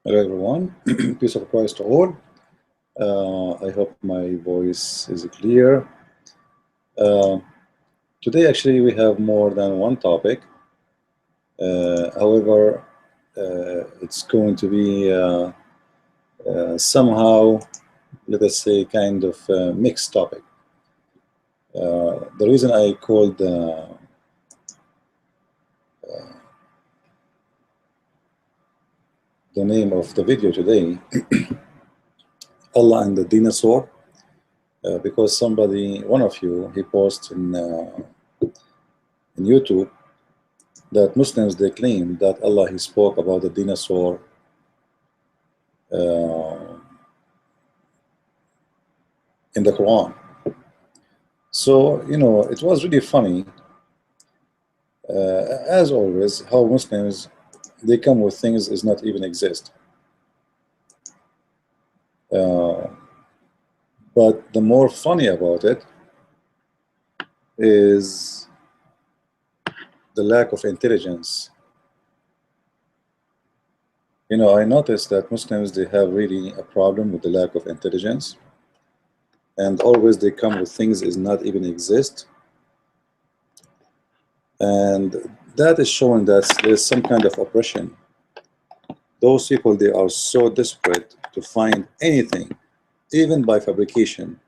Hello everyone, peace of Christ to all. I hope my voice is clear. Uh, Today actually we have more than one topic. However, it's going to be somehow, let us say, kind of mixed topic. The reason I called the name of the video today, Allah and the Dinosaur, because somebody, one of you, he posted in YouTube that Muslims, they claim that Allah, he spoke about the dinosaur uh, in the Quran. So, it was really funny, as always, how Muslims, they come with things is not even exist. Uh, but the more funny about it is the lack of intelligence. I noticed that Muslims, they have really a problem with the lack of intelligence, and always they come with things is not even exist. And that is showing that there's some kind of oppression. Those people, they are so desperate to find anything, even by fabrication,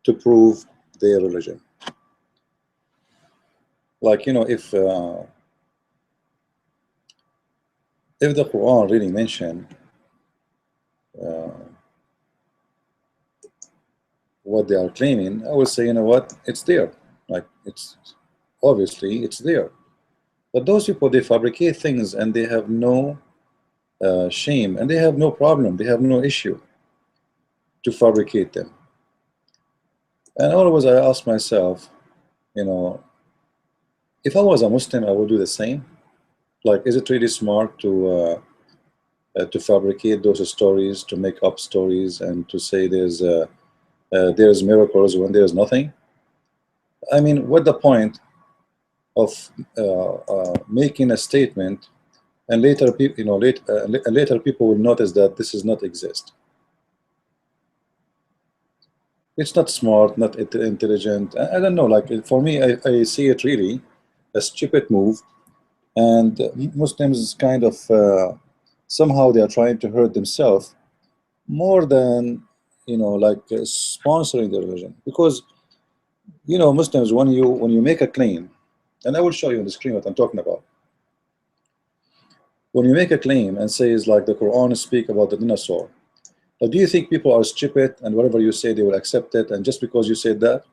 to prove their religion. Like, if the Quran really mentioned uh, what they are claiming, I would say, you know what, it's there. Like, it's obviously it's there. But those people, they fabricate things and they have no shame, and they have no problem, they have no issue to fabricate them. And always I ask myself, you know, if I was a Muslim, I would do the same. Like, is it really smart to fabricate those stories, to make up stories, and to say there's miracles when there's nothing? I mean, what the point of making a statement and later people, later people will notice that this is not exist? It's not smart, not intelligent. I don't know. Like, for me, I see it really a stupid move, and Muslims kind of somehow they are trying to hurt themselves more than like sponsoring the religion. Because Muslims, when you make a claim, and I will show you on the screen what I'm talking about. When you make a claim and says like the Quran speak about the dinosaur, do you think people are stupid and whatever you say they will accept it, and just because you said that,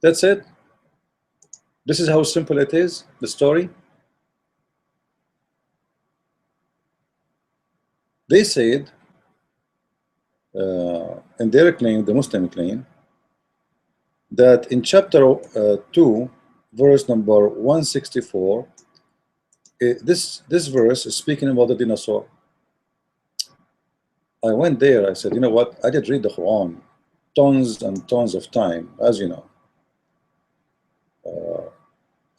that's it? This is how simple it is, the story. They said in their claim, the Muslim claim, that in chapter 2, verse number 164, this verse is speaking about the dinosaur. I went there, I said, you know what, I did read the Quran tons and tons of time, as you know.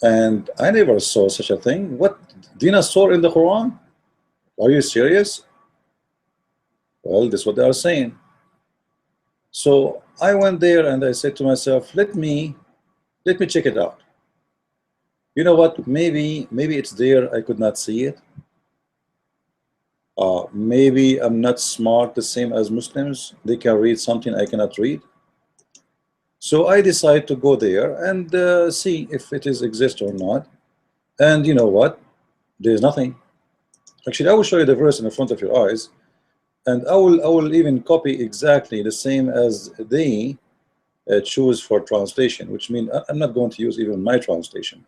And I never saw such a thing. What, dinosaur in the Quran? Are you serious? Well, this is what they are saying. So I went there and I said to myself, let me check it out. You know what? Maybe it's there. I could not see it. Maybe I'm not smart the same as Muslims. They can read something I cannot read. So I decide to go there and see if it is exist or not. And you know what? There's nothing. Actually, I will show you the verse in the front of your eyes, and I will even copy exactly the same as they choose for translation, which means I'm not going to use even my translation.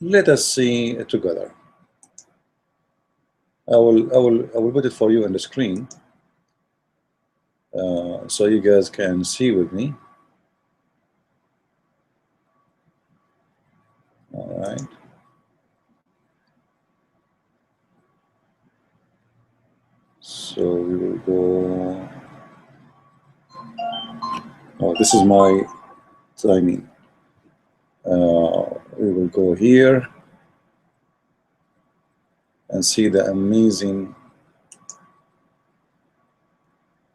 Let us see it together. I will put it for you on the screen so you guys can see with me. All right. So we will go. Oh, this is my timing. We will go here and see the amazing.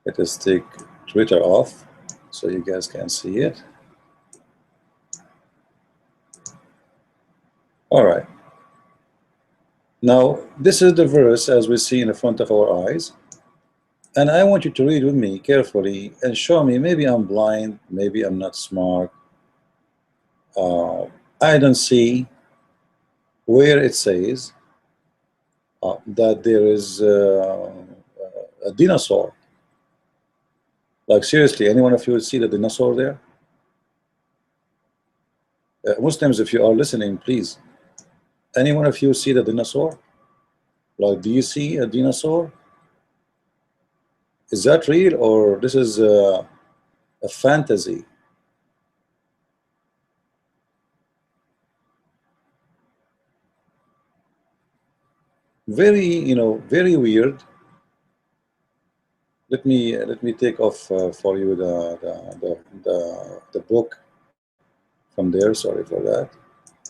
Let us take Twitter off so you guys can see it. All right. Now, this is the verse as we see in the front of our eyes. And I want you to read with me carefully and show me, maybe I'm blind, maybe I'm not smart. I don't see where it says that there is a dinosaur. Like seriously, any one of you see the dinosaur there? Muslims, if you are listening, please. Any one of you see the dinosaur? Like, do you see a dinosaur? Is that real, or this is a fantasy? Very, very weird. Let me take off for you the book from there. Sorry for that.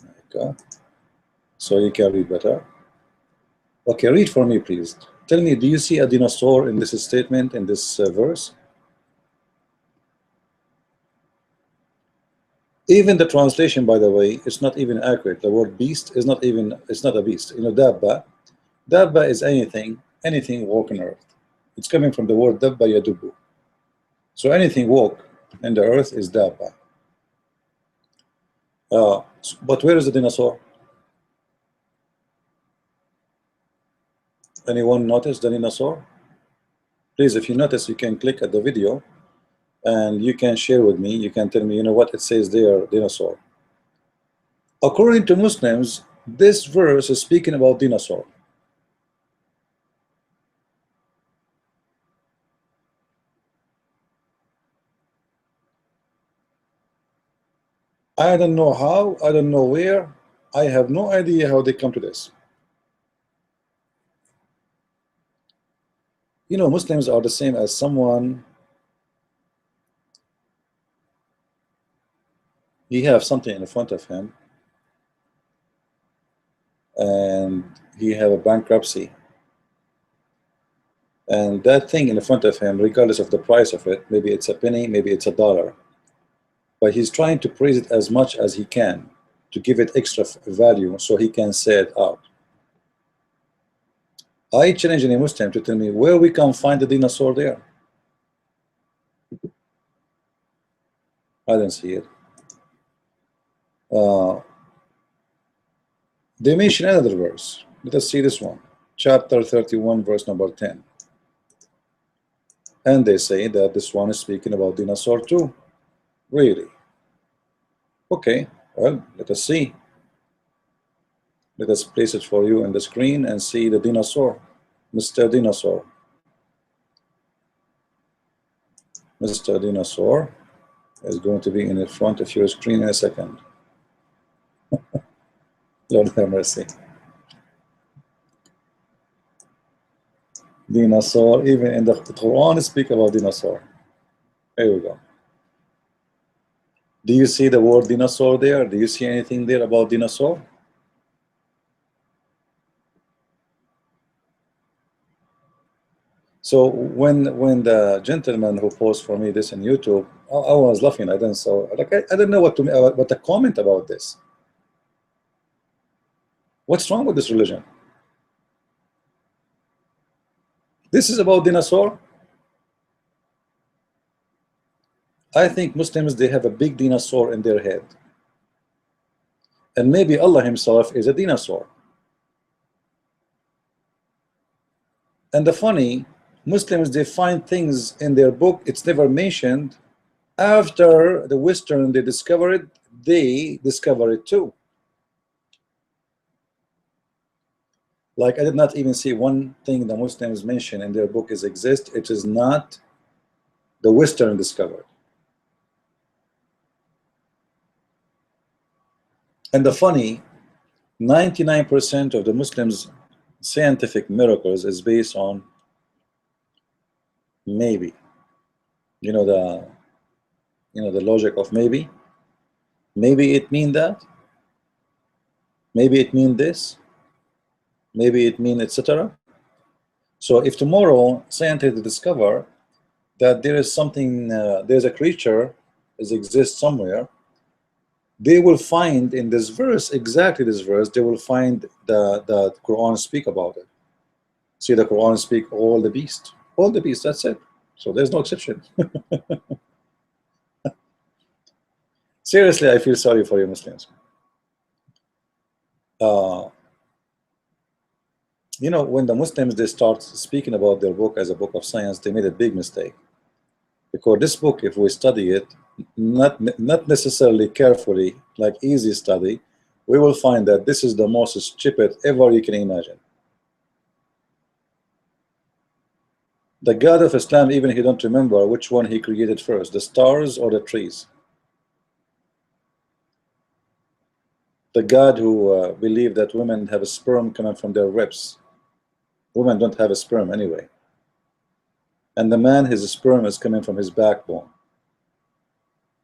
There you go. So you can read better. Okay, read for me, please. Tell me, do you see a dinosaur in this statement, in this verse? Even the translation, by the way, it's not even accurate. The word beast is not even, it's not a beast. Dabba. Dabba is anything walk on earth. It's coming from the word dabba yadubu. So anything walk in the earth is dabba. But where is the dinosaur? Anyone notice the dinosaur? Please, if you notice, you can click at the video and you can share with me. You can tell me, what it says there, dinosaur. According to Muslims, this verse is speaking about dinosaur. I don't know how, I don't know where, I have no idea how they come to this. Muslims are the same as someone, he have something in front of him and he have a bankruptcy, and that thing in front of him, regardless of the price of it, maybe it's a penny, maybe it's $1, but he's trying to praise it as much as he can to give it extra value so he can sell it out. I challenge any Muslim to tell me where we can find the dinosaur there. I don't see it. They mention another verse. Let us see this one. Chapter 31, verse number 10. And they say that this one is speaking about dinosaur too. Really? Okay, well, let us see. Let us place it for you on the screen and see the dinosaur. Mr. Dinosaur. Mr. Dinosaur is going to be in the front of your screen in a second. Lord have mercy. Dinosaur, even in the Quran speak about dinosaur. Here we go. Do you see the word dinosaur there? Do you see anything there about dinosaur? So when the gentleman who posed for me this on YouTube, I was laughing. I didn't I don't know what to comment about this. What's wrong with this religion? This is about dinosaur. I think Muslims, they have a big dinosaur in their head, and maybe Allah himself is a dinosaur. And the funny, Muslims, they find things in their book, it's never mentioned. After the Western, they discover it too. Like, I did not even see one thing the Muslims mention in their book exist. It is not the Western discovered. And the funny, 99% of the Muslims' scientific miracles is based on maybe. The logic of maybe. Maybe it mean that. Maybe it mean this. Maybe it mean etc. So if tomorrow scientists discover that there is something, there's a creature that exists somewhere, they will find in this verse, exactly this verse, they will find the Quran speak about it. See, the Quran speak all the beasts, that's it. So there's no exception. Seriously, I feel sorry for you Muslims. Uh, you know, when the Muslims they start speaking about their book as a book of science, they made a big mistake. Because this book, if we study it, not necessarily carefully, like easy study, we will find that this is the most stupid ever you can imagine. The God of Islam, even he don't remember which one he created first, the stars or the trees. The God who believed that women have a sperm coming from their ribs. Women don't have a sperm anyway. And the man, his sperm is coming from his backbone.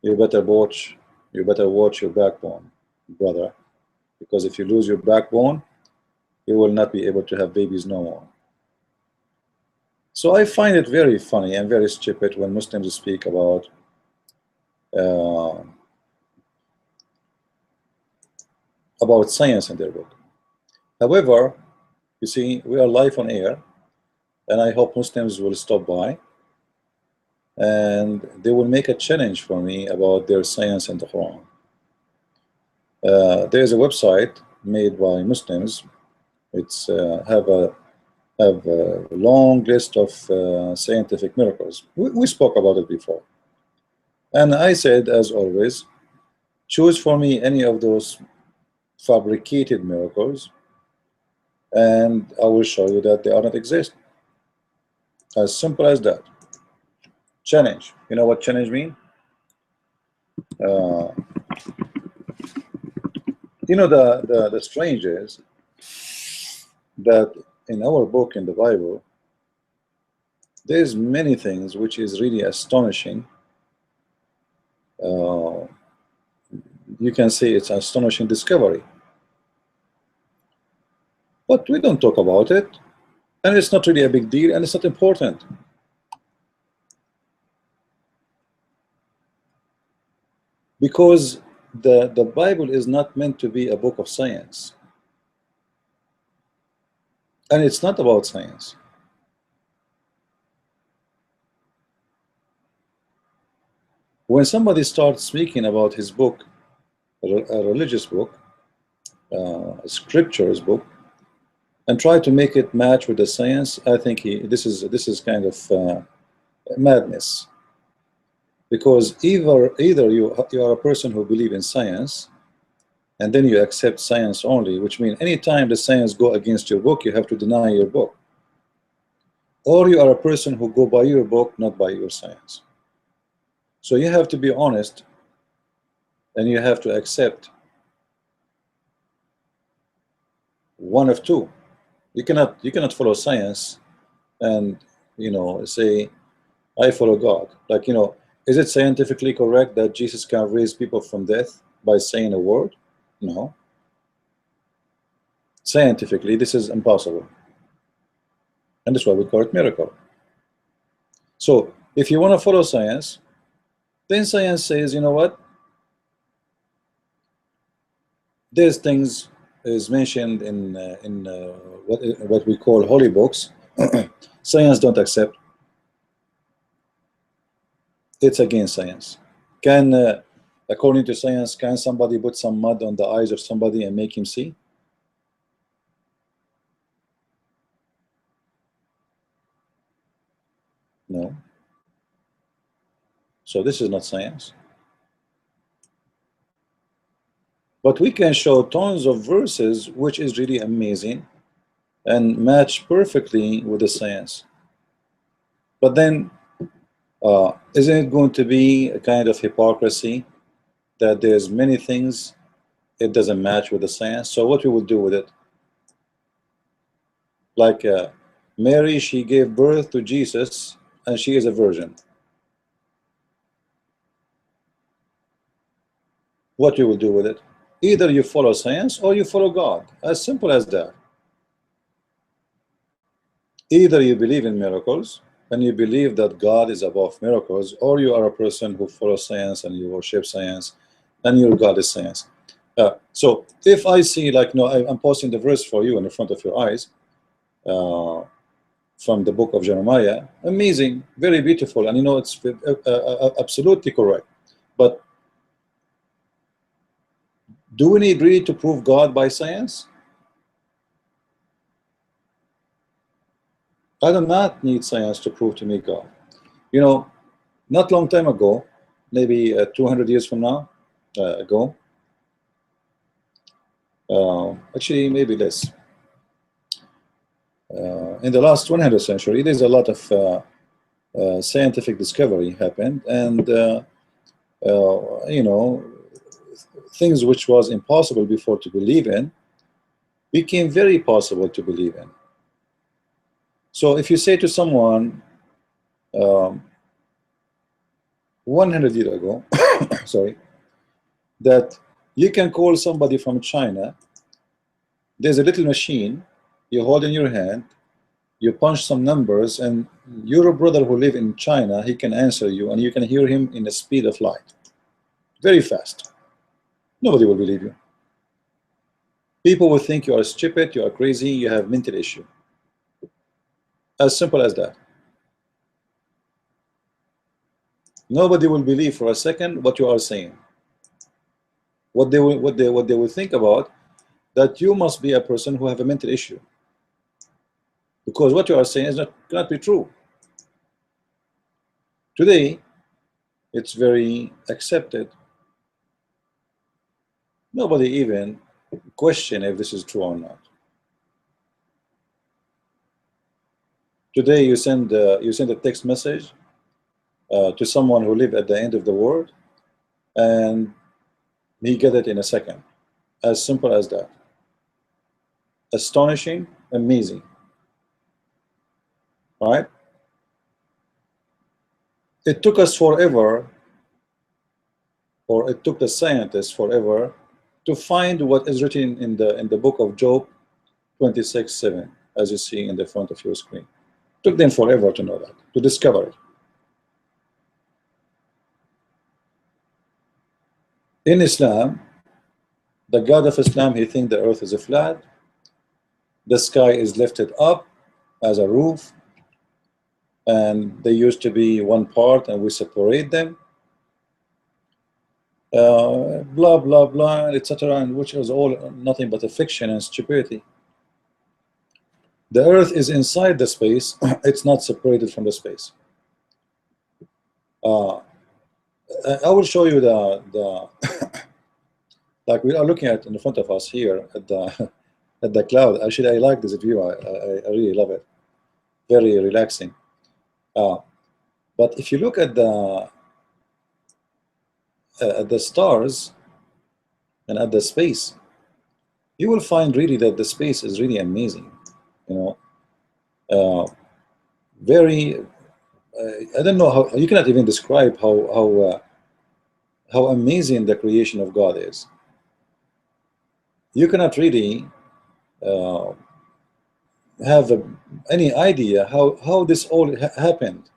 You better watch your backbone, brother, because if you lose your backbone, you will not be able to have babies no more. So I find it very funny and very stupid when Muslims speak about science in their book. However, you see, we are live on air, and I hope Muslims will stop by and they will make a challenge for me about their science in the Quran. There is a website made by Muslims. It's have a long list of scientific miracles. We spoke about it before, and I said, as always, choose for me any of those fabricated miracles, and I will show you that they are not exist. As simple as that. Challenge. You know what challenge mean? Uh, you know, the strange is that in our book, in the Bible, there's many things which is really astonishing. You can say it's astonishing discovery, but we don't talk about it, and it's not really a big deal, and it's not important. Because the Bible is not meant to be a book of science, and it's not about science. When somebody starts speaking about his book, a religious book, a scriptures book, and try to make it match with the science, I think this is kind of madness. Because either you are a person who believes in science, and then you accept science only, which means anytime the science go against your book, you have to deny your book. Or you are a person who go by your book, not by your science. So you have to be honest, and you have to accept one of two. You cannot follow science and say I follow God. Like, is it scientifically correct that Jesus can raise people from death by saying a word? No. Scientifically, this is impossible. And that's why we call it miracle. So if you want to follow science, then science says, you know what? There's things is mentioned in what we call holy books. Science don't accept. It's against science. Can according to science, can somebody put some mud on the eyes of somebody and make him see? No. So this is not science. But we can show tons of verses which is really amazing and match perfectly with the science. But then isn't it going to be a kind of hypocrisy that there's many things it doesn't match with the science? So what we would do with it? Like Mary, she gave birth to Jesus and she is a virgin. what you will do with it? Either you follow science or you follow God. As simple as that. Either you believe in miracles and you believe that God is above miracles, or you are a person who follows science and you worship science and your God is science. So if I see, like, no, I'm posting the verse for you in the front of your eyes, from the book of Jeremiah. Amazing, very beautiful, and it's absolutely correct. But do we need really to prove God by science? I do not need science to prove to me God. Not long time ago, maybe 200 years from now ago, actually maybe less, in the last 100th century, there's a lot of scientific discovery happened, and things which was impossible before to believe in became very possible to believe in. So if you say to someone 100 years ago, sorry, that you can call somebody from China, there's a little machine you hold in your hand, you punch some numbers, and your brother who live in China, he can answer you, and you can hear him in the speed of light, very fast. Nobody will believe you. People will think you are stupid, you are crazy, you have mental issue. As simple as that. Nobody will believe for a second what you are saying. What they will think about, that you must be a person who have a mental issue, because what you are saying cannot be true. Today, it's very accepted. Nobody even question if this is true or not. Today, you send a text message to someone who live at the end of the world, and he get it in a second. As simple as that. Astonishing, amazing. Right? It took us forever, or it took the scientists forever, to find what is written in the book of Job 26:7, as you see in the front of your screen. It took them forever to know that, to discover it. In Islam, the God of Islam, he thinks the earth is a flat, the sky is lifted up as a roof, and they used to be one part and we separate them, blah blah blah, etc., and which is all nothing but a fiction and stupidity. The earth is inside the space, it's not separated from the space. I will show you the like we are looking at in the front of us here at the cloud. Actually, I like this view. I really love it. Very relaxing. But if you look at the stars and at the space, you will find really that the space is really amazing. Very. I don't know how you cannot even describe how amazing the creation of God is. You cannot really have any idea how this all happened,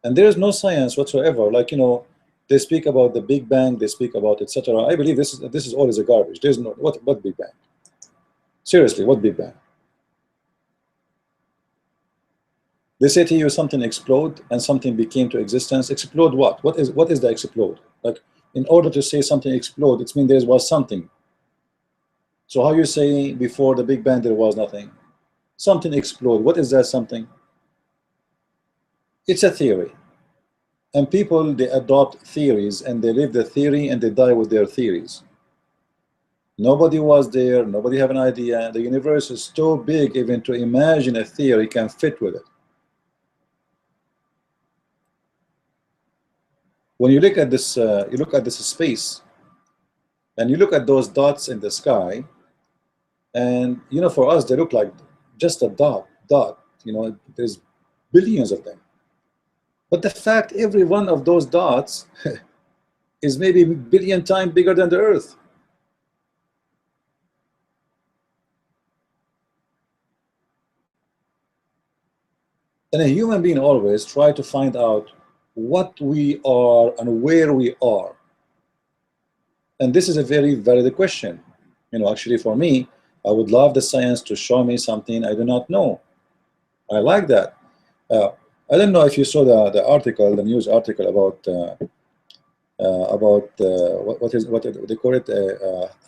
and there is no science whatsoever. Like they speak about the Big Bang, they speak about etc. I believe this is all is a garbage. There's no what Big Bang. Seriously, what Big Bang? They say to you something explode and something became to existence. Explode what? What is the explode? Like, in order to say something explode, it means there was something. So how you say before the Big Bang there was nothing? Something explode. What is that something? It's a theory. And people, they adopt theories and they live the theory and they die with their theories. Nobody was there, nobody have an idea. The universe is too big even to imagine a theory can fit with it. When you look at this, space, and you look at those dots in the sky, and for us they look like just a dot. There's billions of them. But the fact, every one of those dots is maybe a billion times bigger than the Earth. And a human being always try to find out what we are and where we are. And this is a very valid question. Actually for me, I would love the science to show me something I do not know. I like that. I don't know if you saw the article, the news article about what they call it,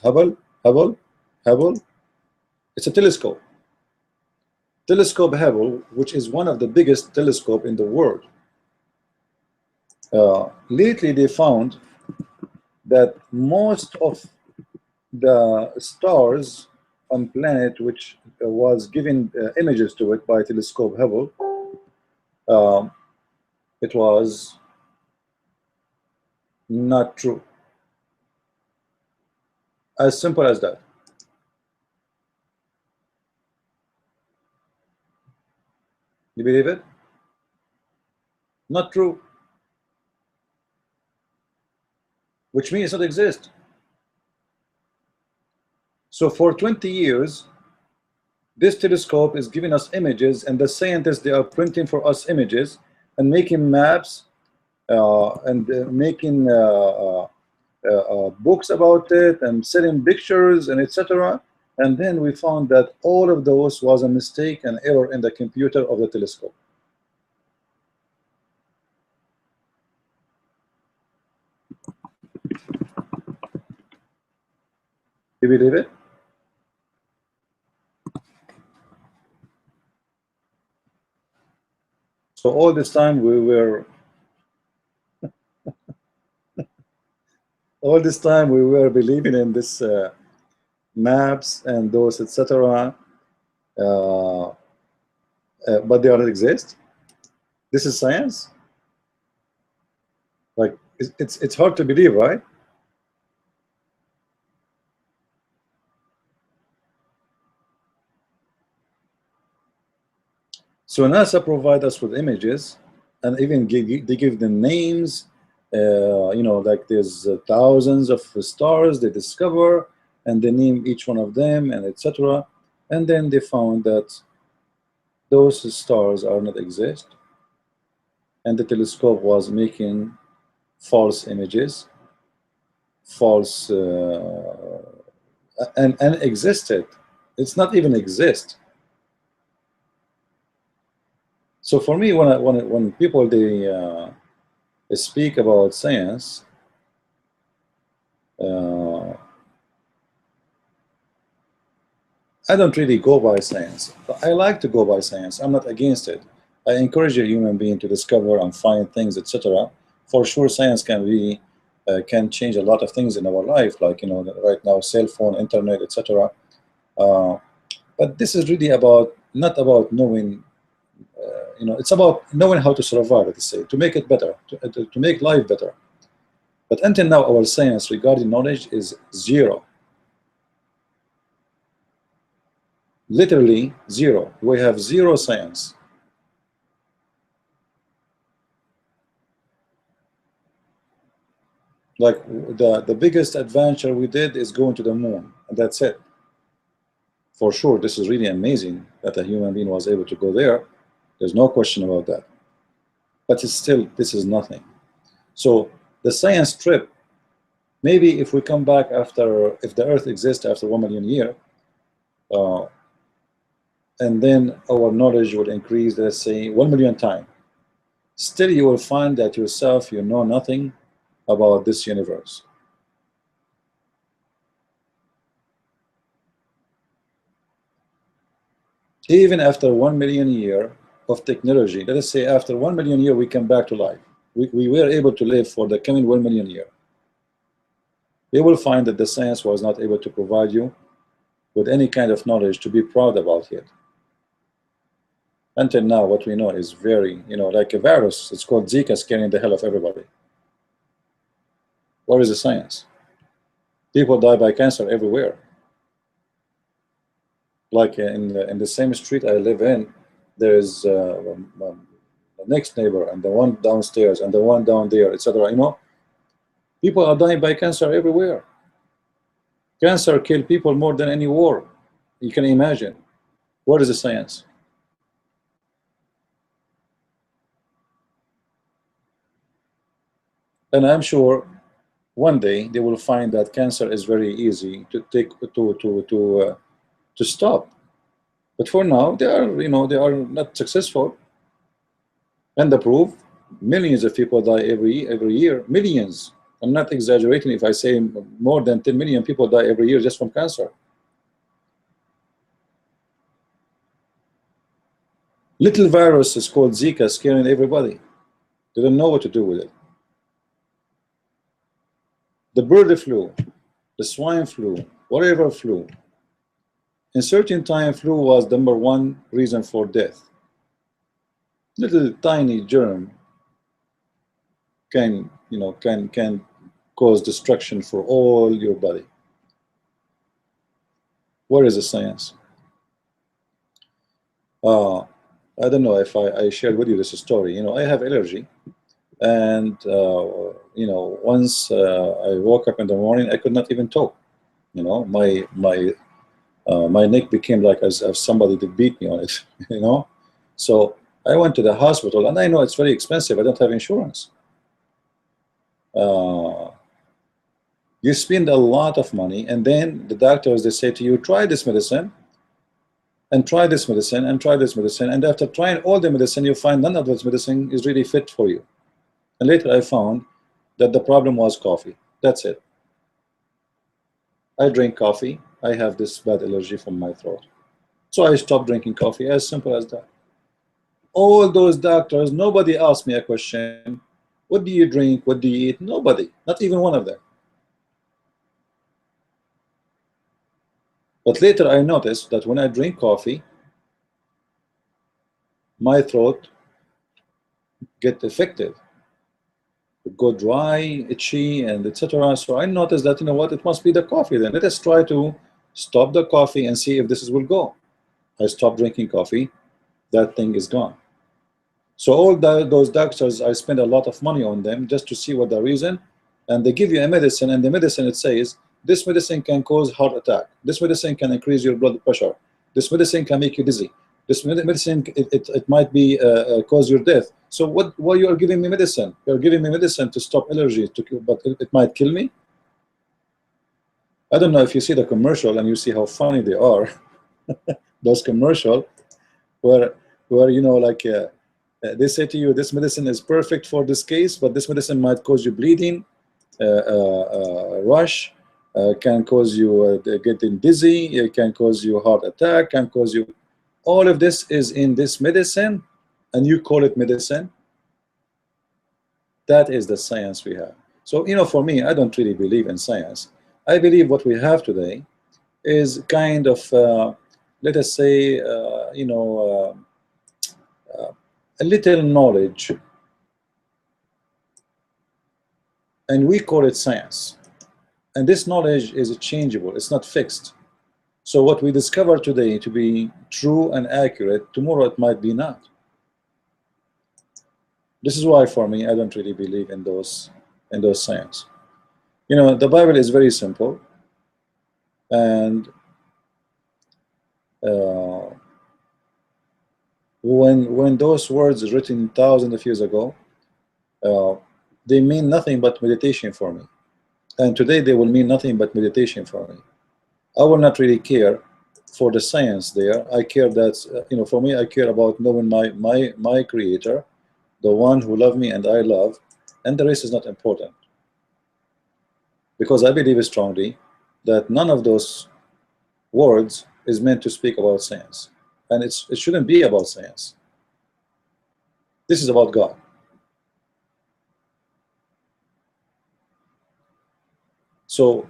Hubble. It's a telescope. Telescope Hubble, which is one of the biggest telescope in the world. Lately, they found that most of the stars on planet, which was given images to it by telescope Hubble, it was not true. As simple as that. You believe it? Not true. Which means it doesn't exist. So for 20 years, this telescope is giving us images, and the scientists, they are printing for us images and making maps and making books about it and selling pictures and etc. And then we found that all of those was a mistake and error in the computer of the telescope. You believe it? So all this time we were believing in this maps and those etc. But they don't exist. This is science. Like it's hard to believe, right? So NASA provide us with images, and even they give them names. Like there's thousands of stars they discover, and they name each one of them, and etc. And then they found that those stars are not exist, and the telescope was making false images, false and existed. It's not even exist. So for me, when people they speak about science, I don't really go by science. I like to go by science. I'm not against it. I encourage a human being to discover and find things, etc. For sure, science can change a lot of things in our life, like right now, cell phone, internet, etc. But this is really not about knowing. It's about knowing how to survive, let's say, to make it better, to make life better. But until now, our science regarding knowledge is zero. Literally zero. We have zero science. Like the biggest adventure we did is going to the moon, and that's it. For sure, this is really amazing that a human being was able to go there. There's no question about that. But it's still, this is nothing. So the science trip, maybe if we come back if the Earth exists after 1 million years, and then our knowledge will increase, let's say, 1 million times. Still, you will find that yourself, you know nothing about this universe. Even after 1 million years of technology, let us say after 1 million years we come back to life. We were able to live for the coming 1 million years. You will find that the science was not able to provide you with any kind of knowledge to be proud about yet. Until now, what we know is very, like a virus. It's called Zika, scaring the hell of everybody. Where is the science? People die by cancer everywhere. Like in the same street I live in, there's the next neighbor and the one downstairs and the one down there, etc. People are dying by cancer everywhere. Cancer kills people more than any war you can imagine. What is the science? And I'm sure one day they will find that cancer is very easy to take to stop. But for now, they are, they are not successful. And the proof, millions of people die every year. Millions. I'm not exaggerating if I say more than 10 million people die every year just from cancer. Little virus is called Zika, scaring everybody. They don't know what to do with it. The bird flu, the swine flu, whatever flu. In certain time, flu was the #1 reason for death. Little tiny germ can cause destruction for all your body. Where is the science? I don't know if I shared with you this story. I have allergy, and once I woke up in the morning, I could not even talk. My neck became like as if somebody did beat me on it. So I went to the hospital, and I know it's very expensive. I don't have insurance. You spend a lot of money, and then the doctors, they say to you, try this medicine, and try this medicine, and try this medicine, and after trying all the medicine, you find none of this medicine is really fit for you. And later I found that the problem was coffee. That's it. I drink coffee. I have this bad allergy from my throat. So I stopped drinking coffee, as simple as that. All those doctors, nobody asked me a question. What do you drink? What do you eat? Nobody, not even one of them. But later I noticed that when I drink coffee, my throat get affected. It go dry, itchy, and etc. So I noticed that, it must be the coffee then. Let us try to stop the coffee and see if this will go. I stopped drinking coffee. That thing is gone. So all those doctors, I spend a lot of money on them just to see what the reason. And they give you a medicine, and the medicine, it says, this medicine can cause heart attack. This medicine can increase your blood pressure. This medicine can make you dizzy. This medicine, it might be cause your death. So why you are giving me medicine? You are giving me medicine to stop allergies, but it might kill me? I don't know if you see the commercial and you see how funny they are. Those commercial where they say to you, this medicine is perfect for this case, but this medicine might cause you bleeding, rush, can cause you getting dizzy, it can cause you heart attack, can cause you. All of this is in this medicine, and you call it medicine. That is the science we have. So, for me, I don't really believe in science. I believe what we have today is kind of, let us say, a little knowledge, and we call it science. And this knowledge is changeable, it's not fixed. So what we discover today to be true and accurate, tomorrow it might be not. This is why, for me, I don't really believe in those science. The Bible is very simple, and when those words written thousands of years ago, they mean nothing but meditation for me. And today they will mean nothing but meditation for me. I will not really care for the science there. I care that, for me, I care about knowing my Creator, the one who loved me and I love, and the rest is not important. Because I believe strongly that none of those words is meant to speak about science. And it shouldn't be about science. This is about God. So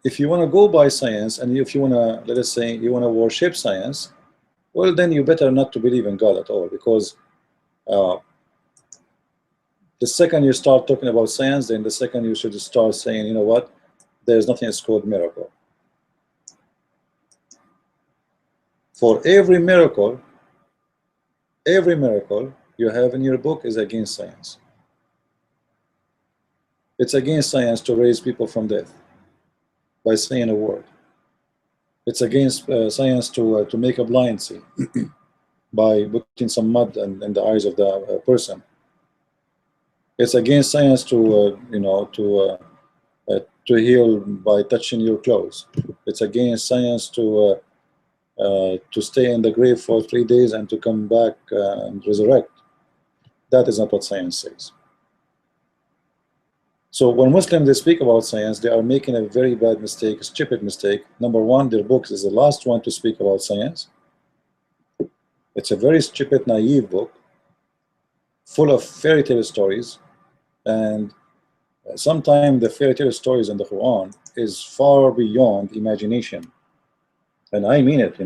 if you want to go by science, and if you want to, let us say, you want to worship science, well, then you better not to believe in God at all, because the second you start talking about science, then the second you should start saying, you know what, there's nothing that's called miracle. For every miracle you have in your book is against science. It's against science to raise people from death by saying a word. It's against science to make a blind see by putting some mud in the eyes of the person. It's against science to heal by touching your clothes. It's against science to stay in the grave for 3 days and to come back and resurrect. That is not what science says. So when Muslims they speak about science, they are making a very bad mistake, a stupid mistake. Number one, their book is the last one to speak about science. It's a very stupid, naive book, full of fairy tale stories, and sometimes the fairy tale stories in the Quran is far beyond imagination, and I mean it.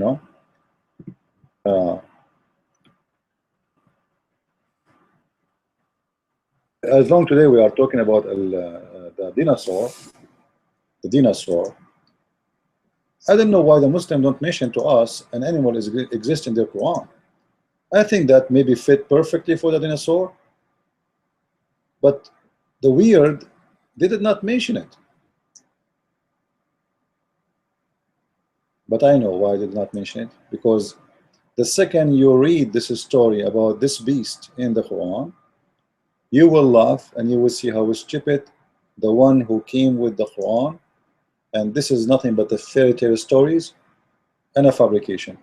As long today we are talking about the dinosaur. I don't know why the Muslims don't mention to us an animal exists in their Quran. I think that maybe fit perfectly for the dinosaur, but the weird, they did not mention it. But I know why they did not mention it, because the second you read this story about this beast in the Quran, you will laugh and you will see how stupid the one who came with the Quran, and this is nothing but the fairy tale stories and a fabrication.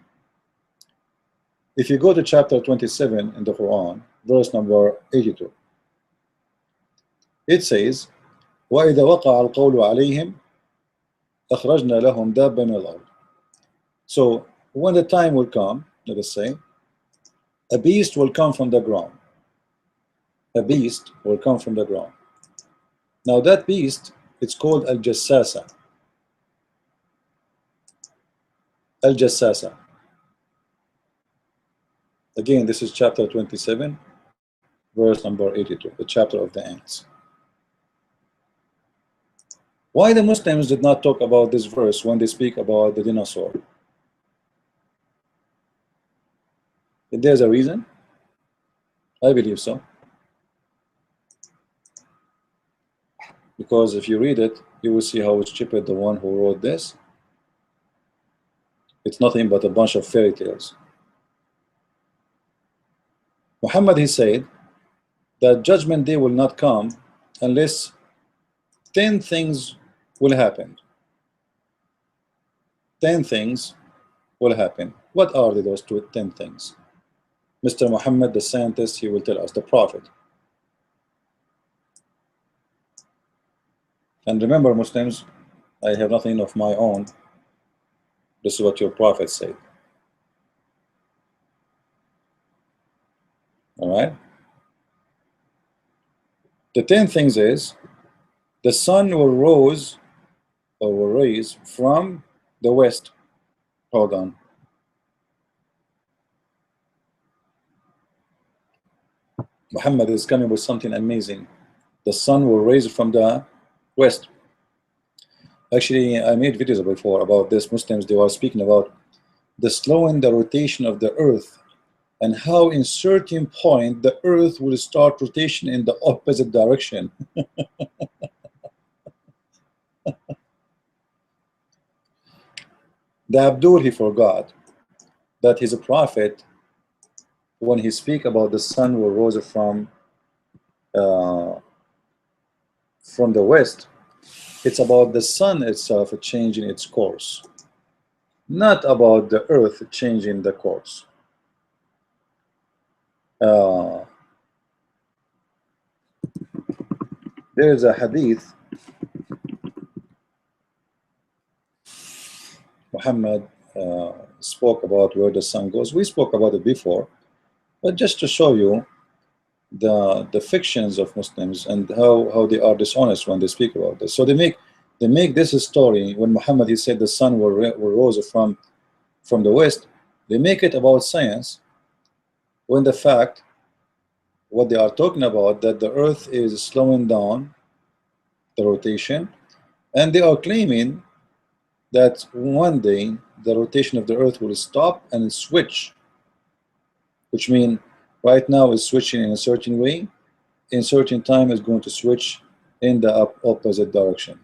If you go to chapter 27 in the Quran, verse number 82, it says, وَإِذَا وَقَعَ الْقَوْلُ عَلَيْهِمْ أَخْرَجْنَا لَهُمْ دَابًّا مِنَ الْأَرْضِ. So when the time will come, let us say, a beast will come from the ground. A beast will come from the ground. Now that beast, it's called Al-Jassasa. Al-Jassasa. Again, this is chapter 27, verse number 82, the chapter of the ants. Why the Muslims did not talk about this verse when they speak about the dinosaur? If there's a reason, I believe so. Because if you read it, you will see how stupid the one who wrote this. It's nothing but a bunch of fairy tales. Muhammad, he said that judgment day will not come unless 10 things will happen. 10 things will happen. What are those 10 things? Mr. Muhammad, the scientist, he will tell us, the prophet. And remember, Muslims, I have nothing of my own. This is what your prophet said. All right? The 10 things is, the sun will rise or will rise from the west. Hold on. Muhammad is coming with something amazing. The sun will rise from the west. Actually, I made videos before about this. Muslims, they were speaking about the slowing the rotation of the earth and how in certain point the earth will start rotation in the opposite direction. The Abdul, he forgot that he's a prophet. When he speak about the sun will rise from the west, it's about the sun itself changing its course, not about the earth changing the course. There is a hadith. Muhammad spoke about where the sun goes. We spoke about it before, but just to show you the fictions of Muslims and how they are dishonest when they speak about this. So they make this story when Muhammad, he said the sun will rise from the west. They make it about science, when the fact what they are talking about, that the earth is slowing down the rotation, and they are claiming that one day the rotation of the earth will stop and switch, which means right now it's switching in a certain way, in certain time it's going to switch in the opposite direction.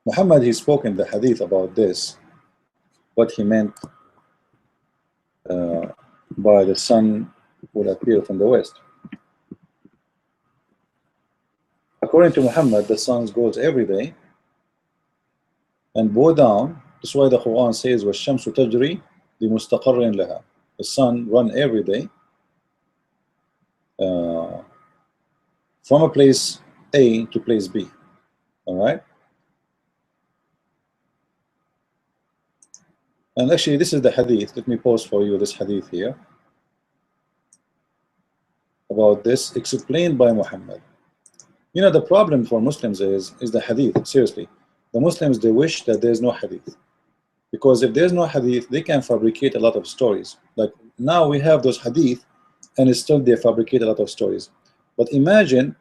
Muhammad, he spoke in the hadith about this, what he meant by the sun will appear from the west. According to Muhammad, the sun goes every day and bow down. That's why the Quran says, وَالشَّمْسُ تَجْرِي لِمُسْتَقَرٍ لَهَا. The sun run every day from a place A to place B. All right? And actually, this is the hadith. Let me pause for you this hadith here about this, explained by Muhammad. You know, the problem for Muslims is the hadith. Seriously, the Muslims, they wish that there's no hadith, because if there's no hadith, they can fabricate a lot of stories. Like now we have those hadith, and still they fabricate a lot of stories. But imagine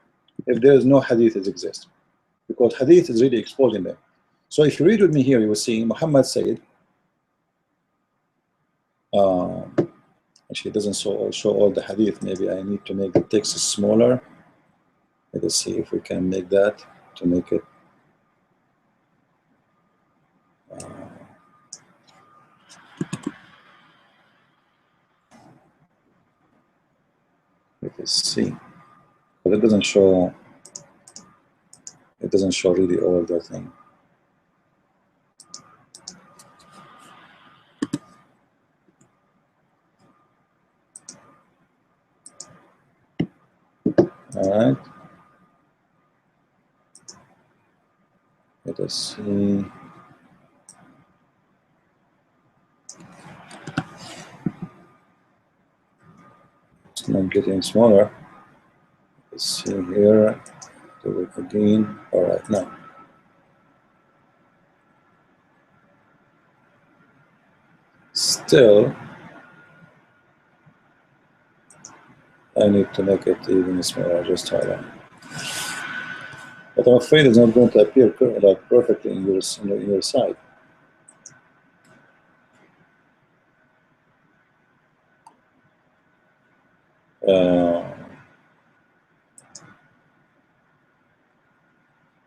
if there is no hadith that exists, because hadith is really exposing them. So if you read with me here, you will see Muhammad said. Actually, it doesn't show all the hadith. Maybe I need to make the text smaller. Let us see if we can make that to make it. Let us see, but it doesn't show. It doesn't show really all the thing. All right. Let us see. It's not getting smaller. Let's see here. Do it again. All right, now. Still, I need to make it even smaller. Just hold on. But I'm afraid it's not going to appear like perfectly in your side.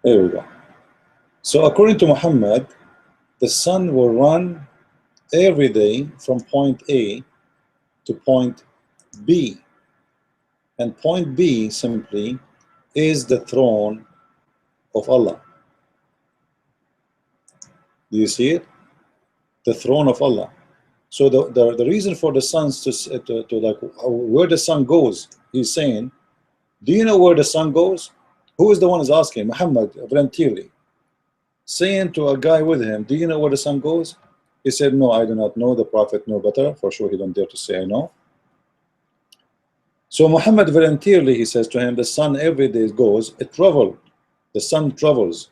There we go. So according to Muhammad, the sun will run every day from point A to point B. And point B simply is the throne of Allah. Do you see it? The throne of Allah. So the reason for the suns to like where the sun goes, he's saying, do you know where the sun goes? Who is the one who's asking? Muhammad voluntarily saying to a guy with him, do you know where the sun goes? He said, no, I do not know. The Prophet know better. For sure, he don't dare to say I know. So Muhammad voluntarily, he says to him, the sun every day goes, it travels. The sun travels.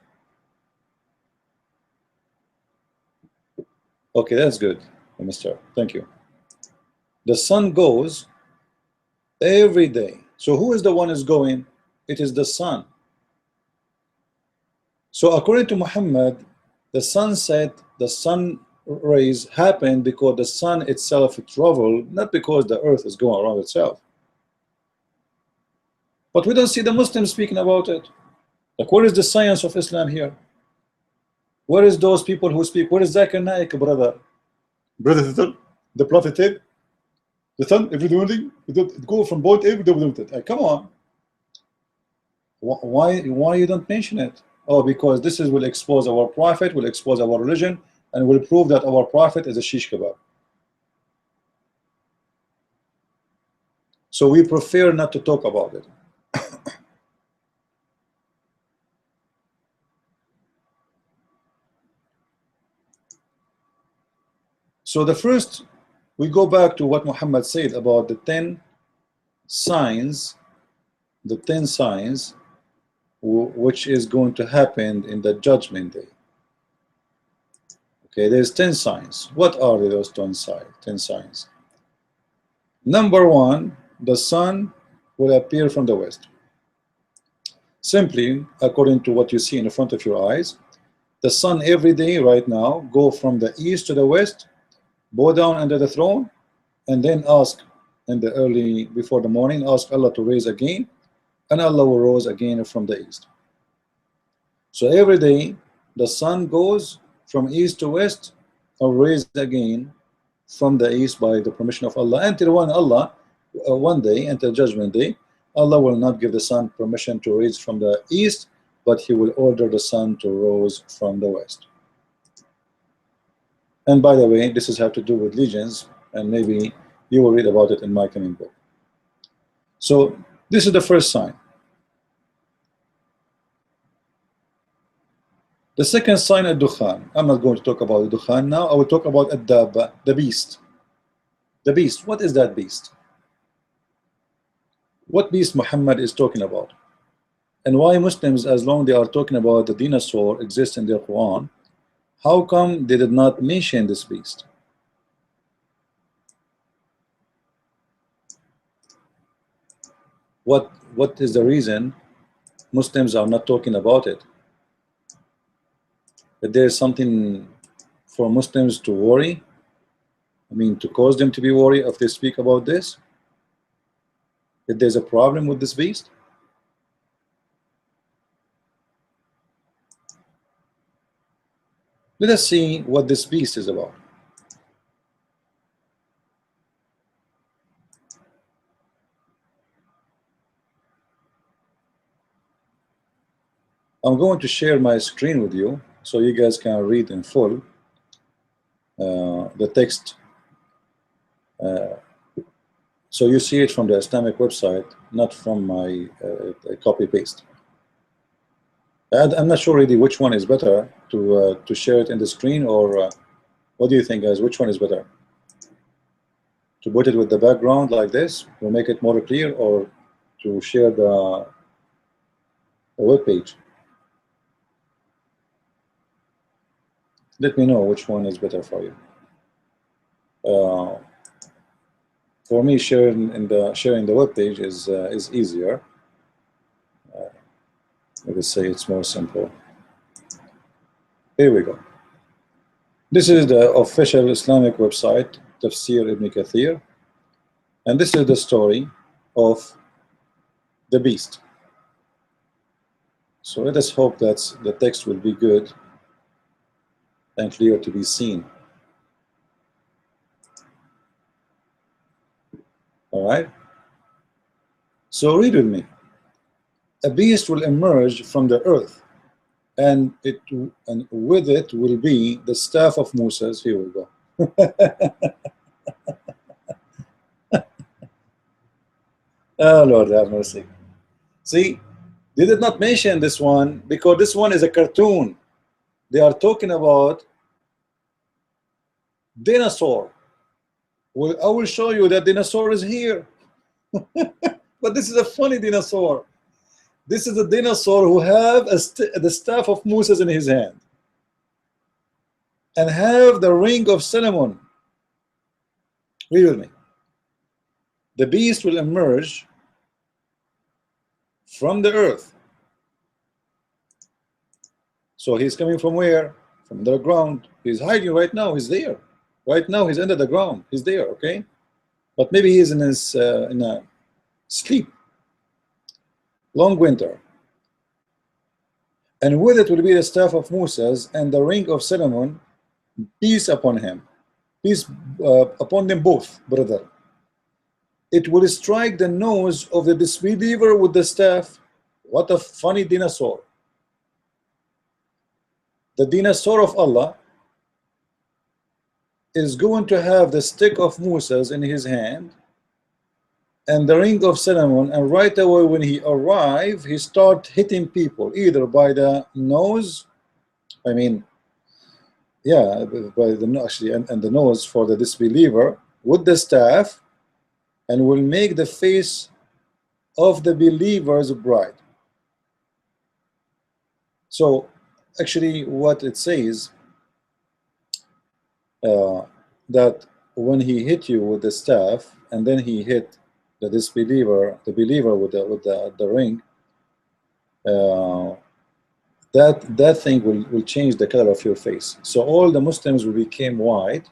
Okay, that's good, Mr. Thank you. The sun goes every day. So who is the one who's going? It is the sun. So according to Muhammad, the sunset, the sun rays happen because the sun itself traveled, not because the earth is going around itself. But we don't see the Muslims speaking about it. Like, where is the science of Islam here? Where is those people who speak? Where is Zakir Naik, brother? Brother, the Prophet said, the sun every morning it go from point A to point. Come on. Why you don't mention it? Oh, because this will expose our Prophet, will expose our religion, and will prove that our Prophet is a shish kebab. So we prefer not to talk about it. So the first, we go back to what Muhammad said about the 10 signs, which is going to happen in the judgment day. Okay, there's 10 signs. What are those 10 signs? Number one, the sun will appear from the west. Simply, according to what you see in front of your eyes, the sun every day right now go from the east to the west, bow down under the throne, and then ask in the early, before the morning, ask Allah to raise again, and Allah will rise again from the east. So every day the sun goes from east to west or raise again from the east by the permission of Allah, until one day, until judgment day, Allah will not give the sun permission to rise from the east, but He will order the sun to rise from the west. And by the way, this has have to do with legends, and maybe you will read about it in my coming book. So this is the first sign. The second sign, ad-dukhan. I'm not going to talk about the dukhan now. I will talk about ad-dabba, the beast. The beast. What is that beast? What beast Muhammad is talking about? And why Muslims, as long they are talking about the dinosaur exists in their Quran, how come they did not mention this beast? What is the reason Muslims are not talking about it? That there is something for Muslims to worry? I mean, to cause them to be worried if they speak about this? That there's a problem with this beast? Let us see what this beast is about. I'm going to share my screen with you so you guys can read in full the text. So you see it from the Islamic website, not from my copy paste. I'm not sure really which one is better, to share it in the screen, or what do you think, guys? Which one is better? To put it with the background like this will make it more clear, or to share the web page? Let me know which one is better for you. For me, sharing the web page is easier. Let us say it's more simple. Here we go. This is the official Islamic website, Tafsir Ibn Kathir, and this is the story of the beast. So let us hope that the text will be good and clear to be seen. All right. So read with me. A beast will emerge from the earth, and with it will be the staff of Moses. Here we go. Oh Lord, have mercy. See, they did not mention this one because this one is a cartoon. They are talking about dinosaur. Well, I will show you that dinosaur is here. But this is a funny dinosaur. This is a dinosaur who have the staff of Moses in his hand and have the ring of Solomon. Read with me. The beast will emerge from the earth. So he's coming from where? From the ground. He's hiding right now. He's there. Right now he's under the ground. He's there, okay? But maybe he's in a sleep. Long winter. And with it will be the staff of Moses and the ring of Solomon. Peace upon him. Peace upon them both, brother. It will strike the nose of the disbeliever with the staff. What a funny dinosaur. The dinosaur of Allah is going to have the stick of Moses in his hand and the ring of Solomon, and right away when he arrives, he starts hitting people either by the nose, I mean, yeah, by the actually, and the nose for the disbeliever with the staff, and will make the face of the believers bright. So actually what it says, that when he hit you with the staff and then he hit the disbeliever, the believer with the ring, that thing will change the color of your face. So all the Muslims will become white,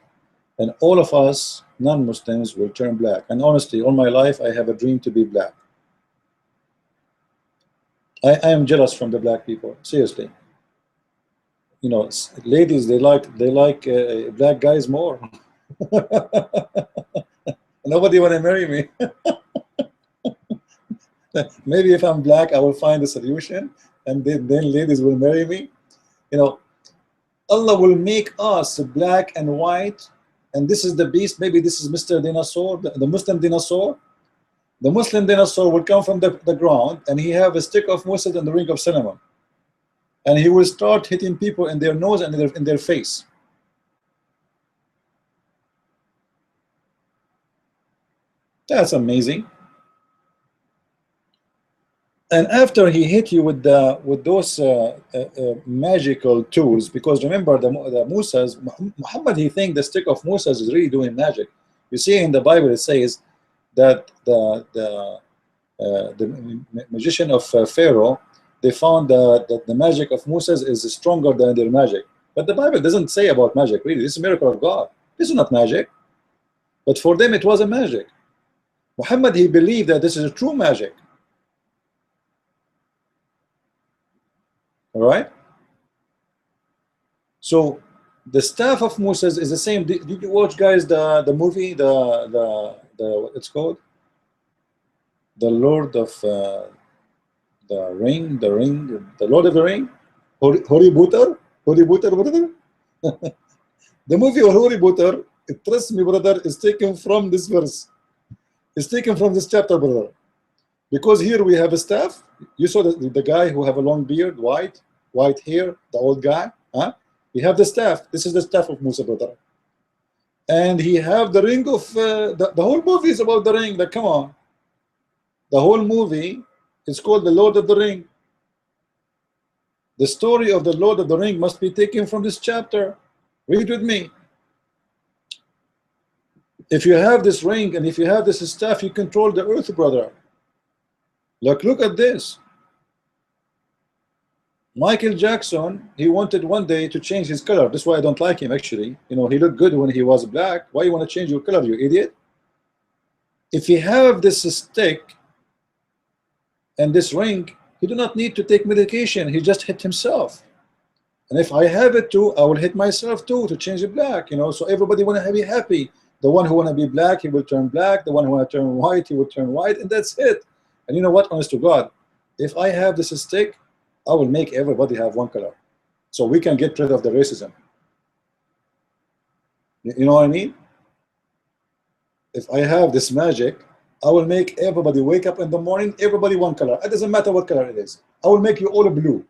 and all of us non-Muslims will turn black. And honestly, all my life I have a dream to be black. I am jealous from the black people, seriously. You know, ladies, they like black guys more. Nobody want to marry me. Maybe if I'm black, I will find a solution, and then ladies will marry me. You know, Allah will make us black and white, and this is the beast. Maybe this is Mr. Dinosaur, the Muslim dinosaur. The Muslim dinosaur will come from the ground, and he have a stick of mustard and the ring of cinnamon, and he will start hitting people in their nose and in their face. That's amazing. And after he hit you with those magical tools, because remember the Musas, Muhammad, he think the stick of Musas is really doing magic. You see in the Bible it says that the magician of Pharaoh, they found that the magic of Musas is stronger than their magic. But the Bible doesn't say about magic, really. This is a miracle of God. This is not magic. But for them it was a magic. Muhammad, he believed that this is a true magic. All right. So the staff of Moses is the same. Did you watch, guys, the movie, the what it's called, the Lord of the Ring, the Lord of the Ring, Harry Potter, brother. The movie of Harry Potter, trust me, brother, is taken from this verse. It's taken from this chapter, brother. Because here we have a staff. You saw the guy who have a long beard, white hair, the old guy. Huh? We have the staff. This is the staff of Musa, brother. And he have the ring of the whole movie is about the ring. Like, come on. The whole movie is called the Lord of the Ring. The story of the Lord of the Ring must be taken from this chapter. Read with me. If you have this ring and if you have this staff, you control the earth, brother. Look at this. Michael Jackson, he wanted one day to change his color. That's why I don't like him, actually. You know, he looked good when he was black. Why you want to change your color, you idiot? If you have this stick and this ring, he do not need to take medication. He just hit himself. And if I have it too, I will hit myself too to change it black. You know, so everybody want to be happy. The one who want to be black, he will turn black. The one who want to turn white, he will turn white, and that's it. And you know what, honest to God, if I have this stick, I will make everybody have one color, so we can get rid of the racism. You know what I mean? If I have this magic, I will make everybody wake up in the morning, everybody one color. It doesn't matter what color it is. I will make you all blue.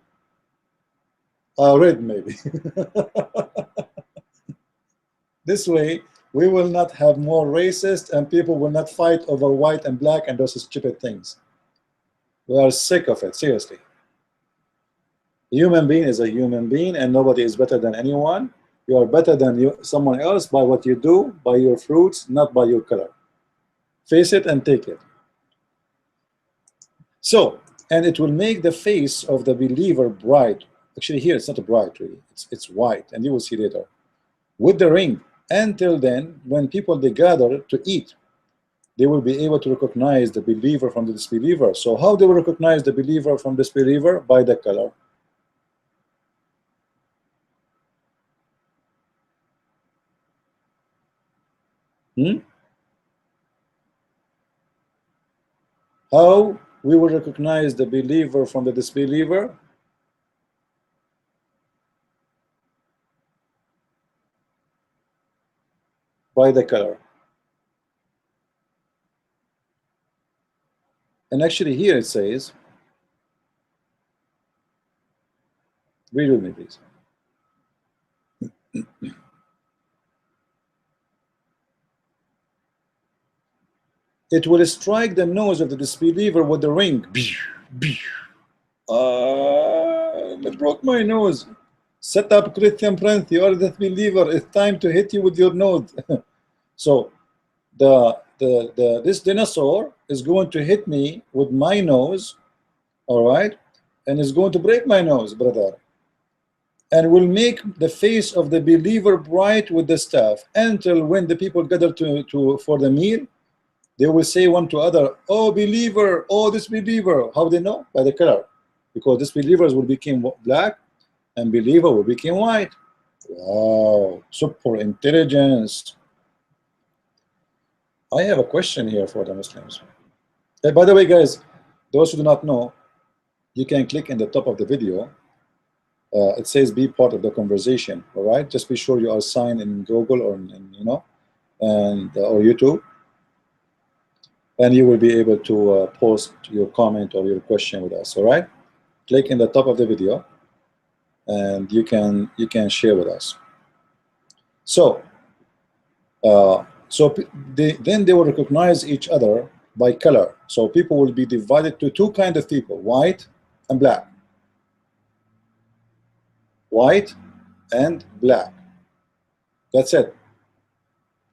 Red, maybe. This way, we will not have more racist, and people will not fight over white and black and those stupid things. We are sick of it, seriously. A human being is a human being, and nobody is better than anyone. You are better than someone else by what you do, by your fruits, not by your color. Face it and take it. So, and it will make the face of the believer bright. Actually, here it's not a bright, really. It's white, and you will see later. With the ring. Until then, when people they gather to eat, they will be able to recognize the believer from the disbeliever. So how they will recognize the believer from the disbeliever? By the color. How we will recognize the believer from the disbeliever? By the color. And actually here it says, read with me, please. It will strike the nose of the disbeliever with the ring. It broke my nose. Set up, Christian Prince, you are the disbeliever. It's time to hit you with your nose. So this dinosaur is going to hit me with my nose, all right, and it's going to break my nose, brother. and will make the face of the believer bright with the staff, until when the people gather for the meal, they will say one to other, oh believer, oh disbeliever. How they know? By the color, because disbelievers will become black and believer will become white. Wow, super intelligence. I have a question here for the Muslims. By the way, guys, those who do not know, you can click in the top of the video. It says be part of the conversation. All right, just be sure you are signed in Google or and or YouTube, and you will be able to post your comment or your question with us. All right, click in the top of the video, and you can share with us. So, then they will recognize each other by color. So people will be divided to two kinds of people: white and black. White and black. That's it.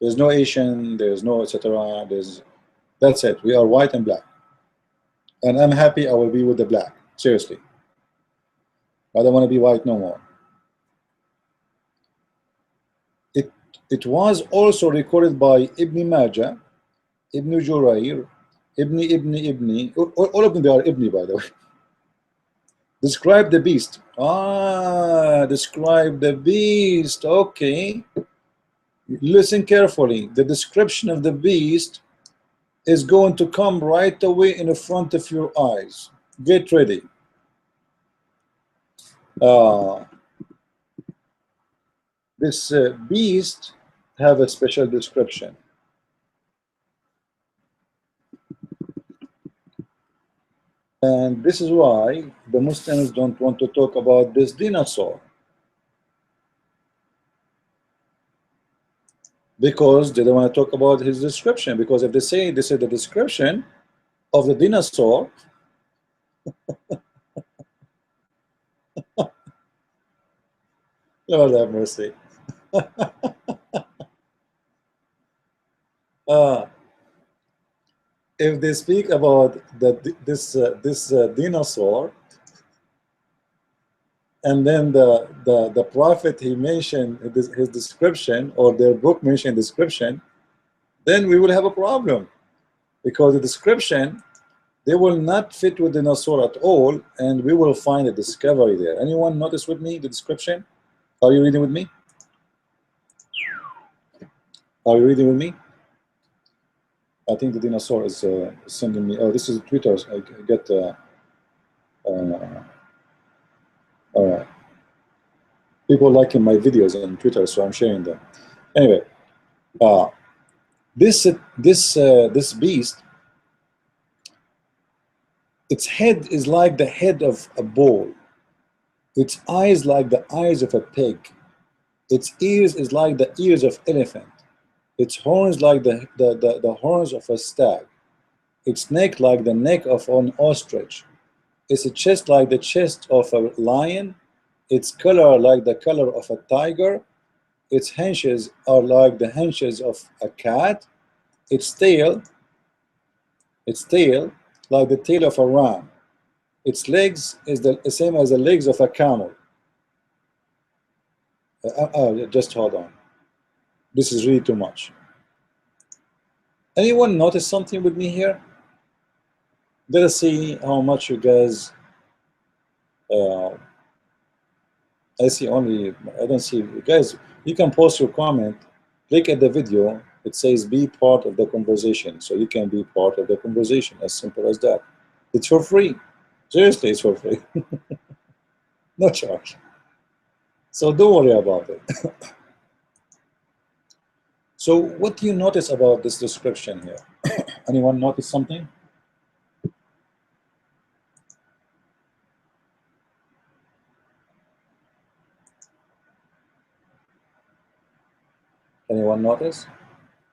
There's no Asian. There's no etc. That's it. We are white and black. And I'm happy I will be with the black. Seriously. I don't want to be white no more. It was also recorded by Ibn Majah, Ibn Jurayr, Ibn. All of them, they are Ibn, by the way. Describe the beast. Describe the beast. Okay. Listen carefully. The description of the beast is going to come right away in the front of your eyes. Get ready. This beast have a special description. And this is why the Muslims don't want to talk about this dinosaur. Because they don't want to talk about his description. Because if they say this is the description of the dinosaur, Lord have mercy. If they speak about this dinosaur, and then the prophet he mentioned his description, or their book mentioned description, then we will have a problem, because the description, they will not fit with the dinosaur at all, and we will find a discovery there. Anyone notice with me the description? Are you reading with me? Are you reading with me? I think the dinosaur is sending me. Oh, this is Twitter. I get. All right. People liking my videos on Twitter, so I'm sharing them. Anyway, this beast, its head is like the head of a bull. Its eyes like the eyes of a pig. Its ears is like the ears of elephant. Its horns like the horns of a stag. Its neck like the neck of an ostrich. Its chest like the chest of a lion. Its color like the color of a tiger. Its haunches are like the haunches of a cat. Its tail like the tail of a ram. Its legs is the same as the legs of a camel. Just hold on. This is really too much. Anyone notice something with me here? Let us see how much you guys. I see only. I don't see you guys. You can post your comment. Click at the video. It says be part of the conversation, so you can be part of the conversation. As simple as that. It's for free. Seriously, it's for free. No charge. So don't worry about it. So what do you notice about this description here? Anyone notice something? Anyone notice?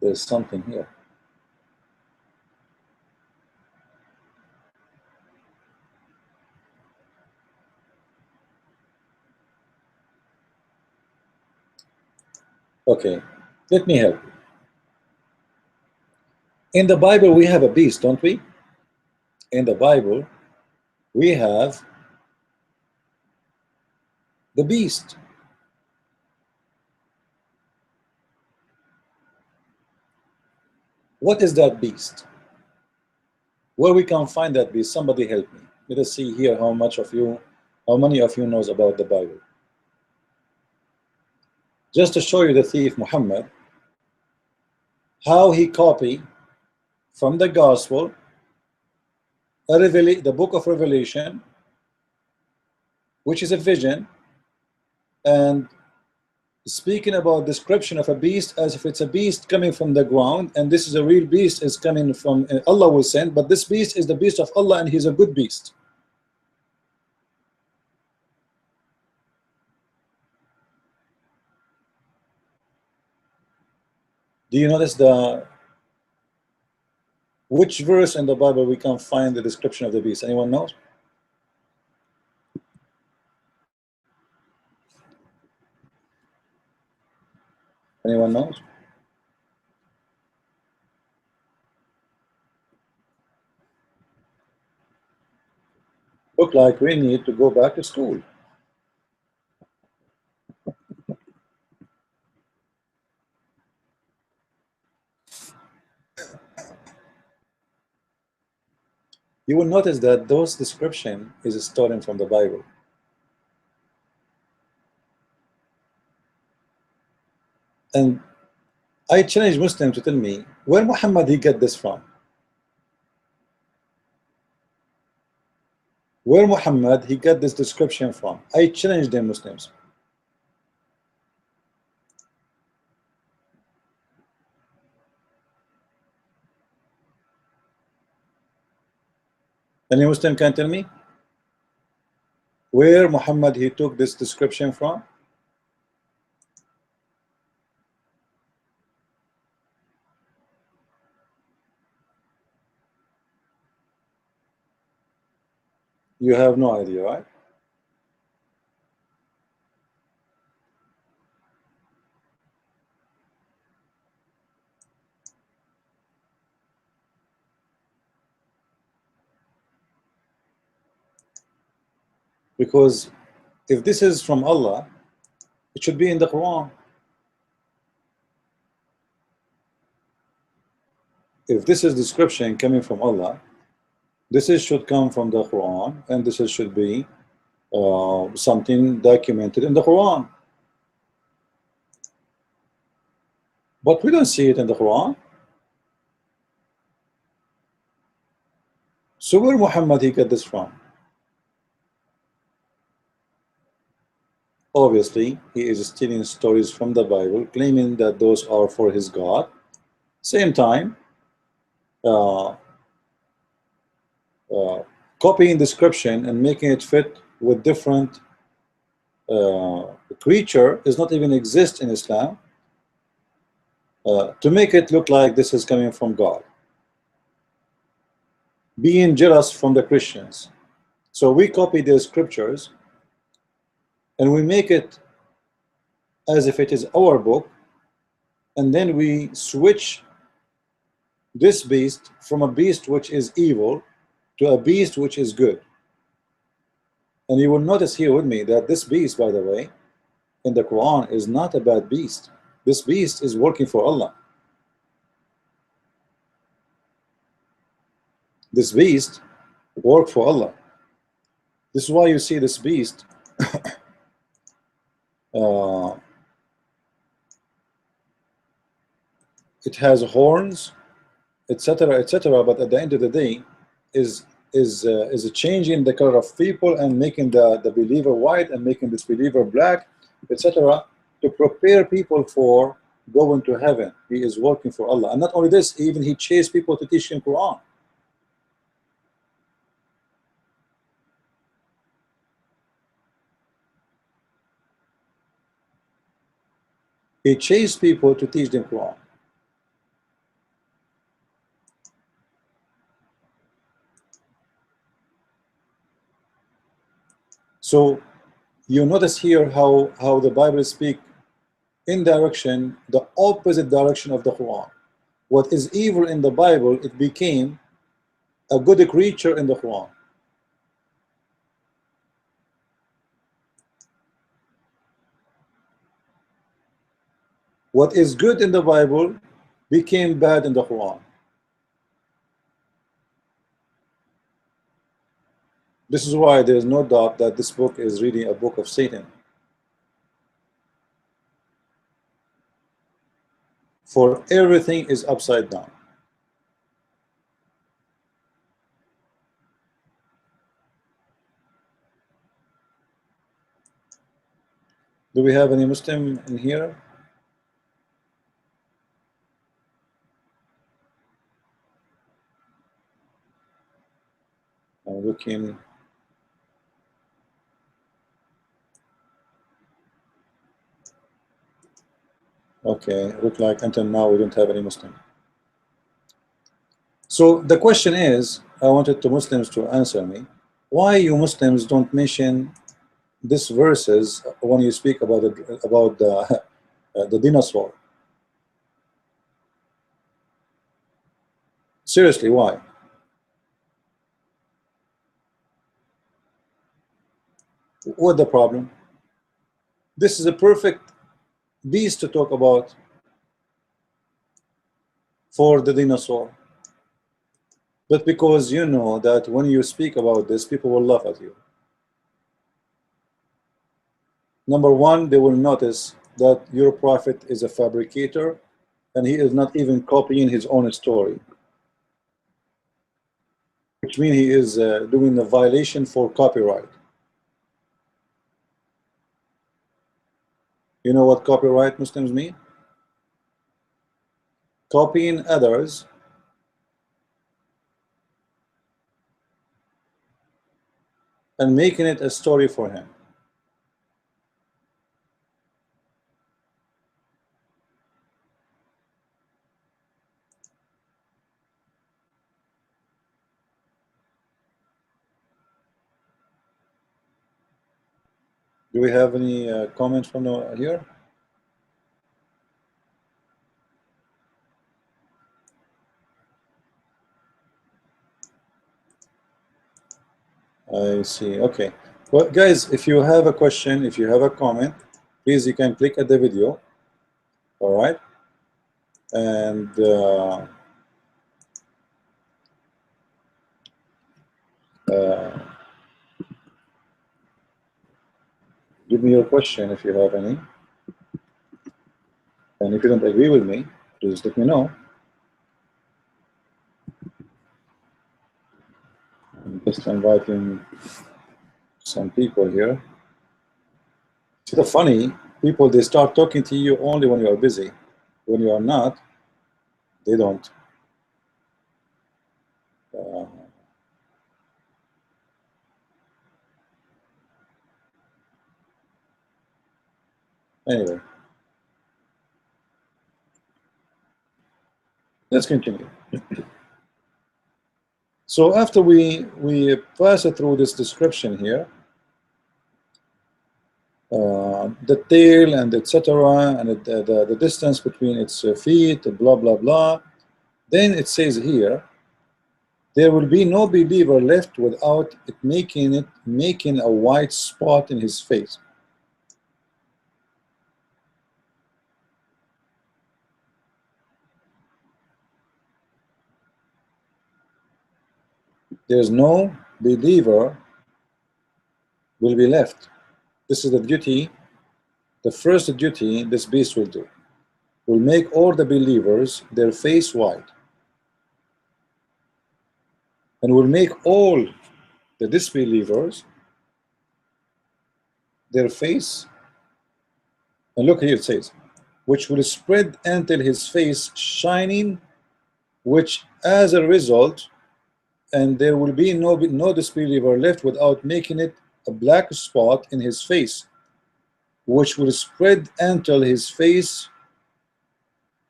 There's something here. Okay, let me help you. In the Bible, we have a beast, don't we? In the Bible, we have The beast. What is that beast? Where we can find that beast? Somebody help me. Let us see here how many of you knows about the Bible. Just to show you the thief Muhammad, how he copied from the gospel the book of Revelation, which is a vision, and speaking about description of a beast as if it's a beast coming from the ground, and this is a real beast is coming from Allah will send, but this beast is the beast of Allah and he's a good beast. Do you notice which verse in the Bible we can find the description of the beast? Anyone knows? Anyone knows? Look like we need to go back to school. You will notice that those description is stolen from the Bible. And I challenge Muslims to tell me where Muhammad he get this from. Where Muhammad he got this description from? I challenge them, Muslims. Any Muslim can tell me where Muhammad he took this description from? You have no idea, right? Because if this is from Allah, it should be in the Quran. If this is description coming from Allah, should come from the Quran, and should be something documented in the Quran. But we don't see it in the Quran. So where Muhammad he got this from? Obviously, he is stealing stories from the Bible, claiming that those are for his God. Same time, copying description and making it fit with different creature is not even exist in Islam, to make it look like this is coming from God. Being jealous from the Christians. So we copy their scriptures and we make it as if it is our book, and then we switch this beast from a beast which is evil to a beast which is good. And you will notice here with me that this beast, by the way, in the Quran is not a bad beast. This beast is working for Allah. This beast worked for Allah. This is why you see this beast it has horns, etc., etc., but at the end of the day is changing the color of people and making the believer white and making this believer black, etc., to prepare people for going to heaven. He is working for Allah. And not only this, even he chased people to teach him Quran. He chased people to teach them Quran. So you notice here how the Bible speaks in direction, the opposite direction of the Quran. What is evil in the Bible, it became a good creature in the Quran. What is good in the Bible became bad in the Quran. This is why there is no doubt that this book is really a book of Satan. For everything is upside down. Do we have any Muslim in here? I'm looking. Okay, look like until now we don't have any Muslim. So the question is, I wanted the Muslims to answer me, why you Muslims don't mention these verses when you speak about the dinosaur? Seriously, why? What the problem? This is a perfect beast to talk about for the dinosaur. But because you know that when you speak about this, people will laugh at you. Number one, they will notice that your prophet is a fabricator and he is not even copying his own story, which means he is doing a violation for copyright. You know what copyright, Muslims, mean? Copying others and making it a story for him. Do we have any comments from here? I see. Okay. Well, guys, if you have a question, if you have a comment, please you can click at the video. All right. And give me your question if you have any. And if you don't agree with me, please let me know. I'm just inviting some people here. See, the funny people, they start talking to you only when you are busy. When you are not, they don't. Anyway, let's continue. So after we pass through this description here, the tail and etc., and the distance between its feet, blah blah blah. Then it says here, there will be no believer left without it making a white spot in his face. There's no believer will be left. This is the duty, the first duty this beast will do. Will make all the believers their face white, and will make all the disbelievers their face, and look here it says, which will spread until his face shining, which as a result, and there will be no disbeliever left without making it a black spot in his face, which will spread until his face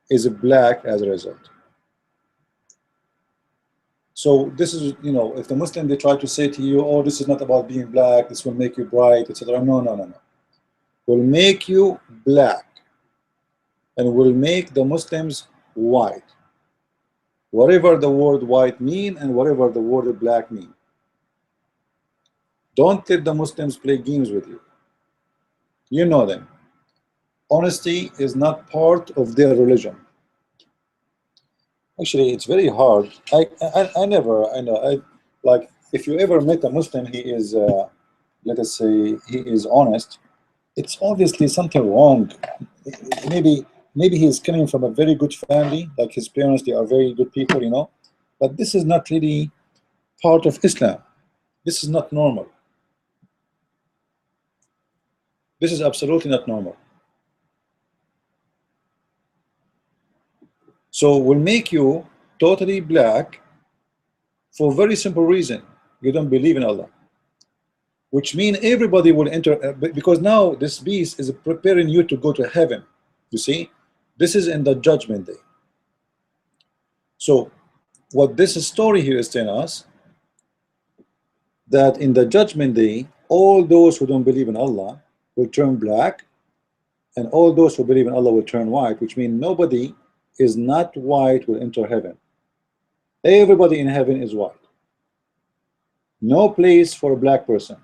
is black as a result. So this is, you know, if the Muslim, they try to say to you, oh, this is not about being black, this will make you bright, etc. No, no, no, no. Will make you black and will make the Muslims white. Whatever the word white mean and whatever the word black mean. Don't let the Muslims play games with you. You know them. Honesty is not part of their religion. Actually, it's very hard. I never, I know, like, if you ever met a Muslim, he is, let us say, he is honest, it's obviously something wrong. Maybe, maybe he is coming from a very good family, like his parents, they are very good people, you know, but this is not really part of Islam. This is not normal. This is absolutely not normal. So will make you totally black for a very simple reason. You don't believe in Allah. Which means everybody will enter, because now this beast is preparing you to go to heaven. You see, this is in the judgment day. So what this story here is telling us, that in the judgment day, all those who don't believe in Allah will turn black, and all those who believe in Allah will turn white, which means nobody is not white will enter heaven. Everybody in heaven is white. No place for a black person.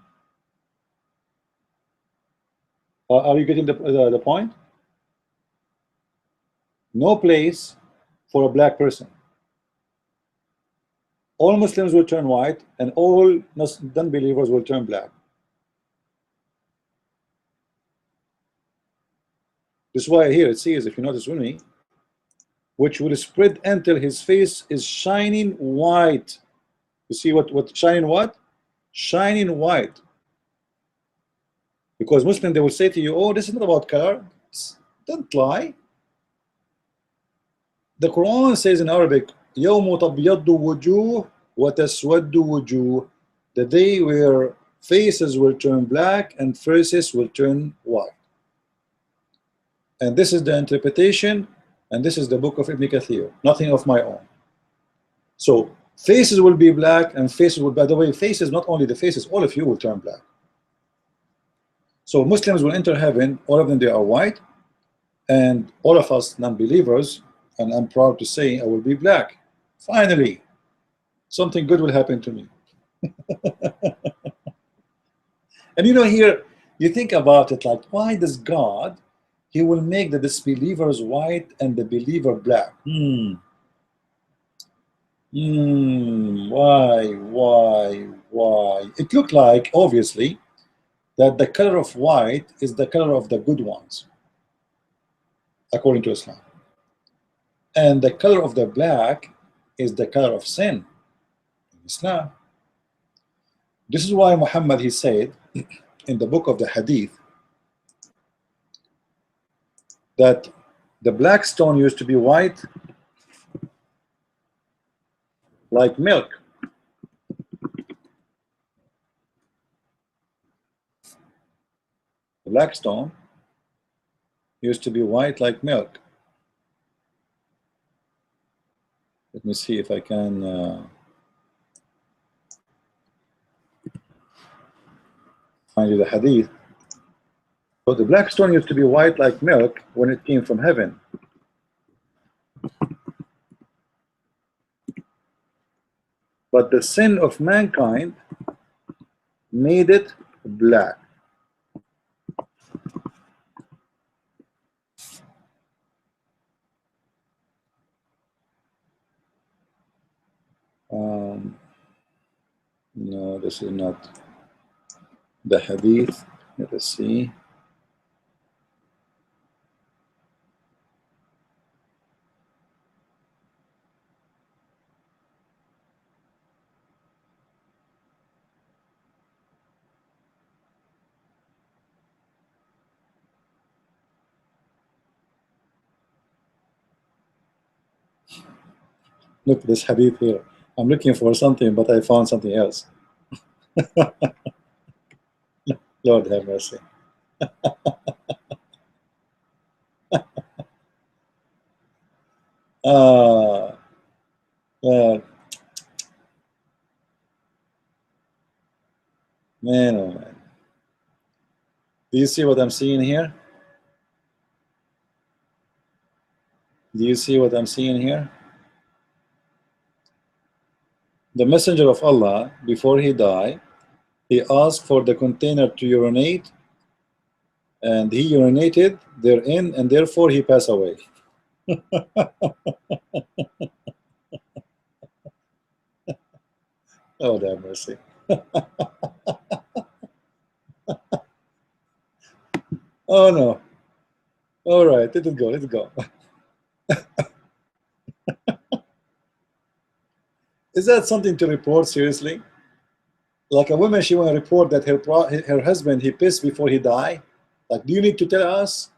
Are you getting the point? No place for a black person. All Muslims will turn white, and all non-believers will turn black. This is why here it says, if you notice with me, which will spread until his face is shining white. You see what shining what? Shining white. Because Muslim, they will say to you, oh, this is not about color. Don't lie. The Quran says in Arabic, يَوْمُ تَبْيَضُّ وُجُوهُ وَتَسْوَدُّ وُجُوهُ, the day where faces will turn black and faces will turn white. And this is the interpretation, and this is the book of Ibn Kathir, nothing of my own. So faces will be black and faces will, by the way, faces, not only the faces, all of you will turn black. So Muslims will enter heaven, all of them, they are white, and all of us non-believers, and I'm proud to say I will be black. Finally, something good will happen to me. And you know, here, you think about it like, why does God, he will make the disbelievers white and the believer black? Why? It looked like, obviously, that the color of white is the color of the good ones, according to Islam. And the color of the black is the color of sin in Islam. This is why Muhammad, he said in the book of the Hadith that the black stone used to be white like milk. The black stone used to be white like milk. Let me see if I can find you the hadith. So the black stone used to be white like milk when it came from heaven. But the sin of mankind made it black. No, this is not the hadith. Let us see. Look, this hadith here. I'm looking for something, but I found something else. Lord have mercy. uh, man, oh man. Do you see what I'm seeing here? Do you see what I'm seeing here? The messenger of Allah, before he died, he asked for the container to urinate and he urinated therein, and therefore he passed away. Oh, damn mercy. Oh no. All right, let it go. Let it go. Is that something to report seriously? Like a woman, she want to report that her husband he pissed before he died. Like, do you need to tell us?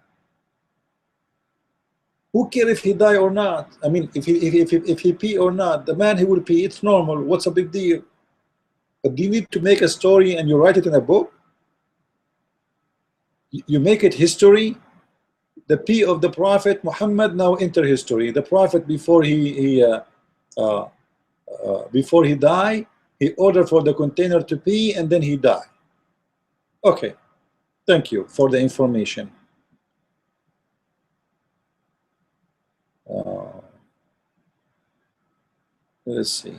Who care if he die or not? I mean, if he pee or not, the man he will pee. It's normal. What's a big deal? But do you need to make a story and you write it in a book? You make it history. The pee of the Prophet Muhammad now enter history. The Prophet uh, before he died, he ordered for the container to pee and then he died. Okay, thank you for the information. Let's see.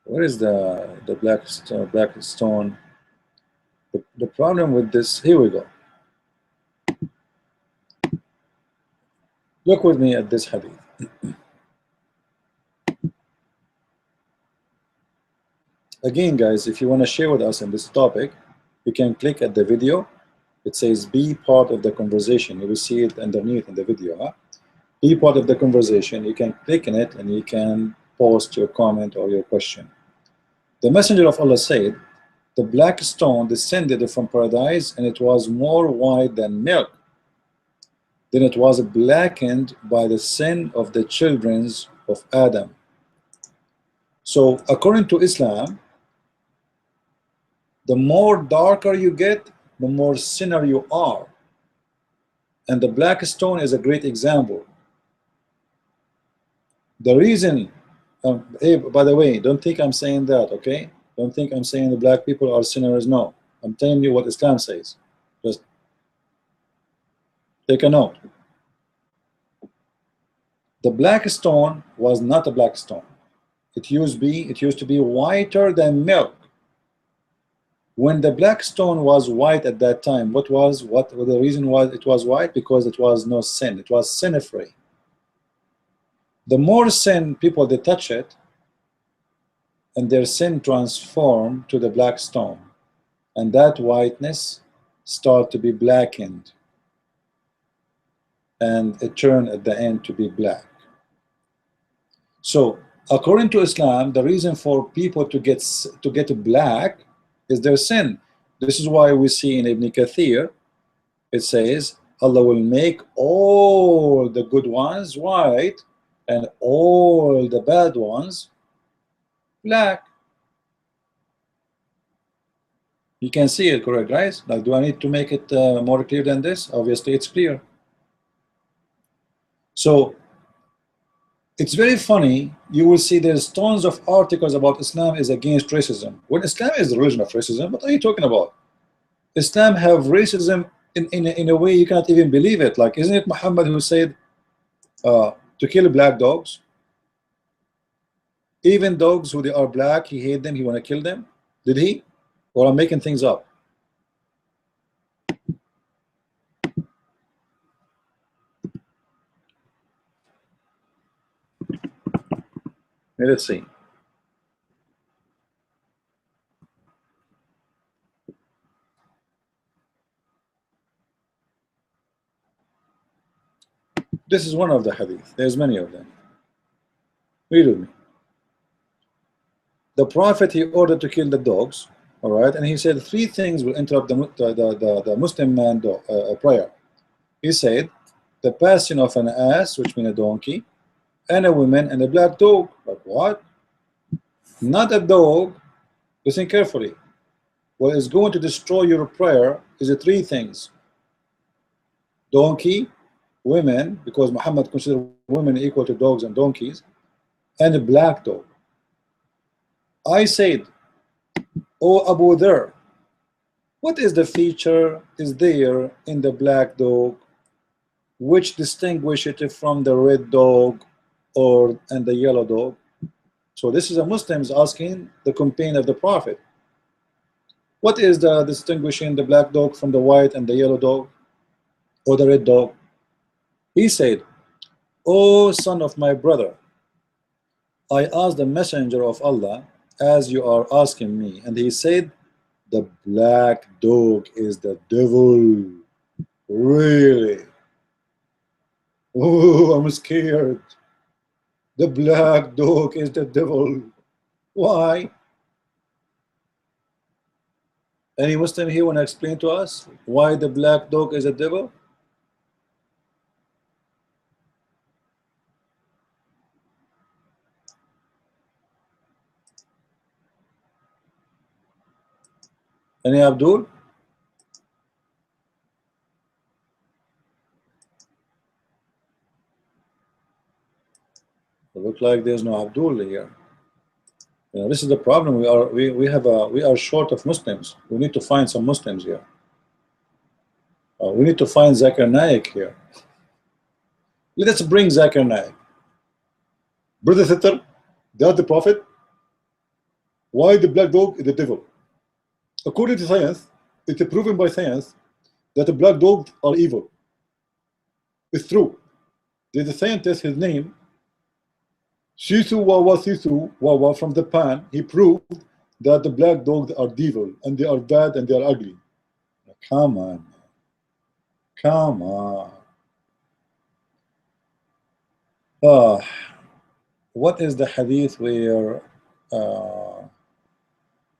Where is the black stone? The problem with this, here we go. Look with me at this hadith. Again, guys, if you want to share with us in this topic, you can click at the video. It says be part of the conversation. You will see it underneath in the video. Huh? Be part of the conversation. You can click on it and you can post your comment or your question. The Messenger of Allah said, the black stone descended from paradise and it was more white than milk. Then it was blackened by the sin of the children of Adam. So according to Islam, the more darker you get, the more sinner you are. And the black stone is a great example. The reason, hey, by the way, don't think I'm saying that, okay? Don't think I'm saying the black people are sinners. No, I'm telling you what Islam says. Just take a note. The black stone was not a black stone. It used to be whiter than milk. When the black stone was white at that time, what the reason was it was white? Because it was no sin. It was sin-free. The more sin people they touch it, and their sin transform to the black stone, and that whiteness start to be blackened, and it turn at the end to be black. So according to Islam, the reason for people to get black is their sin. This is why we see in Ibn Kathir, it says Allah will make all the good ones white and all the bad ones black. You can see it, correct, guys? Like, do I need to make it more clear than this? Obviously it's clear. So it's very funny. You will see there's tons of articles about Islam is against racism. When Islam is the religion of racism, what are you talking about? Islam have racism in a way you can't even believe it. Like, isn't it Muhammad who said to kill black dogs? Even dogs who they are black, he hate them, he want to kill them. Did he? Or I'm making things up? Let's see. This is one of the hadith. There's many of them. Read with me. The Prophet, he ordered to kill the dogs, all right, and he said three things will interrupt the Muslim man prayer. He said the passing of an ass, which means a donkey, and a woman and a black dog. Like what? Not a dog. Listen carefully. What is going to destroy your prayer is the three things: donkey, women, because Muhammad considered women equal to dogs and donkeys, and a black dog. I said, "O Abu Dharr, what is the feature is there in the black dog which distinguish it from the red dog and the yellow dog?" So this is a Muslims asking the companion of the Prophet. What is the distinguishing the black dog from the white and the yellow dog or the red dog? He said, "O son of my brother, I asked the messenger of Allah as you are asking me, and he said, the black dog is the devil." Really? Oh, I'm scared. The black dog is the devil. Why? Any Muslim here want to explain to us why the black dog is a devil? Any Abdul? It looks like there's no Abdul here. You know, this is the problem. We are short of Muslims. We need to find some Muslims here. We need to find Zakir Naik here. Let's bring Zakir Naik. Brother Sitter, they are the Prophet. Why the black dog is the devil? According to science, it's proven by science that the black dogs are evil. It's true. There's a scientist, his name, Shisu Wawa Sisu Wawa from Japan. He proved that the black dogs are devil and they are bad and they are ugly. Come on. Come on. What is the hadith where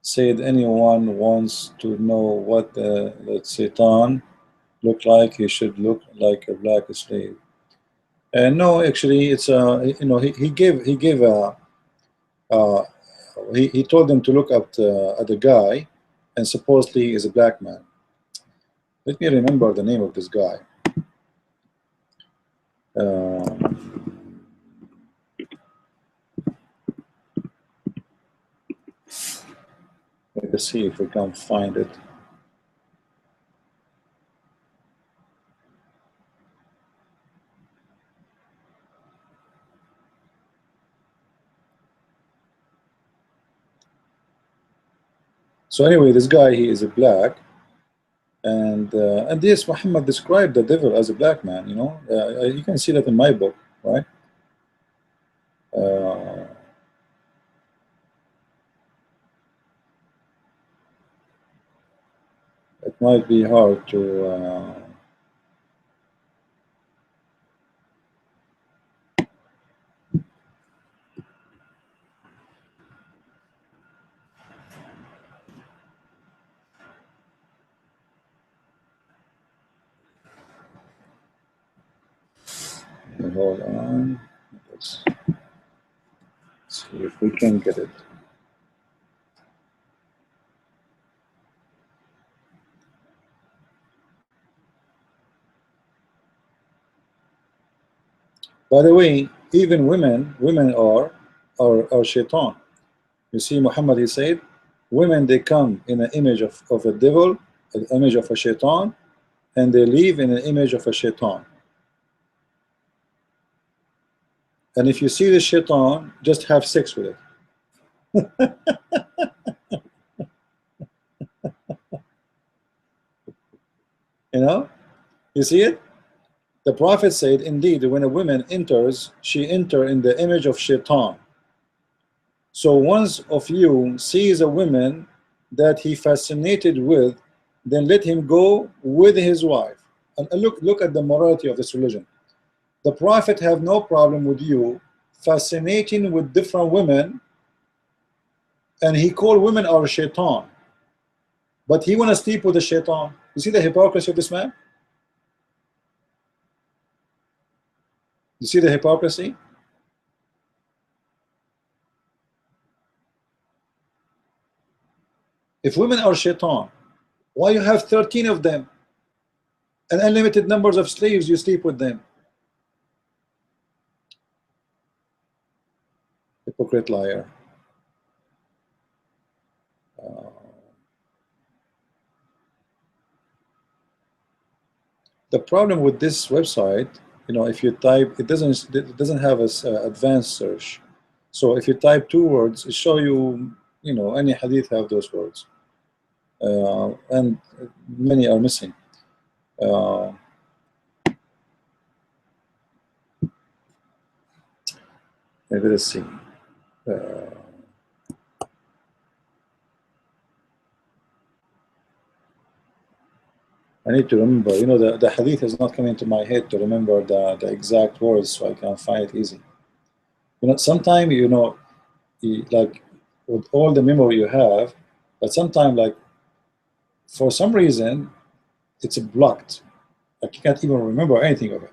said anyone wants to know what the Satan look like, he should look like a black slave? And no, actually, it's you know, he told them to look at the guy, and supposedly is a black man. Let me remember the name of this guy. Let's see if we can find it. So anyway, this guy, he is a black, and this Muhammad described the devil as a black man. You know, you can see that in my book, right? It might be hard to. Hold on. Let's see if we can get it. By the way, even women are shaitan. You see, Muhammad, he said, women, they come in an image of a devil, an image of a shaitan, and they live in an image of a shaitan. And if you see the shaitan, just have sex with it. You know, you see it? The Prophet said, indeed, when a woman enters, she enters in the image of shaitan. So once of you sees a woman that he fascinated with, then let him go with his wife. And look at the morality of this religion. The Prophet have no problem with you fascinating with different women, and he called women are shaitan, but he want to sleep with the shaitan. You see the hypocrisy of this man? You see the hypocrisy? If women are shaitan, why you have 13 of them and unlimited numbers of slaves, you sleep with them? Hypocrite, liar. The problem with this website, you know, if you type, it doesn't have a advanced search. So if you type 2 words, it show you, you know, any hadith have those words. and many are missing. Maybe let's see. I need to remember, the hadith is not coming to my head to remember the exact words so I can find it easy. Sometimes, like with all the memory you have, but sometimes, like, for some reason, it's blocked. Like, you can't even remember anything of it.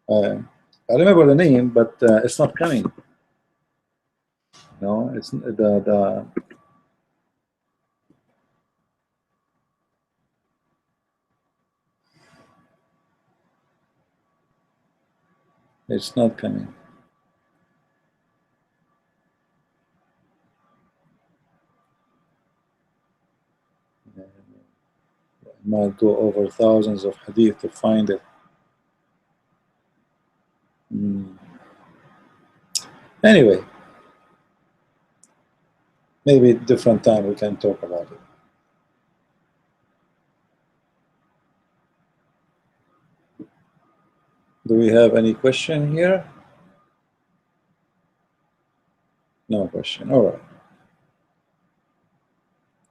I remember the name, but it's not coming. No, it's the it's not coming. Might go over thousands of hadith to find it. Anyway, maybe different time we can talk about it. Do we have any question here? No question. All right.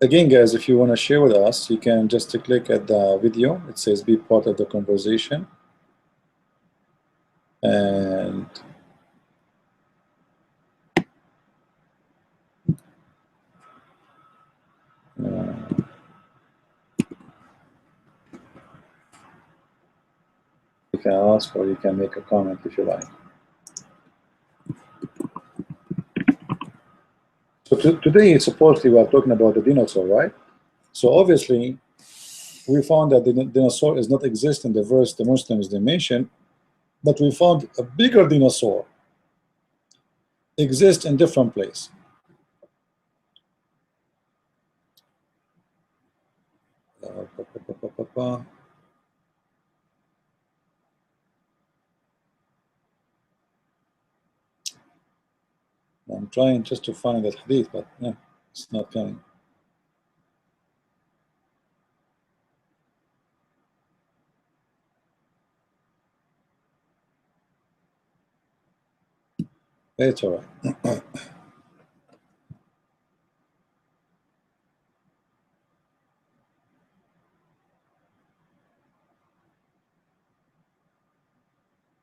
Again, guys, if you want to share with us, you can just click at the video. It says be part of the conversation. And you can ask or you can make a comment if you like. So today, supposedly, we are talking about the dinosaur, right? So obviously, we found that the dinosaur does not exist in the verse the Muslims they mentioned, but we found a bigger dinosaur exists in different place. I'm trying just to find that hadith, but yeah, it's not coming. It's all right.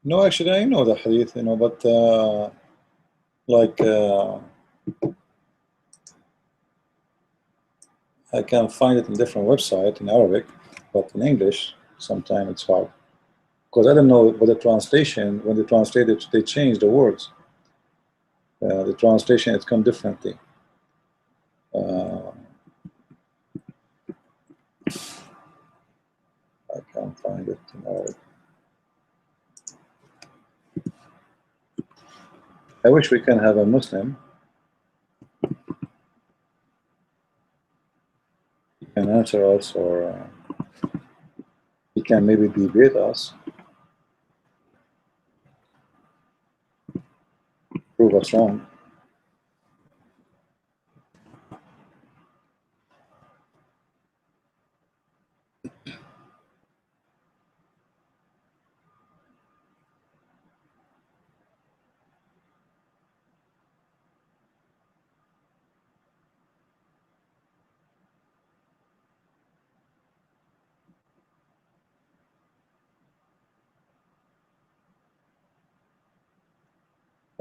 No, actually, I know the hadith, but like I can find it in different website in Arabic, but in English, sometimes it's hard. Because I don't know what the translation, when they translate it, they change the words. The translation, it's come differently. I can't find it in Arabic. I wish we can have a Muslim. He can answer us, or he can maybe debate us, prove us wrong.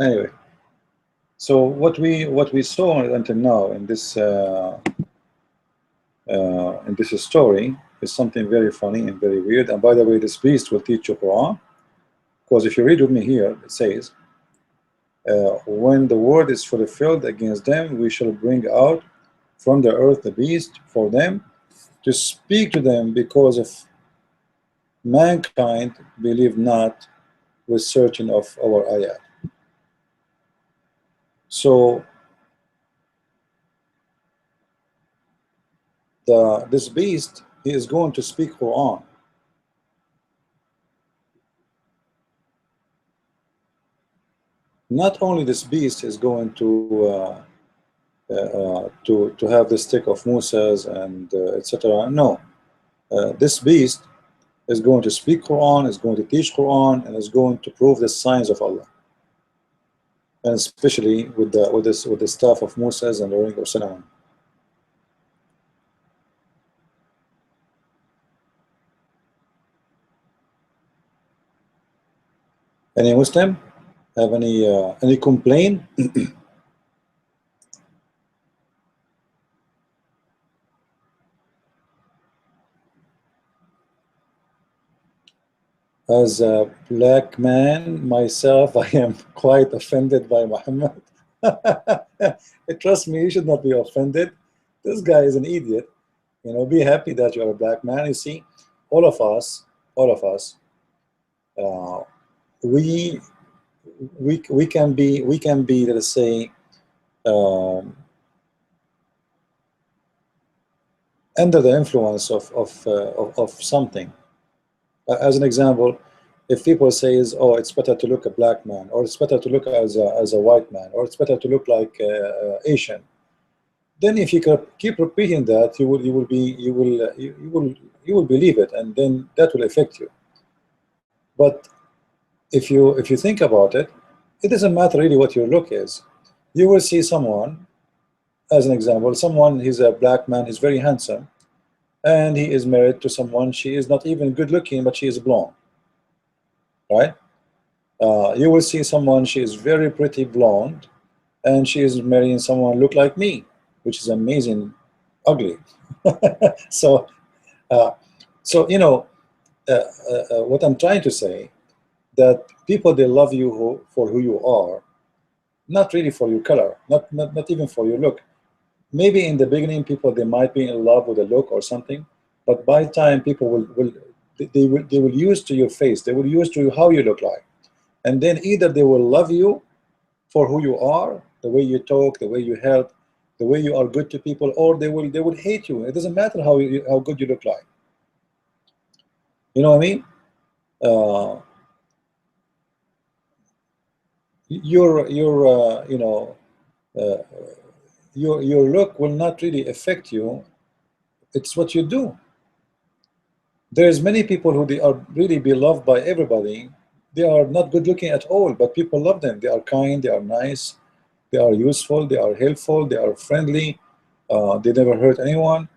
Anyway, so what we saw until now in this story is something very funny and very weird. And by the way, this beast will teach you Quran, because if you read with me here, it says, when the word is fulfilled against them, we shall bring out from the earth the beast for them to speak to them, because of mankind believe not with certain of our ayat. So this beast, he is going to speak Quran. Not only this beast is going to to have the stick of Musa's and etc. No, this beast is going to speak Quran, is going to teach Quran, and is going to prove the signs of Allah, and especially with the staff of Musa's and the ring of Solomon. Any Muslim have any complaint? As a black man myself, I am quite offended by Muhammad. Trust me, you should not be offended. This guy is an idiot. You know, be happy that you are a black man. You see, all of us, uh, we we can be, let's say, um, under the influence of something. As an example, if people says, "Oh, it's better to look a black man," or "It's better to look as a white man," or "It's better to look like Asian," then if you keep repeating that, you will believe it, and then that will affect you. But if you think about it, it doesn't matter really what your look is. You will see someone, as an example, someone, he's a black man, he's very handsome, and he is married to someone, she is not even good looking, but she is blonde, right? You will see someone, she is very pretty blonde, and she is marrying someone look like me, which is amazing ugly. So uh, so what I'm trying to say, that people, they love you for who you are, not really for your color, not even for your look. Maybe in the beginning, people, they might be in love with a look or something, but by time, people they will use to your face, they will use to how you look like, and then either they will love you for who you are, the way you talk, the way you help, the way you are good to people, or they will hate you. It doesn't matter how good you look like. You know what I mean? Uh, your uh, your look will not really affect you. It's what you do. There's many people who they are really beloved by everybody. They are not good looking at all, but people love them. They are kind, they are nice, they are useful, they are helpful, they are friendly, they never hurt anyone,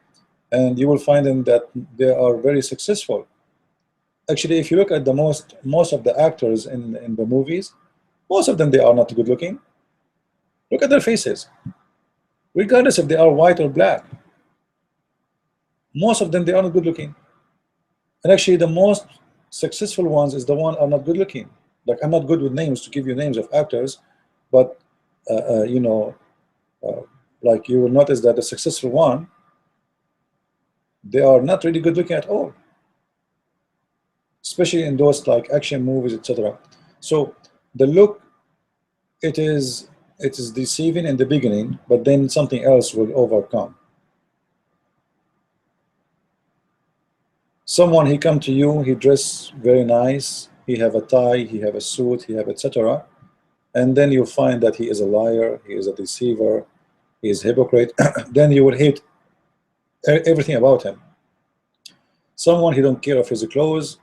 and you will find them that they are very successful. Actually, if you look at the most of the actors in the movies, most of them, they are not good looking. Look at their faces, regardless if they are white or black. Most of them, they are not good looking. And actually, the most successful ones is the one are not good looking. Like, I'm not good with names to give you names of actors, but uh, uh, you know, uh, like, you will notice that the successful one, they are not really good looking at all, especially in those like action movies, etc. So the look, it is deceiving in the beginning, but then something else will overcome. Someone, he come to you, he dress very nice, he have a tie, he have a suit, he have etc. And then you find that he is a liar, he is a deceiver, he is a hypocrite. Then you will hate everything about him. Someone, he don't care of his clothes,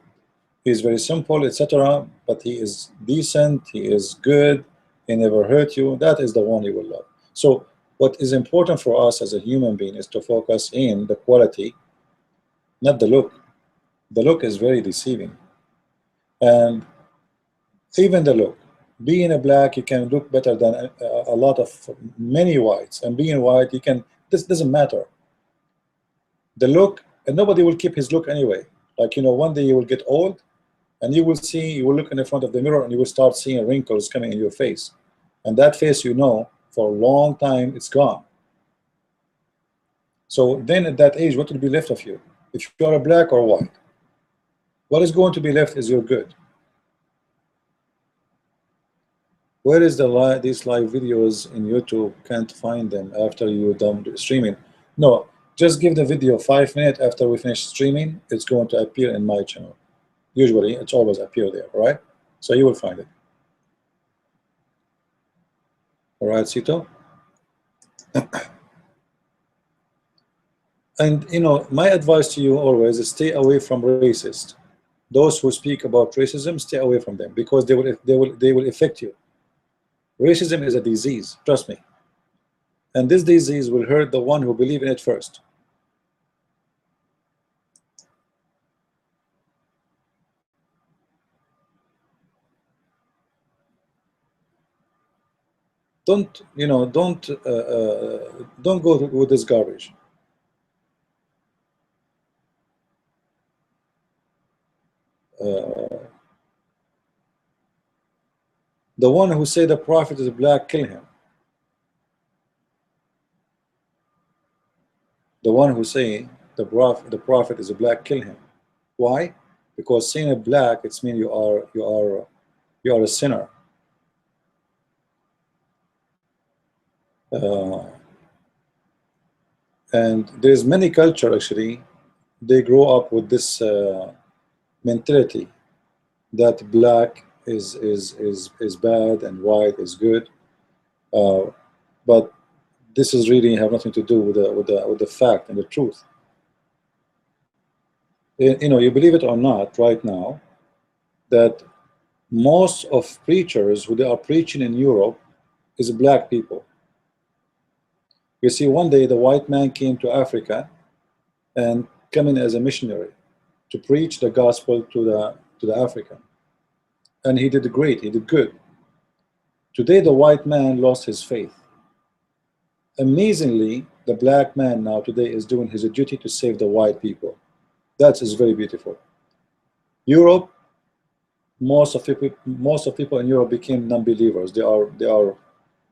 he is very simple, etc. But he is decent, he is good, he never hurt you. That is the one you will love. So what is important for us as a human being is to focus in the quality, not the look. The look is very deceiving. And even the look, being a black, you can look better than a lot of many whites, and being white, you can, this doesn't matter. The look, and nobody will keep his look anyway. Like, one day you will get old, and you will look in the front of the mirror, and you will start seeing wrinkles coming in your face, and that face, for a long time, it's gone. So then at that age, what will be left of you? If you are a black or white, what is going to be left is your good. Where is these live videos in YouTube? Can't find them after you done streaming. No, just give the video 5 minutes after we finish streaming. It's going to appear in my channel. Usually, it's always appear there, all right? So you will find it. All right, Sito? And my advice to you always is stay away from racists. Those who speak about racism, stay away from them, because they will affect you. Racism is a disease, trust me. And this disease will hurt the one who believe in it first. Don't go with this garbage. The one who say the prophet is black, kill him. The one who say the prophet is a black, kill him. Why? Because saying a black, it's mean you are a sinner. And there's many culture actually, they grow up with this mentality that black is bad and white is good, but this is really have nothing to do with the fact and the truth. You believe it or not, right now, that most of preachers who they are preaching in Europe is black people. You see, one day the white man came to Africa and came in as a missionary to preach the gospel to the African, and he did great. He did good. Today the white man lost his faith. Amazingly, the black man now today is doing his duty to save the white people. That is very beautiful. Europe, most of people in Europe became non-believers. They are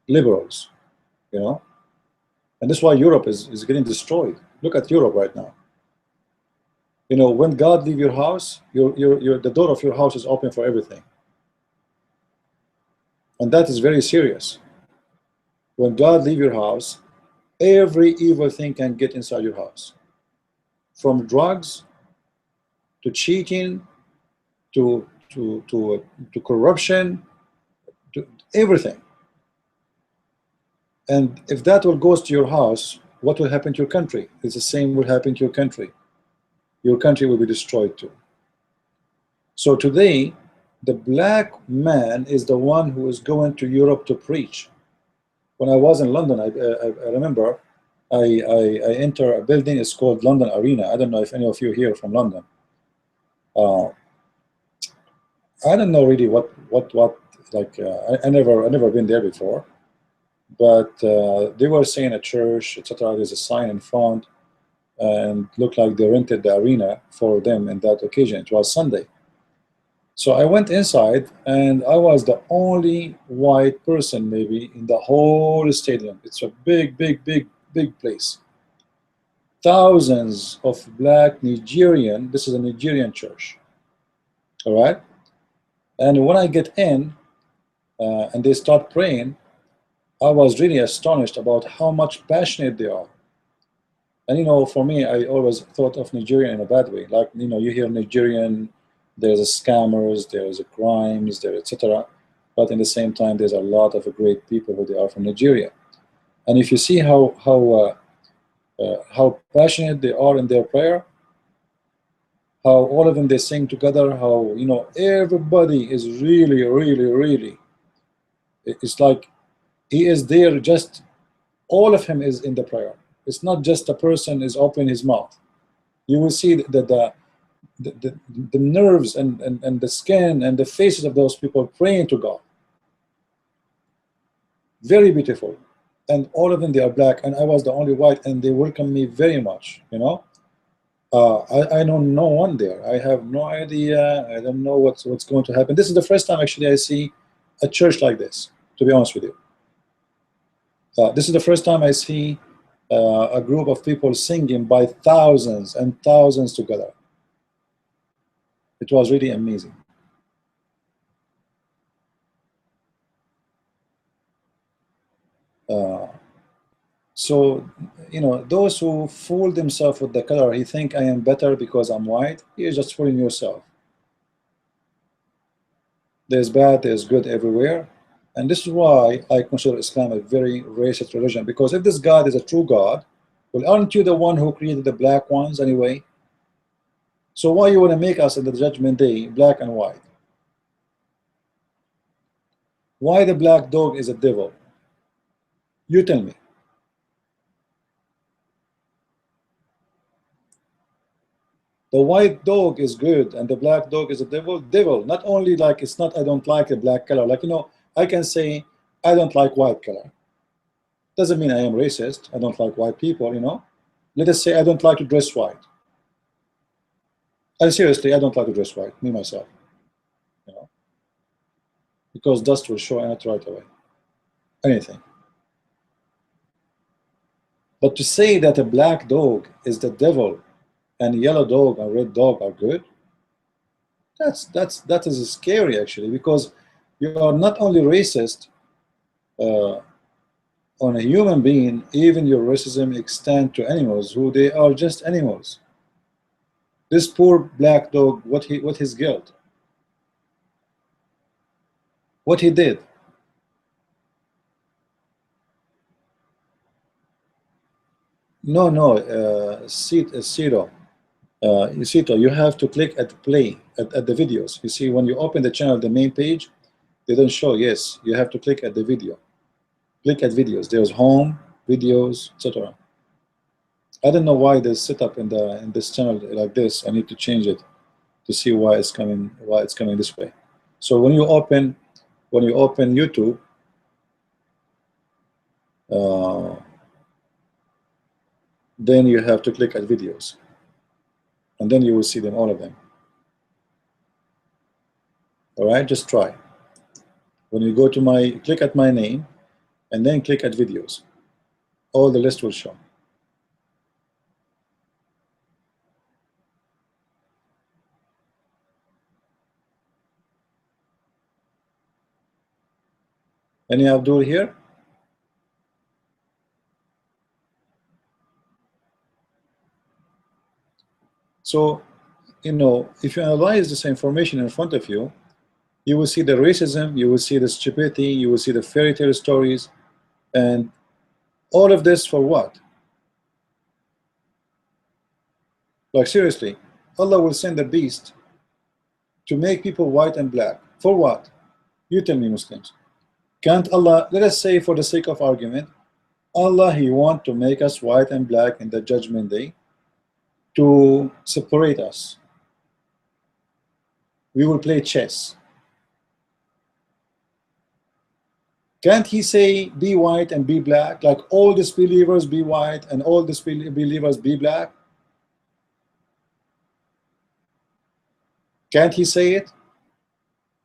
liberals, and that's why Europe is getting destroyed. Look at Europe right now. When God leave your house, the door of your house is open for everything, and that is very serious. When God leave your house, every evil thing can get inside your house, from drugs to cheating to corruption, to everything. And if that will goes to your house, what will happen to your country? It's the same will happen to your country. Your country will be destroyed too. So today, the black man is the one who is going to Europe to preach. When I was in London, I remember I enter a building. It's called London Arena. I don't know if any of you here from London. I don't know really what like I never been there before, but they were saying a church, etc. There's a sign in front, and looked like they rented the arena for them in that occasion. It was Sunday. So I went inside, and I was the only white person maybe in the whole stadium. It's a big place. Thousands of black Nigerian. This is a Nigerian church. All right. And when I get in, and they start praying, I was really astonished about how much passionate they are. And for me, I always thought of Nigerian in a bad way. Like, you hear Nigerian, there's a scammers, there's a crimes, there, etc. But in the same time, there's a lot of great people who they are from Nigeria. And if you see how passionate they are in their prayer, how all of them they sing together, how everybody is really. It's like he is there. Just all of him is in the prayer. It's not just a person is opening his mouth. You will see that the nerves and the skin and the faces of those people praying to God. Very beautiful. And all of them, they are black, and I was the only white, and they welcomed me very much. I know no one there. I have no idea. I don't know what's going to happen. This is the first time actually I see a church like this, to be honest with you. This is the first time I see a group of people singing by thousands and thousands together. It was really amazing. So, those who fool themselves with the color, he think I am better because I'm white, you're just fooling yourself. There's bad, there's good everywhere, And this is why I consider Islam a very racist religion, because if this God is a true God, well, aren't you the one who created the black ones anyway? So why you want to make us in the judgment day black and white? Why the black dog is a devil? You tell me. The white dog is good and the black dog is a devil. Devil, not only like it's not I don't like a black color. Like, you know, I can say I don't like white color. Doesn't mean I am racist. I don't like white people, you know. Let us say I don't like to dress white. And seriously, I don't like to dress white, me myself, you know, because dust will show in it right away. Anything. But to say that a black dog is the devil and a yellow dog and red dog are good, that is scary actually, because you are not only racist uh, on a human being, even your racism extends to animals who they are just animals. This poor black dog, what his guilt? What he did? No, no, Cito. Cito, you have to click at play at the videos. You see, when you open the channel, the main page, they don't show. Yes, you have to click at the video. Click at videos. There's home, videos, etc. I don't know why they set up in this channel like this. I need to change it to see why it's coming this way. So when you open YouTube, uh, then you have to click at videos, and then you will see them, all of them. All right, just try. When you go to click at my name, and then click at videos, all the list will show. Any Abdul here? So, you know, if you analyze this information in front of you, you will see the racism, you will see the stupidity, you will see the fairy tale stories, and all of this for what? Like seriously, Allah will send a beast to make people white and black. For what? You tell me, Muslims. Can't Allah, let us say for the sake of argument, Allah, He want to make us white and black in the judgment day to separate us. We will play chess. Can't He say be white and be black, like all disbelievers be white and all disbelievers be black? Can't He say it?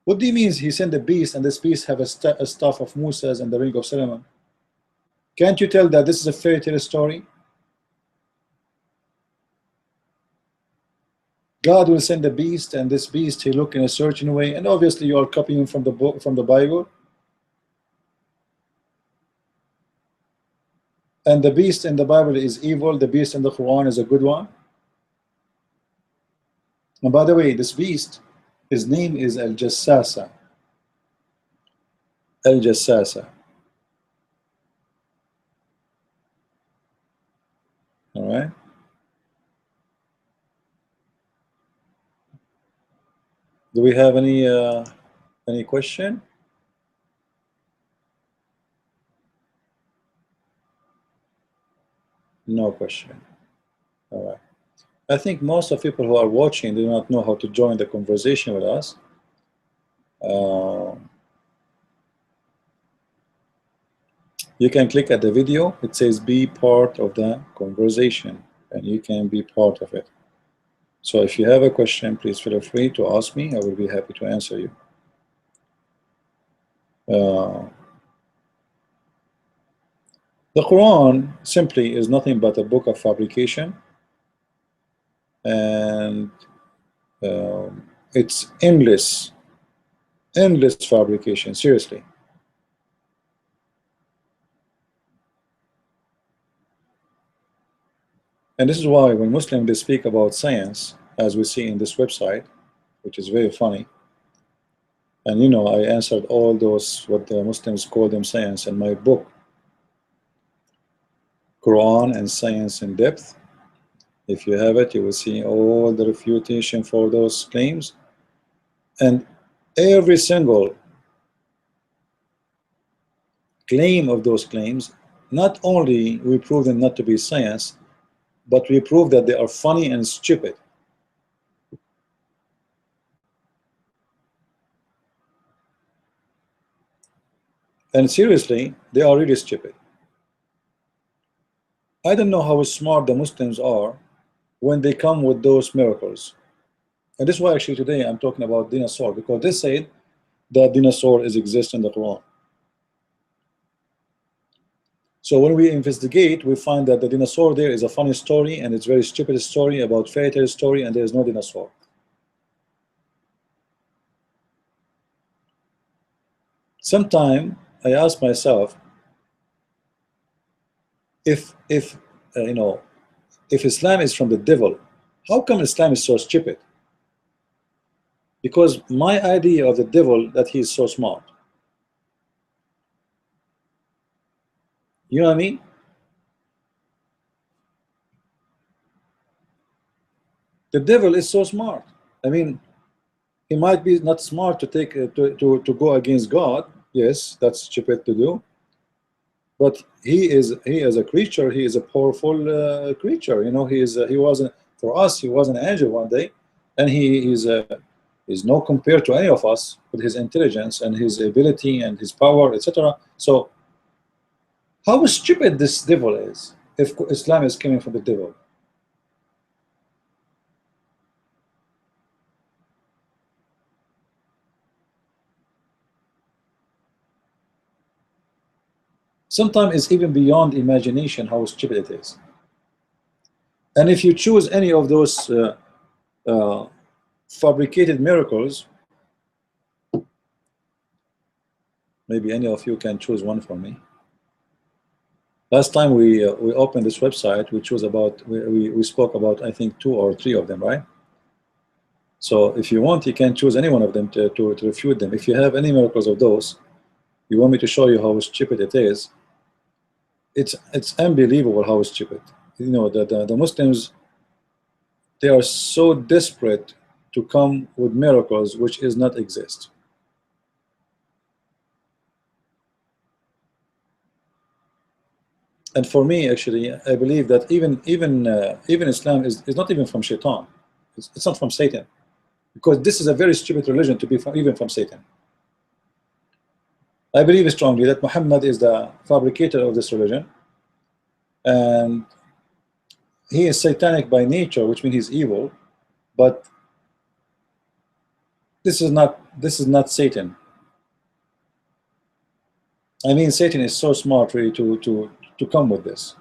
What do you mean He sent a beast and this beast have a staff of Moses and the ring of Solomon? Can't you tell that this is a fairy tale story? God will send a beast, and this beast he look in a certain way, and obviously you are copying from the book, from the Bible. And the beast in the Bible is evil. The beast in the Quran is a good one. And by the way, this beast, his name is Al Jassasa. Al Jassasa. All right. Do we have any question? No question. All right. I think most of people who are watching do not know how to join the conversation with us. You can click at the video. It says be part of the conversation, and you can be part of it. So if you have a question, please feel free to ask me. I will be happy to answer you. The Quran simply is nothing but a book of fabrication, and it's endless fabrication, seriously. And this is why when Muslims they speak about science, as we see in this website, which is very funny, And you know, I answered all those what the Muslims call them science in my book, Quran and Science in Depth. If you have it, you will see all the refutation for those claims, and every single claim of those claims. Not only we prove them not to be science, but we prove that they are funny and stupid. And seriously, they are really stupid. I don't know how smart the Muslims are when they come with those miracles. And this is why actually today I'm talking about dinosaur, because they said that dinosaur is exist in the Quran. So when we investigate, we find that the dinosaur there is a funny story, and it's very stupid story about fairy tale story, and there is no dinosaur. Sometime I ask myself, if you know, if Islam is from the devil, how come Islam is so stupid? Because my idea of the devil that he is so smart. You know what I mean? The devil is so smart. I mean, he might be not smart to take to go against God. Yes, that's stupid to do. But he is a creature. He is a powerful creature. You know, he wasn't for us. He was an angel one day, and is no compared to any of us with his intelligence and his ability and his power, etc. So how stupid this devil is if Islam is coming from the devil. Sometimes it's even beyond imagination how stupid it is. And if you choose any of those uh, fabricated miracles, maybe any of you can choose one for me. Last time we opened this website, we chose about we spoke about I think 2 or 3 of them, right? So if you want, you can choose any one of them to refute them. If you have any miracles of those, you want me to show you how stupid it is. It's unbelievable how stupid. You know, the Muslims, they are so desperate to come with miracles which is not exist. And for me, actually, I believe that even Islam is not even from Shaitan. It's not from Satan, because this is a very stupid religion to be from, even from Satan. I believe strongly that Muhammad is the fabricator of this religion, and he is satanic by nature, which means he's evil. But this is not Satan. I mean, Satan is so smart really to come with this.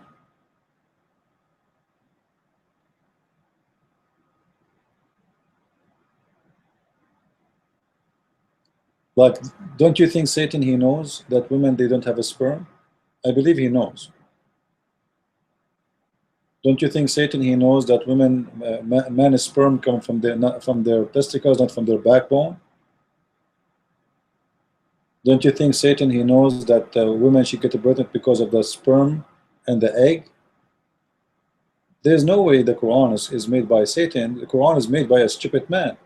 Like, don't you think Satan, he knows that women, they don't have a sperm? I believe he knows. Don't you think Satan, he knows that women, man's sperm come from their, not from their testicles, not from their backbone? Don't you think Satan, he knows that women should get pregnant because of the sperm and the egg? There's no way the Quran is made by Satan. The Quran is made by a stupid man.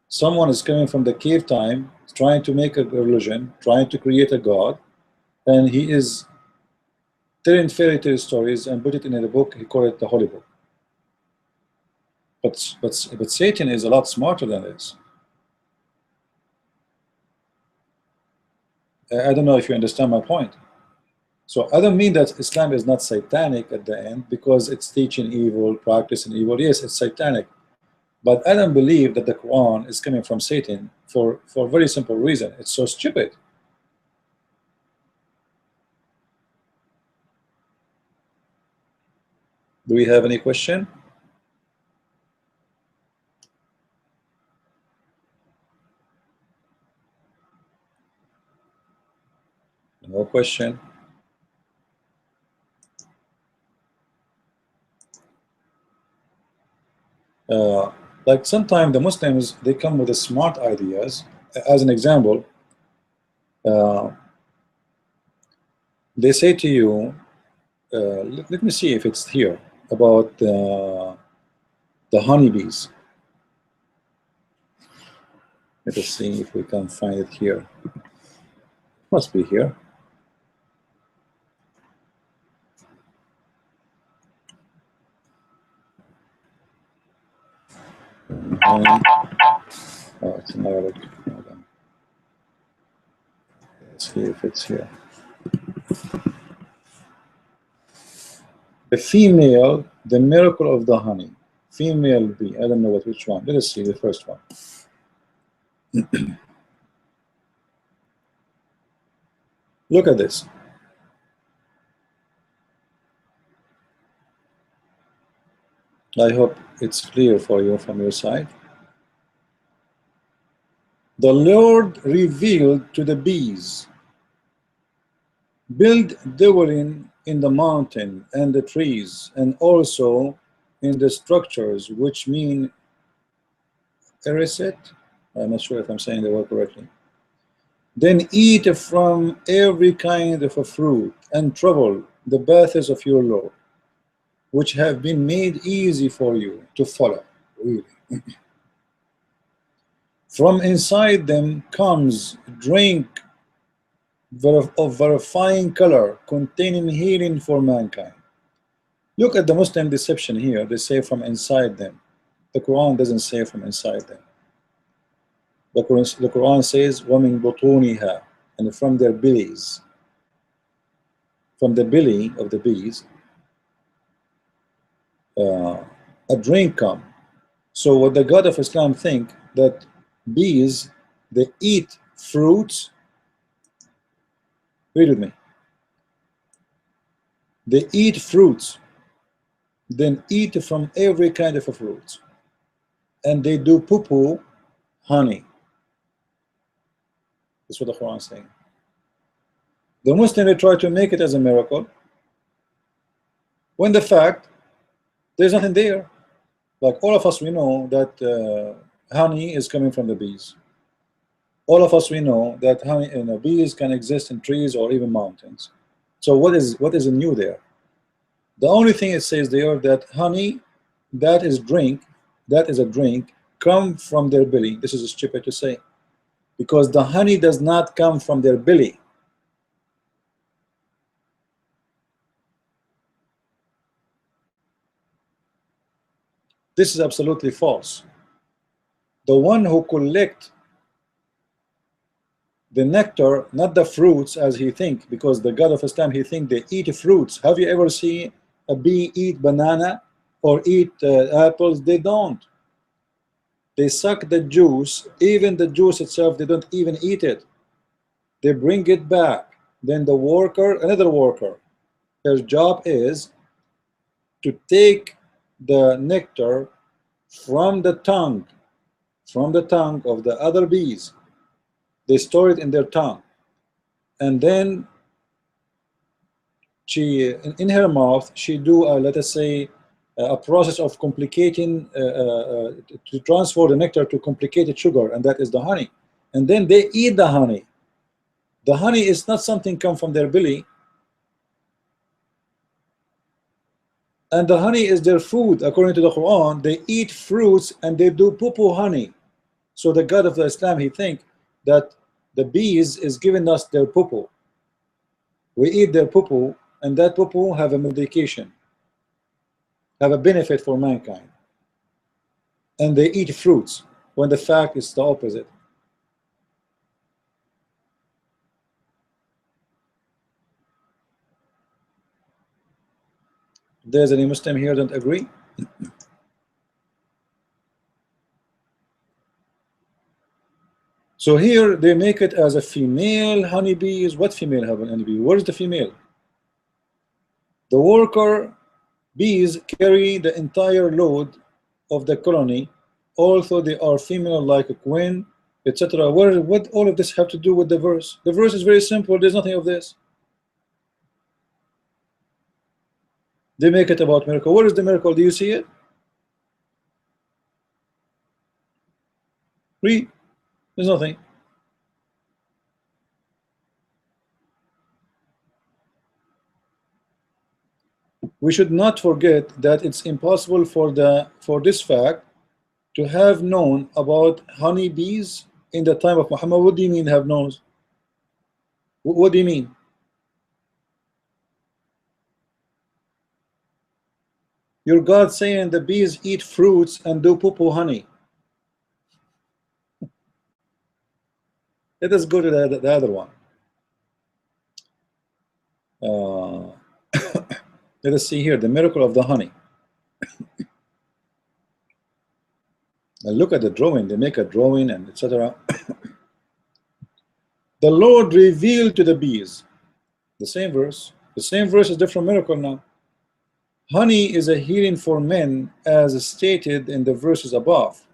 Someone is coming from the cave time, trying to make a religion, trying to create a God, and he is telling fairy tale stories and put it in a book. He called it the Holy Book. But Satan is a lot smarter than this. I don't know if you understand my point. So I don't mean that Islam is not satanic at the end because it's teaching evil, practicing evil. Yes, it's satanic. But I don't believe that the Quran is coming from Satan for a very simple reason. It's so stupid. Do we have any question? No question. Like sometimes the Muslims, they come with the smart ideas, as an example, uh, they say to you, let me see if it's here, about the honeybees. Let us see if we can find it here. Must be here. Oh, it's in Arabic. Hold on. Let's see if it's here. The female, the miracle of the honey. Female bee. I don't know which one. Let us see the first one. Look at this. I hope it's clear for you from your side. The Lord revealed to the bees, build dwelling in the mountain and the trees, and also in the structures, which mean ereset. I'm not sure if I'm saying the word correctly. Then eat from every kind of a fruit, and travel the paths of your Lord, which have been made easy for you to follow. Really. From inside them comes drink of verifying color, containing healing for mankind. Look at the Muslim deception here. They say from inside them. The Quran doesn't say from inside them. The Quran says وَمِن بُطُونِهَا, and from their bellies. From the belly of the bees, a drink come. So what the God of Islam think that bees, they eat fruits. Read with me. They eat fruits, then eat from every kind of a fruit, and they do poo-poo honey. That's what the Quran is saying. The Muslim, they try to make it as a miracle, when the fact there's nothing there. Like all of us, we know that honey is coming from the bees. All of us, we know that honey, bees can exist in trees or even mountains. So what is new there? The only thing it says there that honey, that is a drink, come from their belly. This is stupid to say, because the honey does not come from their belly. This is absolutely false. The one who collect the nectar, not the fruits as he think, because the God of Islam, he think they eat fruits. Have you ever seen a bee eat banana or eat apples? They don't. They suck the juice. Even the juice itself, they don't even eat it. They bring it back. Then the worker, another worker, their job is to take the nectar from the tongue of the other bees. They store it in their tongue, and then she, in her mouth, she do let us say a process of complicating to transfer the nectar to complicated sugar, and that is the honey. And then they eat the honey. The honey is not something come from their belly, and the honey is their food according to the Quran. They eat fruits and they do poo-poo honey. So the God of the Islam, he think that the bees is giving us their poo-poo. We eat their poo-poo, and that poo-poo have a medication, have a benefit for mankind. And they eat fruits, when the fact is the opposite. There's any Muslim here don't agree? So here they make it as a female honeybees. What female honeybee? Where is the female? The worker bees carry the entire load of the colony, although they are female like a queen, etc. What all of this have to do with the verse? The verse is very simple. There's nothing of this. They make it about miracle. What is the miracle? Do you see it? Read. There's nothing. We should not forget that it's impossible for this fact to have known about honeybees in the time of Muhammad. What do you mean have known? What do you mean? Your God saying the bees eat fruits and do poo-poo honey. Let us go to the other one. Uh, let us see here the miracle of the honey. And look at the drawing. They make a drawing and etc. The Lord revealed to the bees. The same verse. The same verse is different miracle now. Honey is a healing for men, as stated in the verses above.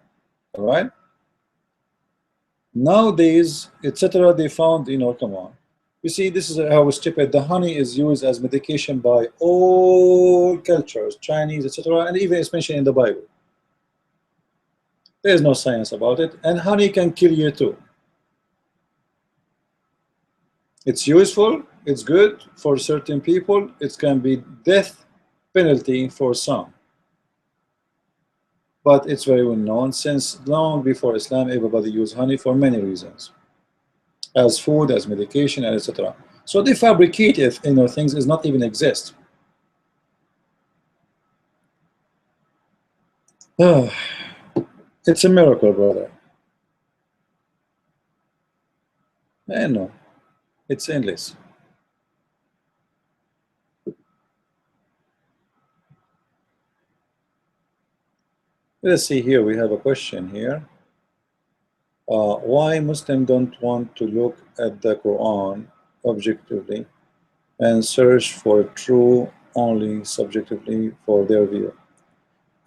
All right. Nowadays, etc. They found, come on. You see, this is how stupid. The honey is used as medication by all cultures, Chinese, etc., and even it's mentioned in the Bible. There is no science about it, and honey can kill you too. It's useful, it's good for certain people. It can be death penalty for some, but it's very well known since long before Islam. Everybody used honey for many reasons, as food, as medication, and etc. So they fabricate it, things does not even exist. It's a miracle, brother. I know. It's endless. Let's see here. We have a question here. Why Muslims don't want to look at the Quran objectively and search for true only subjectively for their view?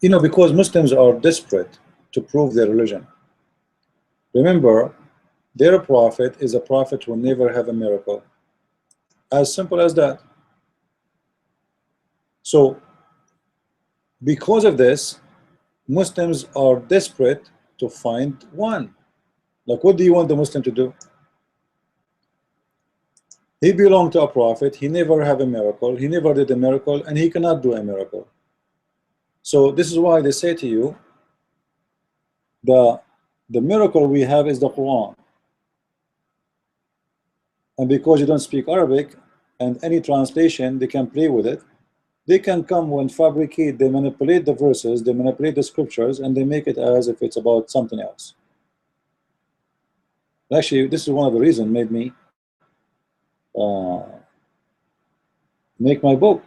Because Muslims are desperate to prove their religion. Remember, their prophet is a prophet who never have a miracle. As simple as that. So, because of this, Muslims are desperate to find one. Like, what do you want the Muslim to do? He belonged to a prophet. He never have a miracle. He never did a miracle, and he cannot do a miracle. So this is why they say to you, the miracle we have is the Quran. And because you don't speak Arabic, and any translation, they can play with it. They can come and fabricate, they manipulate the verses, they manipulate the scriptures, and they make it as if it's about something else. Actually, this is one of the reasons made me make my book,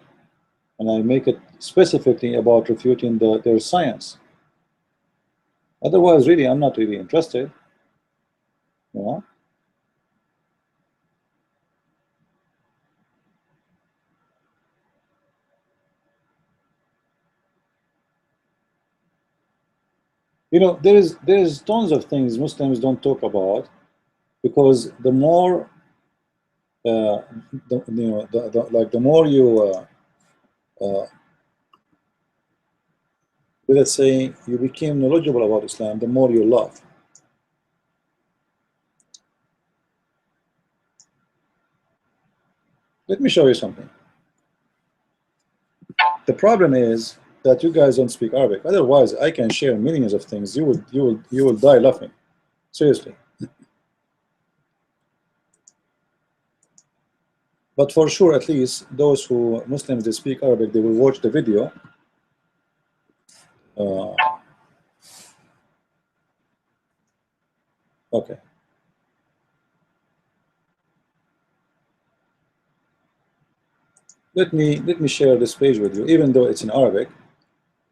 and I make it specifically about refuting their science. Otherwise, really, I'm not really interested. You know. There is tons of things Muslims don't talk about, because the more the more you let's say you became knowledgeable about Islam, the more you love. Let me show you something. The problem is that you guys don't speak Arabic. Otherwise, I can share millions of things. You will die laughing. Seriously. But for sure, at least those who Muslims they speak Arabic, they will watch the video. Okay. Let me share this page with you, even though it's in Arabic,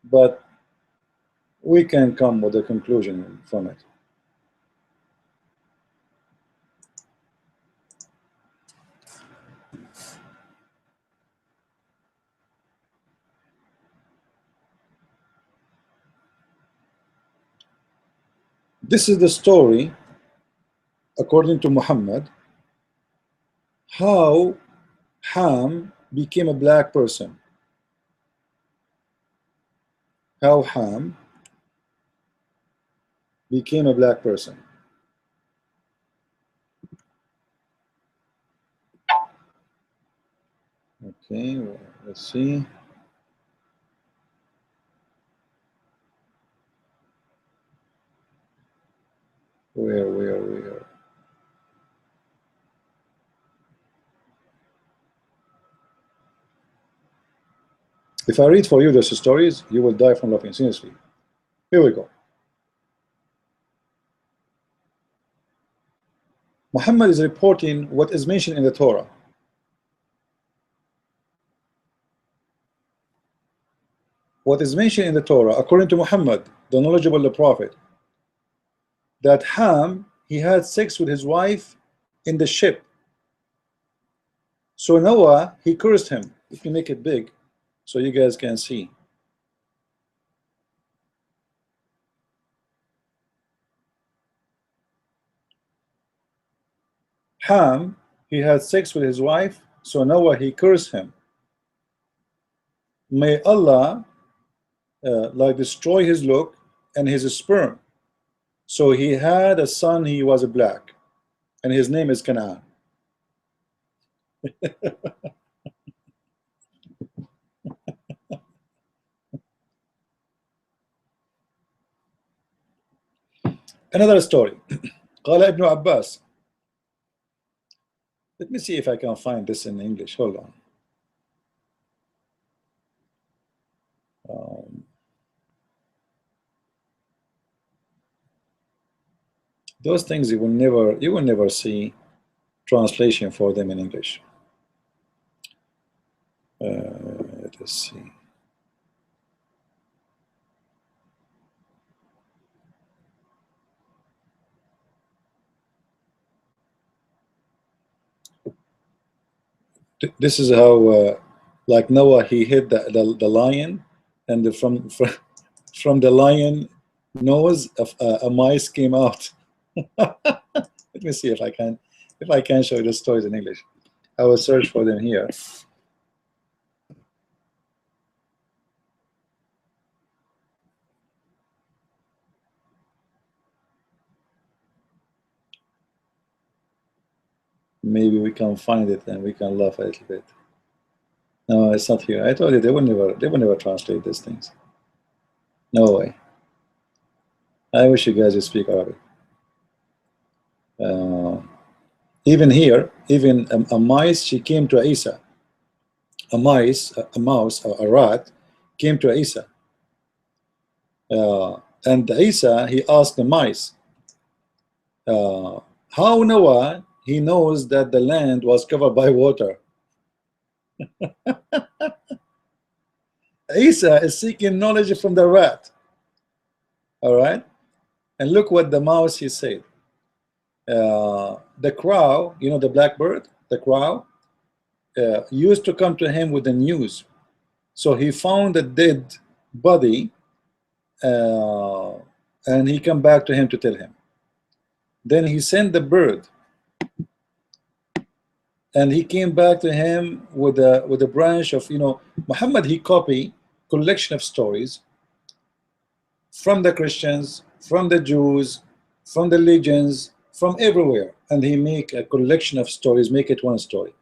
but we can come with a conclusion from it. This is the story, according to Muhammad, how Ham became a black person. How Ham became a black person. Okay, well, let's see. Where? If I read for you those stories, you will die from laughing. Seriously. Here we go. Muhammad is reporting what is mentioned in the Torah. What is mentioned in the Torah, according to Muhammad, the knowledgeable, the prophet, that Ham, he had sex with his wife in the ship. So Noah, he cursed him. If you make it big, so you guys can see. Ham, he had sex with his wife, so Noah, he cursed him. May Allah like destroy his look and his sperm. So he had a son, he was black, and his name is Canaan. Another story. قال ابن عباس. Let me see if I can find this in English. Hold on. Those things you will never see translation for them in English. Let's see. This is how like Noah, he hit the lion, and from the lion nose a mice came out. Let me see if I can show you the stories in English. I will search for them here. Maybe we can find it and we can laugh a little bit. No, it's not here. I told you they will never translate these things. No way. I wish you guys would speak Arabic. Even here, even a mice, she came to Isa. A mouse, a rat, came to Isa. And Isa, he asked the mice, how Noah, he knows that the land was covered by water. Isa is seeking knowledge from the rat. All right, and look what the mouse he said. The crow, you know, the blackbird, the crow, used to come to him with the news. So he found a dead body, and he come back to him to tell him. Then he sent the bird, and he came back to him with a branch of, you know, Muhammad, he copied collection of stories from the Christians, from the Jews, from the legends, from everywhere, and he make a collection of stories, make it one story.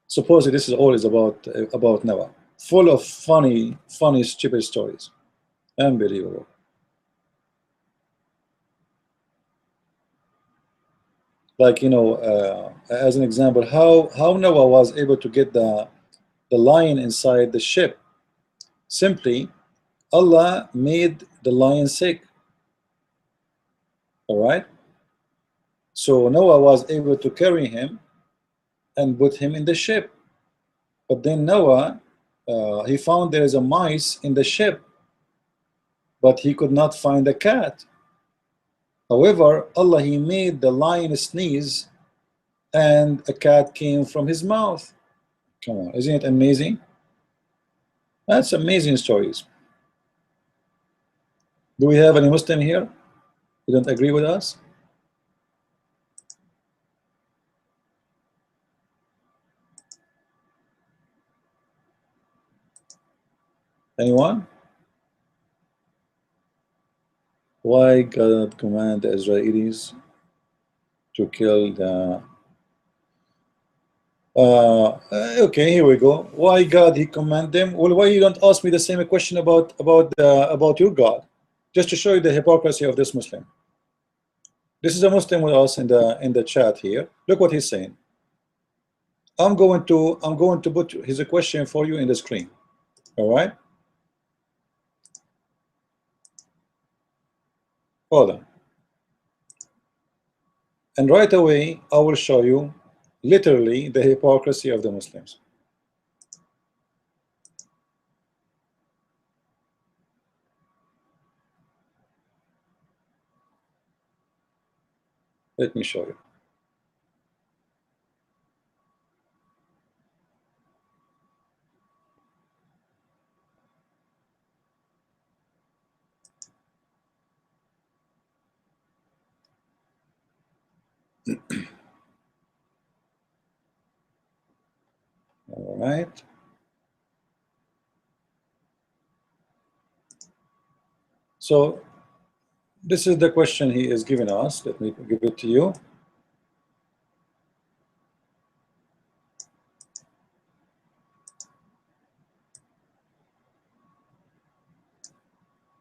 Supposedly this is always about Noah, full of funny, stupid stories. Unbelievable. Like, you know, as an example, how Noah was able to get the lion inside the ship. Simply, Allah made the lion sick. All right, so Noah was able to carry him and put him in the ship. But then Noah, he found there is a mice in the ship, but he could not find a cat. However, Allah, he made the lion sneeze, and a cat came from his mouth. Come on, isn't it amazing? That's amazing stories. Do we have any Muslim here? You don't agree with us? Anyone? Why God command the Israelis to kill the okay, here we go. Why God he command them? Well, why you don't ask me the same question about your God? just to show you the hypocrisy of this Muslim. This is a Muslim with us in the chat here. Look what he's saying. I'm going to put his question for you in the screen. All right. Hold on. And right away, I will show you literally the hypocrisy of the Muslims. Let me show you. All right. So this is the question he is giving us. Let me give it to you.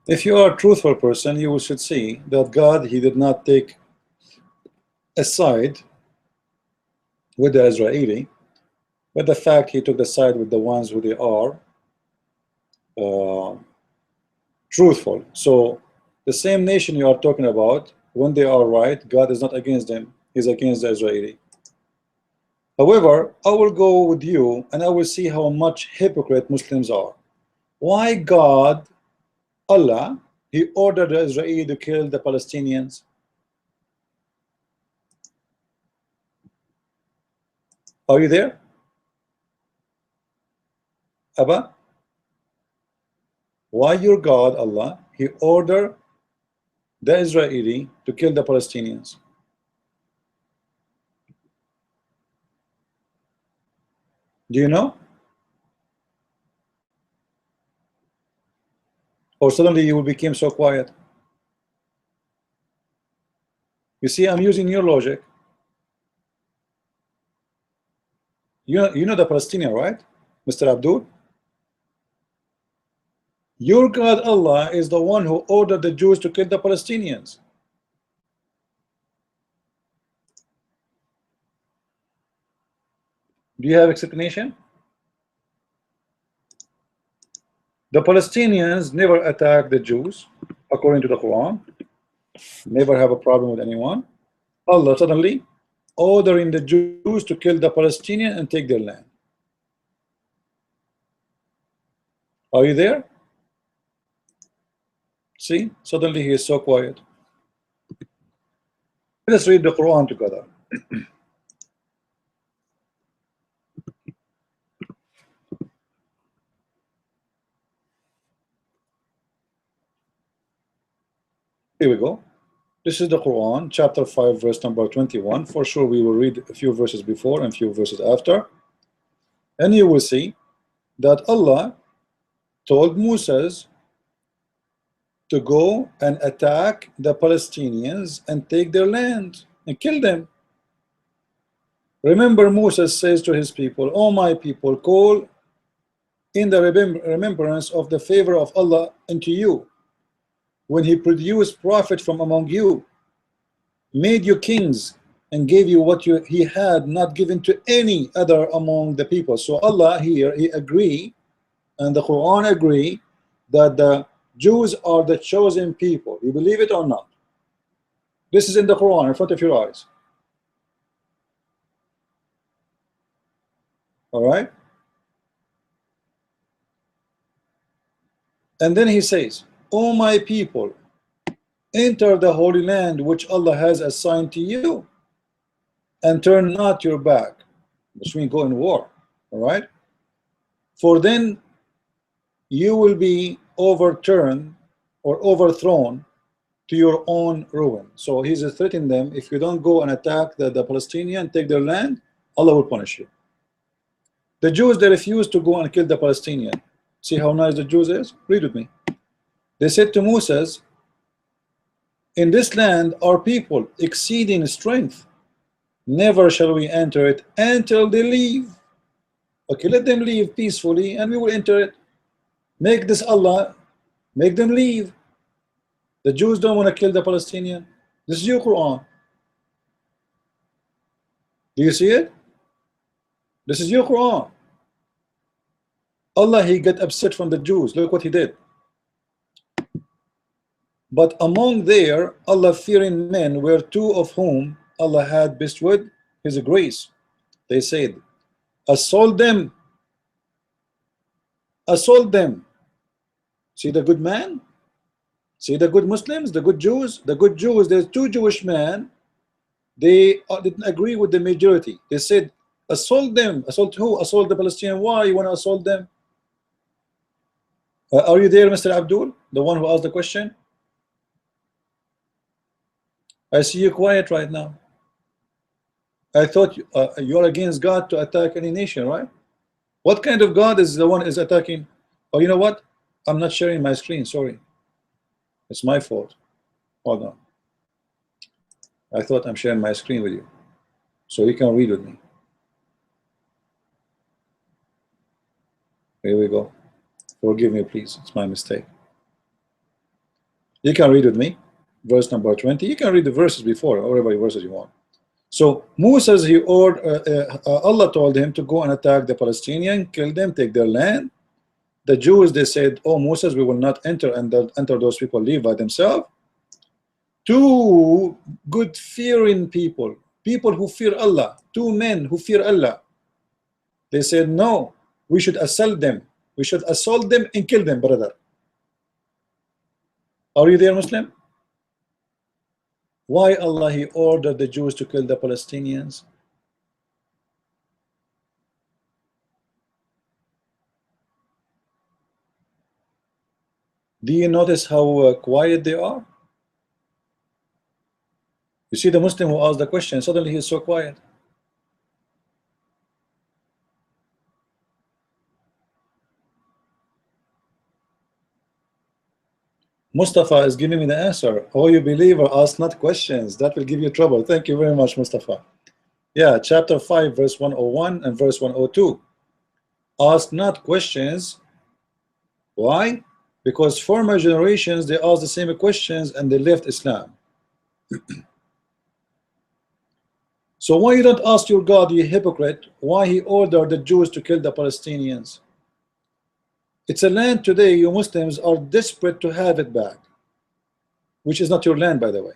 If you are a truthful person, you should see that God, he did not take a side with the Israeli, but the fact he took the side with the ones who they are truthful. So the same nation you are talking about, when they are right, God is not against them, he's against the Israeli. However, I will go with you and I will see how much hypocrite Muslims are. Why God, Allah, he ordered the Israeli to kill the Palestinians? Are you there, Abba? Why your God, Allah, he ordered the Israeli to kill the Palestinians? Do you know? Or suddenly you will become so quiet? You see, I'm using your logic. You know the Palestinian, right, Mr. Abdul? Your God Allah is the one who ordered the Jews to kill the Palestinians. Do you have explanation? The Palestinians never attack the Jews, according to the Quran. Never have a problem with anyone. Allah suddenly ordering the Jews to kill the Palestinians and take their land. Are you there? See, suddenly he is so quiet. Let us read the Quran together. Here we go. This is the Quran, chapter 5, verse number 21. For sure, we will read a few verses before and a few verses after. And you will see that Allah told Moses to go and attack the Palestinians and take their land and kill them. Remember, Moses says to his people, "Oh my people, call in the remembrance of the favor of Allah unto you, when he produced prophet from among you, made you kings, and gave you what he had not given to any other among the people." So Allah here, he agree, and the Quran agree, that the Jews are the chosen people. You believe it or not? This is in the Quran in front of your eyes. All right. And then he says, "O my people, enter the holy land which Allah has assigned to you, and turn not your back," which means go in war. All right. "For then you will be overturned or overthrown to your own ruin." So he's threatening them, if you don't go and attack the Palestinians, take their land, Allah will punish you. The Jews, they refused to go and kill the Palestinian. See how nice the Jews is? Read with me. They said to Moses, "In this land are people exceeding strength. Never shall we enter it until they leave." Okay, let them leave peacefully and we will enter it. Make this Allah, make them leave. The Jews don't want to kill the Palestinian. This is your Quran. Do you see it? This is your Quran. Allah, he got upset from the Jews. Look what he did. But among their Allah-fearing men were two of whom Allah had bestowed his grace. They said, assault them. Assault them. See the good man? See the good Muslims, the good Jews? The good Jews, there's two Jewish men. They didn't agree with the majority. They said, assault them. Assault who? Assault the Palestinians. Why you want to assault them? Are you there, Mr. Abdul? The one who asked the question? I see you quiet right now. I thought you are against God to attack any nation, right? What kind of God is the one is attacking? Oh, you know what? I'm not sharing my screen. Sorry. It's my fault. Hold on. I thought I'm sharing my screen with you, so you can read with me. Here we go. Forgive me, please. It's my mistake. You can read with me. Verse number 20. You can read the verses before, or whatever verses you want. So Moses, Allah told him to go and attack the Palestinian, kill them, take their land. The Jews, they said, oh Moses, we will not enter, and enter those people live by themselves. Two good fearing people, people who fear Allah, two men who fear Allah, they said, no, we should assault them. We should assault them and kill them, brother. Are you there, Muslim? Why Allah he ordered the Jews to kill the Palestinians? Do you notice how quiet they are? You see the Muslim who asked the question, suddenly he's so quiet. Mustafa is giving me the answer. Oh, you believer, ask not questions. That will give you trouble. Thank you very much, Mustafa. Yeah, chapter 5, verse 101 and verse 102. Ask not questions. Why? Because former generations, they asked the same questions and they left Islam. So why you don't ask your God, you hypocrite, why he ordered the Jews to kill the Palestinians? It's a land today you Muslims are desperate to have it back, which is not your land, by the way.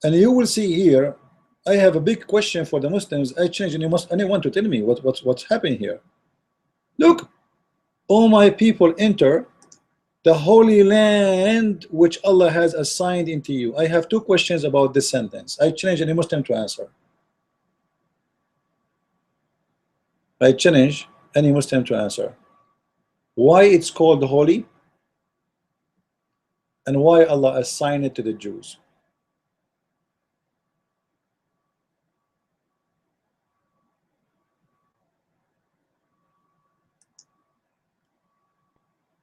And you will see here, I have a big question for the Muslims. I change, and you must anyone to tell me what's happening here. Look, all my people enter the holy land which Allah has assigned into you. I have two questions about this sentence. I challenge any Muslim to answer. I challenge any Muslim to answer. Why it's called holy, and why Allah assigned it to the Jews?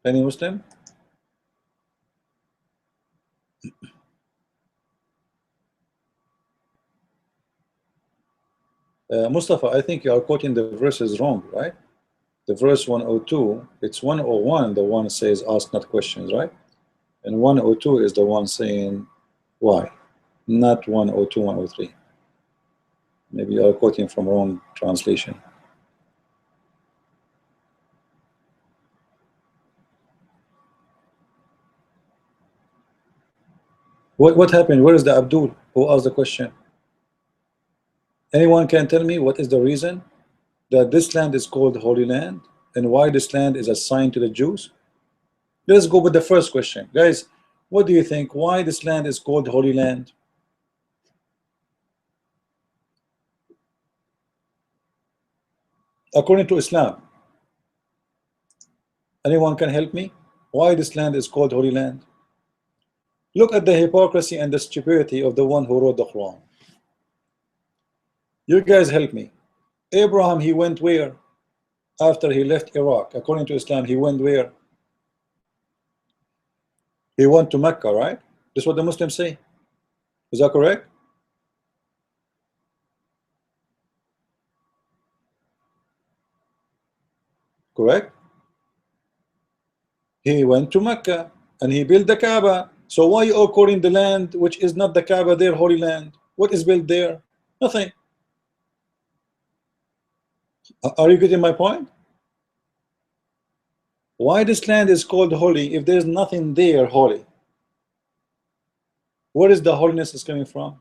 Any Muslim? Mustafa, I think you are quoting the verses wrong, right? The verse 102, it's 101, the one says ask not questions, right? And 102 is the one saying why, not 102, 103. Maybe you are quoting from wrong translation. What happened? Where is the Abdul who asked the question? Anyone can tell me what is the reason that this land is called Holy Land and why this land is assigned to the Jews? Let's go with the first question. Guys, what do you think? Why this land is called Holy Land? According to Islam. Anyone can help me? Why this land is called Holy Land? Look at the hypocrisy and the stupidity of the one who wrote the Quran. You guys help me. Abraham, he went where? After he left Iraq, according to Islam, he went where? He went to Mecca, right? That's what the Muslims say. Is that correct? Correct? He went to Mecca. and he built the Kaaba. So why you are calling the land which is not the Kaaba their holy land? What is built there? Nothing. Are you getting my point? Why this land is called holy if there's nothing there holy? Where is the holiness is coming from?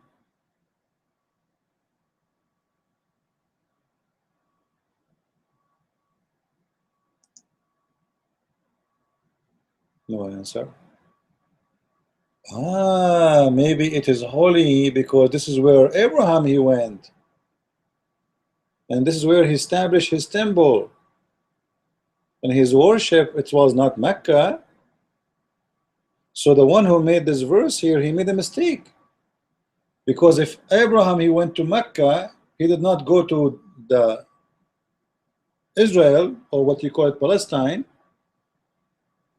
No answer. Maybe it is holy because this is where Abraham he went, and this is where he established his temple and his worship. It was not Mecca. So the one who made this verse here, he made a mistake, because if Abraham he went to Mecca, he did not go to the Israel, or what you call it Palestine,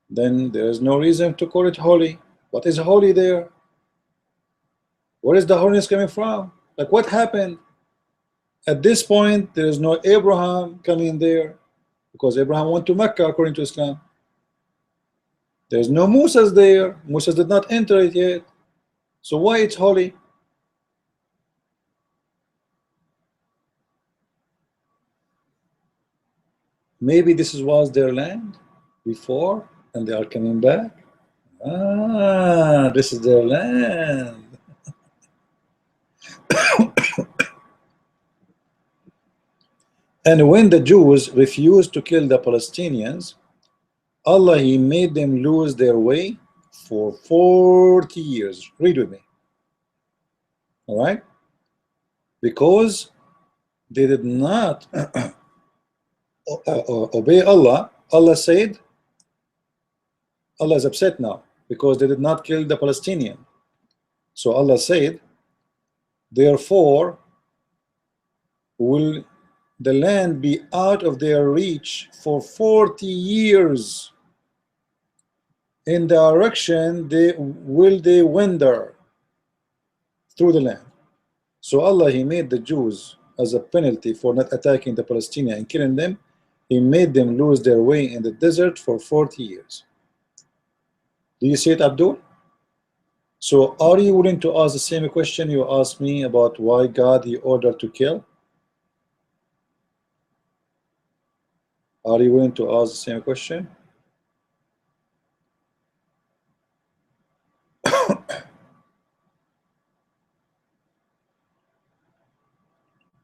then there is no reason to call it holy. What is holy there? Where is the holiness coming from? Like, what happened? At this point, there is no Abraham coming there, because Abraham went to Mecca according to Islam. There's no Moses there. Moses did not enter it yet. So why it's holy? Maybe this was their land before, and they are coming back. This is their land. And when the Jews refused to kill the Palestinians, Allah he made them lose their way for 40 years. Read with me. All right? Because they did not obey Allah. Allah said, Allah is upset now because they did not kill the Palestinian. So Allah said, therefore will the land be out of their reach for 40 years. In the direction they wander through the land. So Allah he made the Jews as a penalty for not attacking the Palestinians and killing them. He made them lose their way in the desert for 40 years. Do you see it, Abdul? So are you willing to ask the same question you asked me about why God he ordered to kill? Are you willing to ask the same question?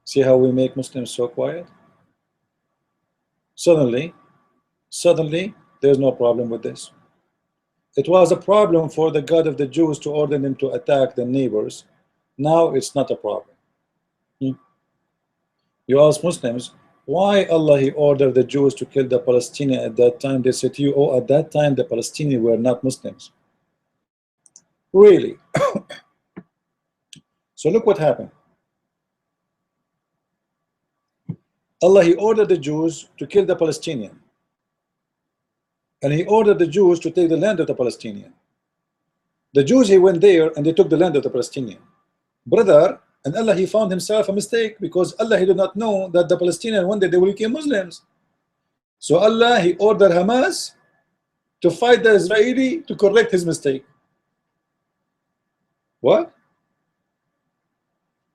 See how we make Muslims so quiet? Suddenly, there's no problem with this. It was a problem for the God of the Jews to order them to attack the neighbors. Now it's not a problem. You ask Muslims, why Allah he ordered the Jews to kill the Palestinians at that time? They said to you, oh, at that time the Palestinians were not Muslims. Really? So look what happened. Allah he ordered the Jews to kill the Palestinian, and he ordered the Jews to take the land of the Palestinian. The Jews he went there and they took the land of the Palestinian. Brother, and Allah he found himself a mistake, because Allah he did not know that the Palestinians one day they will become Muslims. So Allah he ordered Hamas to fight the Israeli to correct his mistake. What?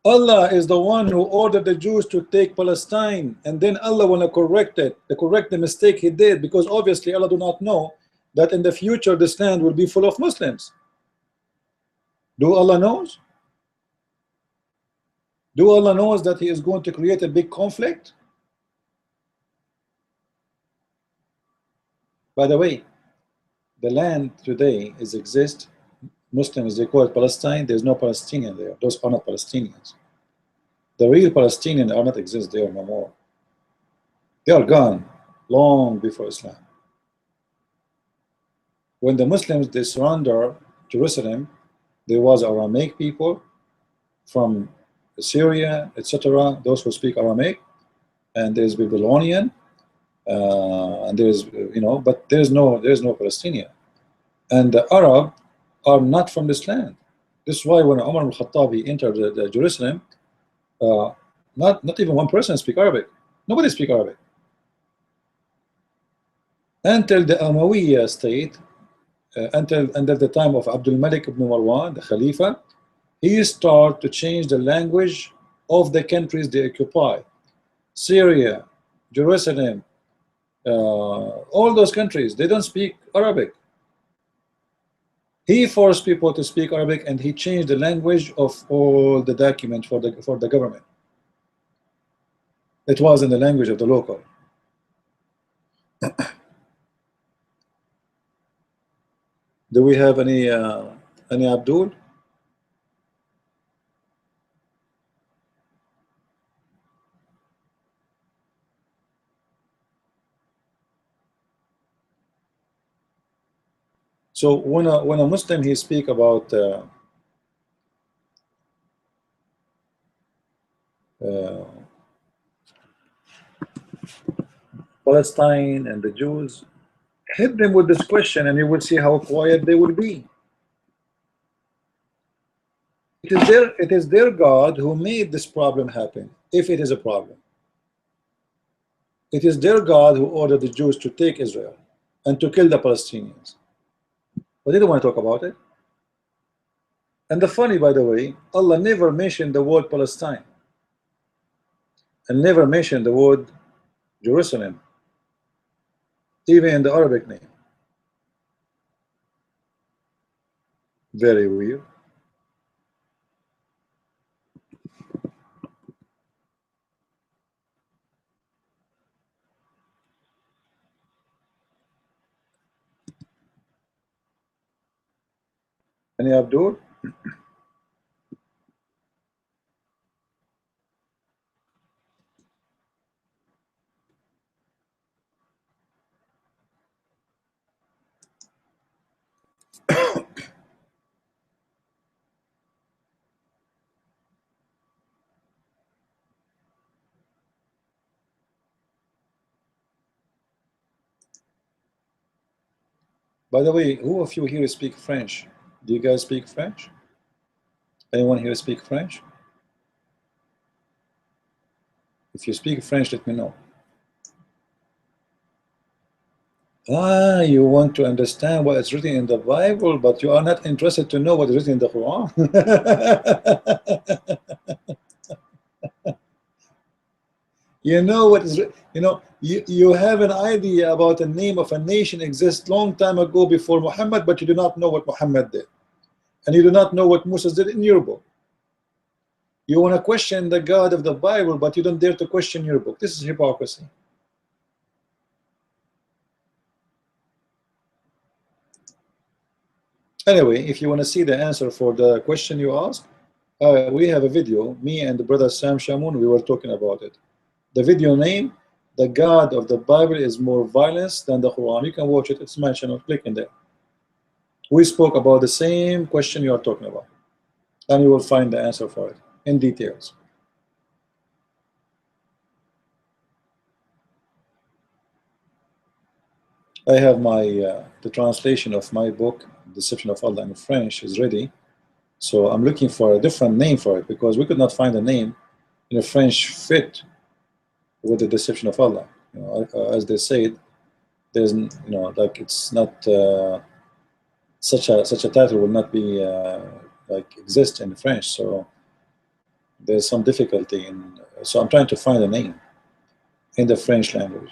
Allah is the one who ordered the Jews to take Palestine, and then Allah want to correct it, to correct the mistake he did, because obviously Allah do not know that in the future this land will be full of Muslims. Do Allah knows? Do Allah knows that he is going to create a big conflict? By the way, the land today exists. Muslims they call it Palestine. There's no Palestinian there. Those are not Palestinians. The real Palestinians are not exist there no more. They are gone long before Islam. When the Muslims they surrender Jerusalem, there was Aramaic people from Syria, etc. Those who speak Aramaic, and there's Babylonian, and there's but there's no Palestinian, and the Arab are not from this land. This is why when Umar al-Khattabi entered the Jerusalem, not even one person speak Arabic. Nobody speak Arabic until the Umayyad state until the time of Abdul Malik ibn Marwan, the Khalifa, he started to change the language of the countries they occupy. Syria, Jerusalem, all those countries, they don't speak Arabic. He forced people to speak Arabic, and he changed the language of all the documents for the government. It was in the language of the local. Do we have any Abdul? So when a Muslim he speak about Palestine and the Jews, hit them with this question, and you will see how quiet they will be. It is their God who made this problem happen, if it is a problem. It is their God who ordered the Jews to take Israel and to kill the Palestinians. But they don't want to talk about it. And the funny, by the way, Allah never mentioned the word Palestine and never mentioned the word Jerusalem, even in the Arabic name. Very weird. Any Abdul? By the way, who of you here speak French? Do you guys speak French? Anyone here speak French? If you speak French, let me know. Ah, you want to understand what is written in the Bible, but you are not interested to know what is written in the Quran. You know what is, you have an idea about the name of a nation exists long time ago before Muhammad, but you do not know what Muhammad did, and you do not know what Moses did in your book. You want to question the God of the Bible, but you don't dare to question your book. This is hypocrisy. Anyway, if you want to see the answer for the question you asked, we have a video, me and the brother Sam Shamoun, we were talking about it. The video name, The God of the Bible is More Violence Than the Quran. You can watch it, it's my channel, click in there. We spoke about the same question you are talking about, and you will find the answer for it in details. I have my the translation of my book, Deception of Allah, in French is ready. So I'm looking for a different name for it, because we could not find a name in a French fit with the Deception of Allah. As they said, there's like it's not such a title will not be like exist in French. So there's some difficulty in. So I'm trying to find a name in the French language.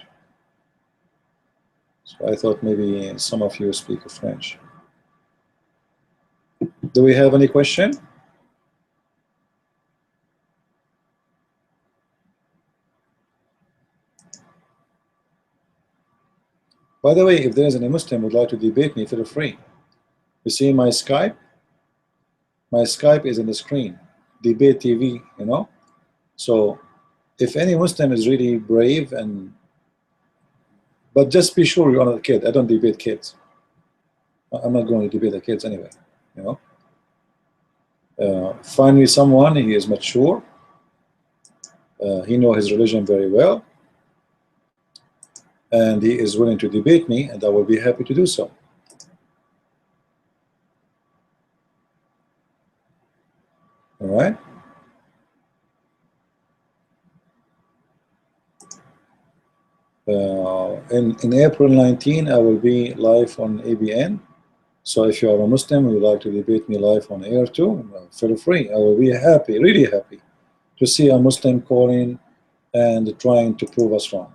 So I thought maybe some of you speak French. Do we have any question? By the way, if there is any Muslim who would like to debate me, feel free. You see my Skype? My Skype is in the screen. Debate TV, So if any Muslim is really brave but just be sure you're not a kid. I don't debate kids. I'm not going to debate the kids anyway. Find me someone, he is mature, he knows his religion very well, and he is willing to debate me, and I will be happy to do so. All right. In April 19, I will be live on ABN, So if you are a Muslim, you would like to debate me live on air too, feel free. I will be happy, really happy, to see a Muslim calling and trying to prove us wrong.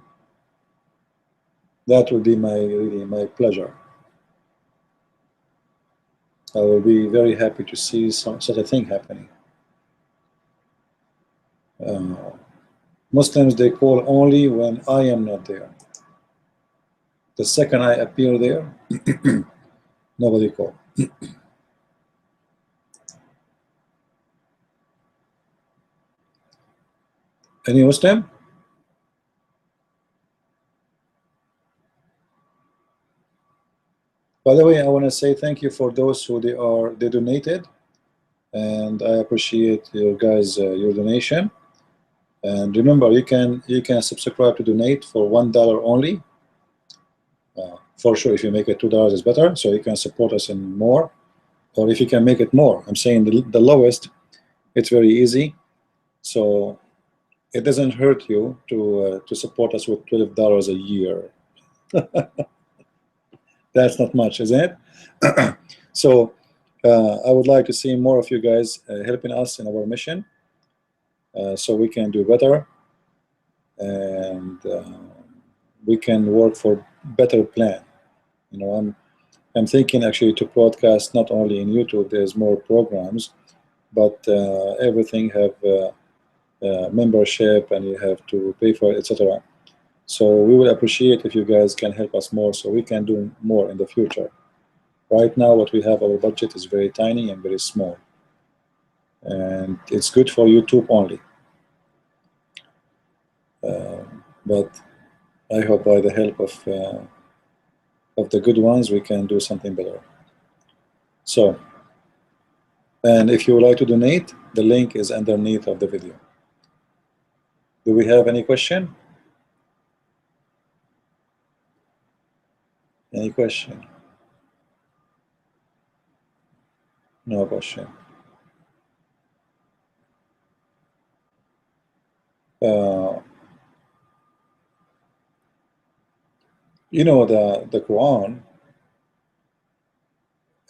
That would be really my pleasure. I will be very happy to see such a thing happening. Muslims, they call only when I am not there. The second I appear there, nobody call. Any Muslim? By the way, I want to say thank you for those who they donated, and I appreciate your guys your donation. And remember, you can subscribe to donate for $1 only. For sure, if you make it $2 is better, so you can support us in more. Or if you can make it more, I'm saying the lowest, it's very easy. So it doesn't hurt you to support us with $12 a year. That's not much, isn't it? So I would like to see more of you guys helping us in our mission, so we can do better, and we can work for better plan. You know, I'm thinking actually to broadcast not only in YouTube. There's more programs, but everything have membership, and you have to pay for it, etc. So we will appreciate if you guys can help us more, so we can do more in the future. Right now, what we have, our budget is very tiny and very small, and it's good for YouTube only. But I hope by the help of the good ones, we can do something better. So, and if you would like to donate, the link is underneath of the video. Do we have any question? Any question? No question. You know, the Quran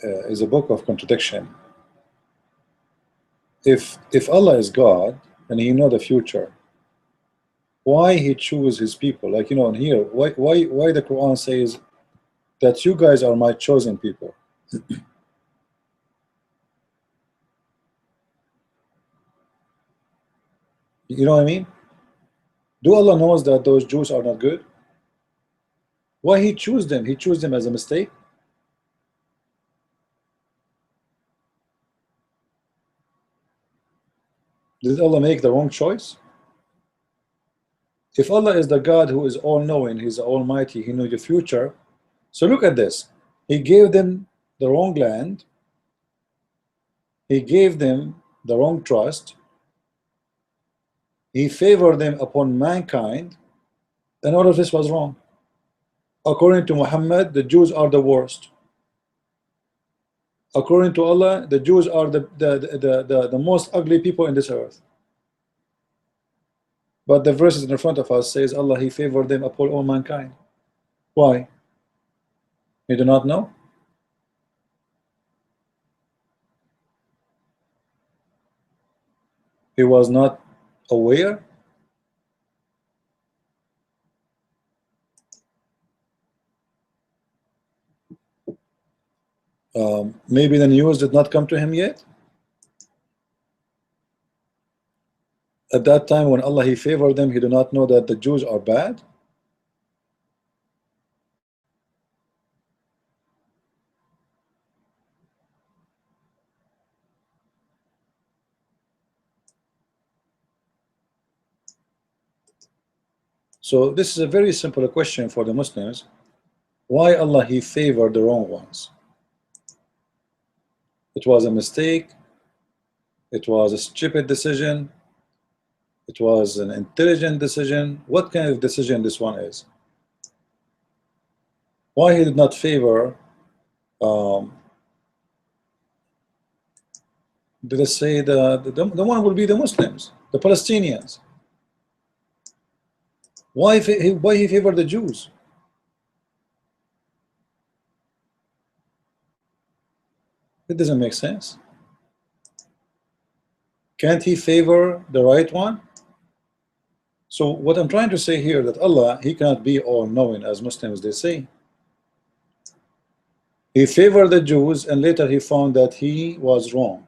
is a book of contradiction. If Allah is God and He know the future, why He choose His people? Like, you know, in here, why the Quran says that you guys are my chosen people? You know what I mean? Do Allah knows that those Jews are not good? Why He choose them? He choose them as a mistake? Did Allah make the wrong choice? If Allah is the God who is all-knowing, He's almighty, He knows the future. So look at this. He gave them the wrong land. He gave them the wrong trust. He favored them upon mankind, and all of this was wrong. According to Muhammad, the Jews are the worst. According to Allah, the Jews are the most ugly people in this earth. But the verses in front of us says Allah, He favored them upon all mankind. Why? You do not know? He was not aware? Maybe the news did not come to him yet? At that time when Allah He favored them, He did not know that the Jews are bad? So this is a very simple question for the Muslims. Why Allah He favored the wrong ones? It was a mistake. It was a stupid decision. It was an intelligent decision. What kind of decision this one is? Why He did not favor, did I say the one will be the Muslims, the Palestinians? Why He favored the Jews? It doesn't make sense. Can't he favor the right one? So what I'm trying to say here, that Allah, he cannot be all-knowing as Muslims they say. He favored the Jews and later he found that he was wrong.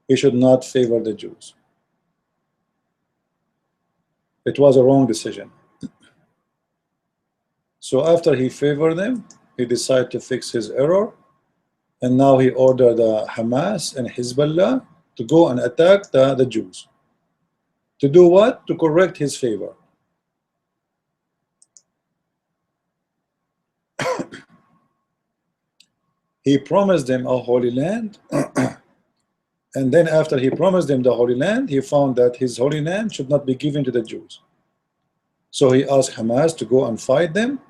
He should not favor the Jews. It was a wrong decision. So after he favored them, he decided to fix his error, and now he ordered Hamas and Hezbollah to go and attack the Jews. To do what? To correct his favor. He promised them a holy land, and then after he promised them the holy land, he found that his holy land should not be given to the Jews. So he asked Hamas to go and fight them,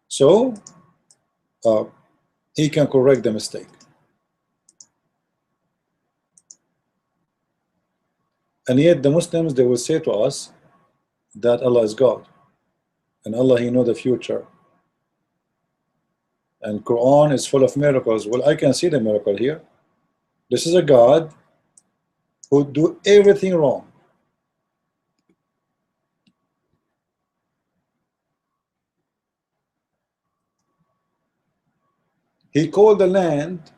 so he can correct the mistake. And yet the Muslims, they will say to us that Allah is God, and Allah, he knows the future, and Quran is full of miracles. Well, I can see the miracle here. This is a God who do everything wrong. He called the land,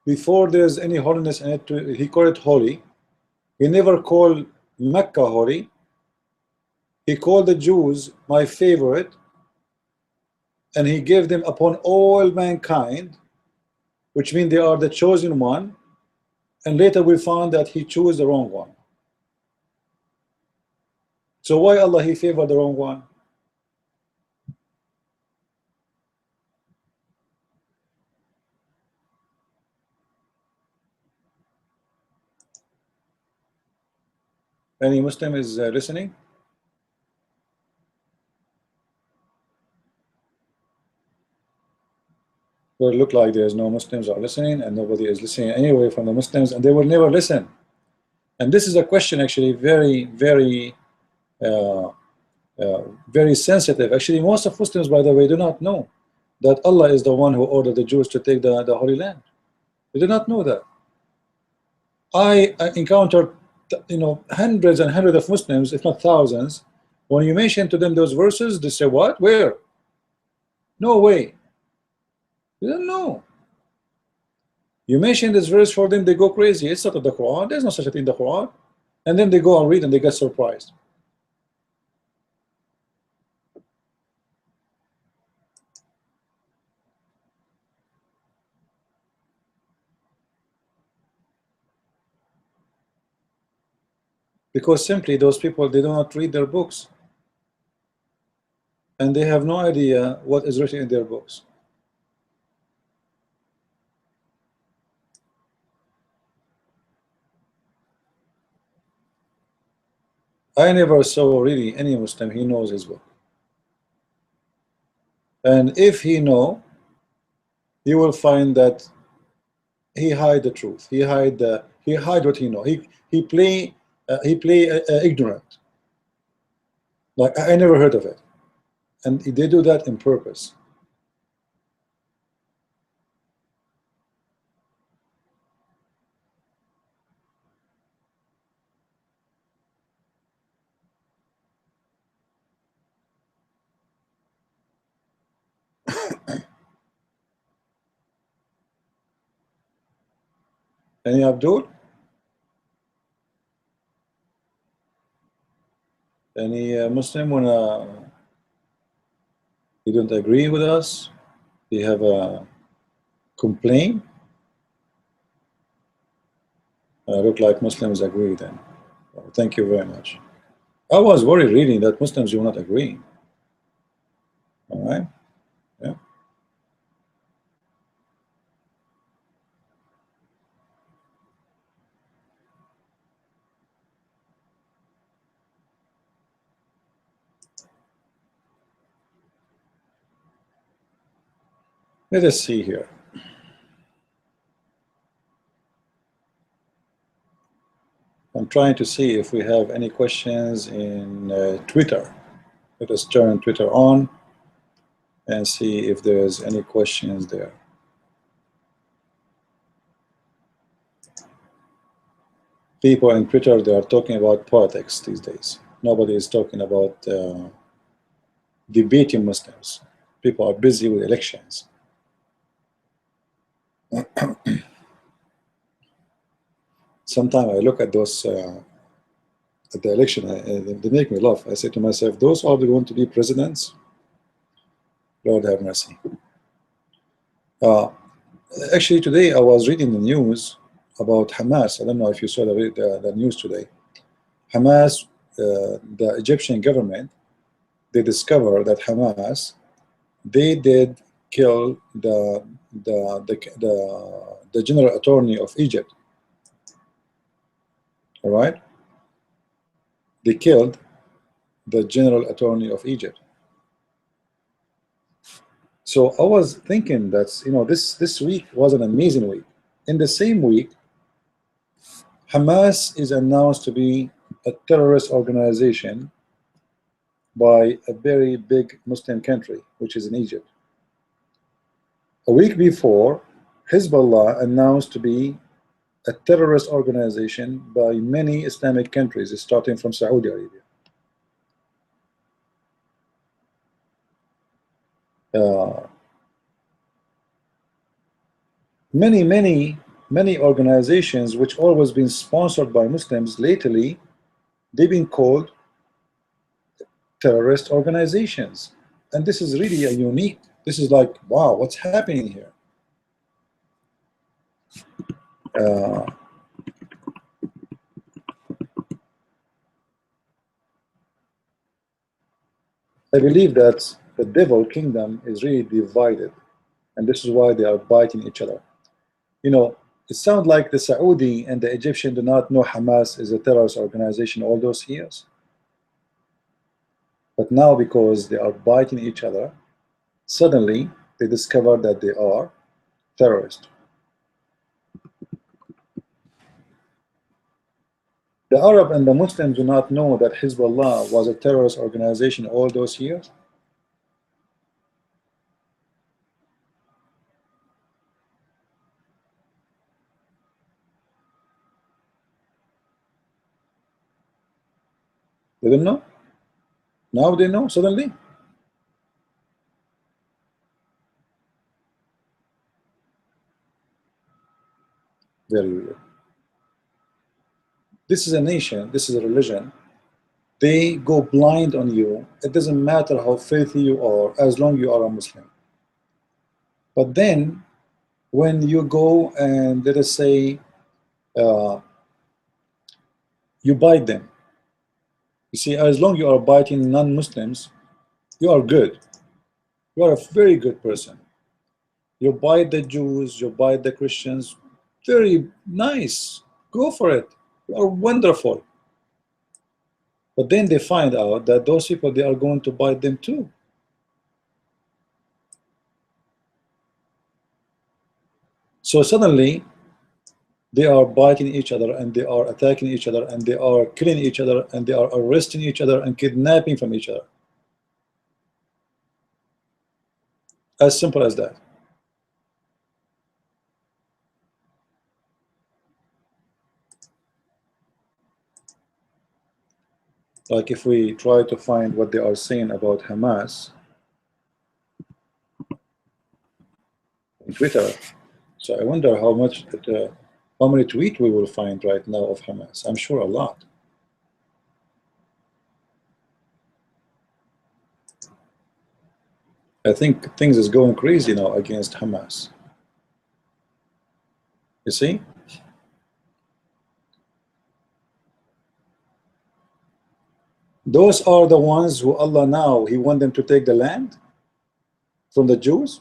before there's any holiness in it, he called it holy. He never called Mecca holy. He called the Jews my favorite, and he gave them upon all mankind, which means they are the chosen one. And later we found that he chose the wrong one. So why Allah he favored the wrong one? Any Muslim is listening? Well, it look like there's no Muslims are listening, and nobody is listening anyway from the Muslims, and they will never listen. And this is a question actually very sensitive. Actually, most of Muslims, by the way, do not know that Allah is the one who ordered the Jews to take the Holy Land. They do not know that. I encountered, hundreds and hundreds of Muslims, if not thousands. When you mention to them those verses, they say, "What? Where? No way." They don't know. You mention this verse for them, they go crazy. It's not in the Quran. There's no such a thing in the Quran. And then they go and read and they get surprised. Because simply those people, they do not read their books. And they have no idea what is written in their books. I never saw really any Muslim, he knows his book. And if he know, you will find that he hide the truth. He hide what he know. He play ignorant. Like I never heard of it, and they do that in purpose. Any Abdul? Any Muslim wanna? You don't agree with us? You have a complaint? Look like Muslims agree then. Well, thank you very much. I was worried reading that Muslims do not agree. All right. Yeah. Let us see here. I'm trying to see if we have any questions in Twitter. Let us turn Twitter on and see if there's any questions there. People in Twitter, they are talking about politics these days. Nobody is talking about debating Muslims. People are busy with elections. Sometimes I look at those at the election, they make me laugh. I say to myself, those are going to be presidents? Lord have mercy. Uh, Actually, today I was reading the news about Hamas. I don't know if you saw the news today. Hamas, the Egyptian government, they discovered that Hamas, they did kill the general attorney of Egypt. All right, they killed the general attorney of Egypt. So I was thinking that this week was an amazing week. In the same week, Hamas is announced to be a terrorist organization by a very big Muslim country, which is in Egypt. A week before, Hezbollah announced to be a terrorist organization by many Islamic countries, starting from Saudi Arabia. Many organizations which always been sponsored by Muslims, lately they've been called terrorist organizations. And this is really a unique, this is like, wow, what's happening here? I believe that the devil kingdom is really divided, and this is why they are biting each other. It sounds like the Saudi and the Egyptian do not know Hamas is a terrorist organization all those years. But now, because they are biting each other, suddenly they discover that they are terrorists. The Arab and the Muslims do not know that Hezbollah was a terrorist organization all those years. They don't know. Now they know suddenly. Very weird. This is a nation, this is a religion. They go blind on you. It doesn't matter how filthy you are, as long as you are a Muslim. But then, when you go and let us say you bite them, you see, as long as you are biting non-Muslims, you are good. You are a very good person. You bite the Jews, you bite the Christians, very nice. Go for it. You are wonderful. But then they find out that those people, they are going to bite them too. So suddenly, they are biting each other, and they are attacking each other, and they are killing each other, and they are arresting each other and kidnapping from each other. As simple as that. Like if we try to find what they are saying about Hamas on Twitter, so I wonder how many tweets we will find right now of Hamas. I'm sure a lot. I think things is going crazy now against Hamas. You see? Those are the ones who Allah now, He want them to take the land from the Jews.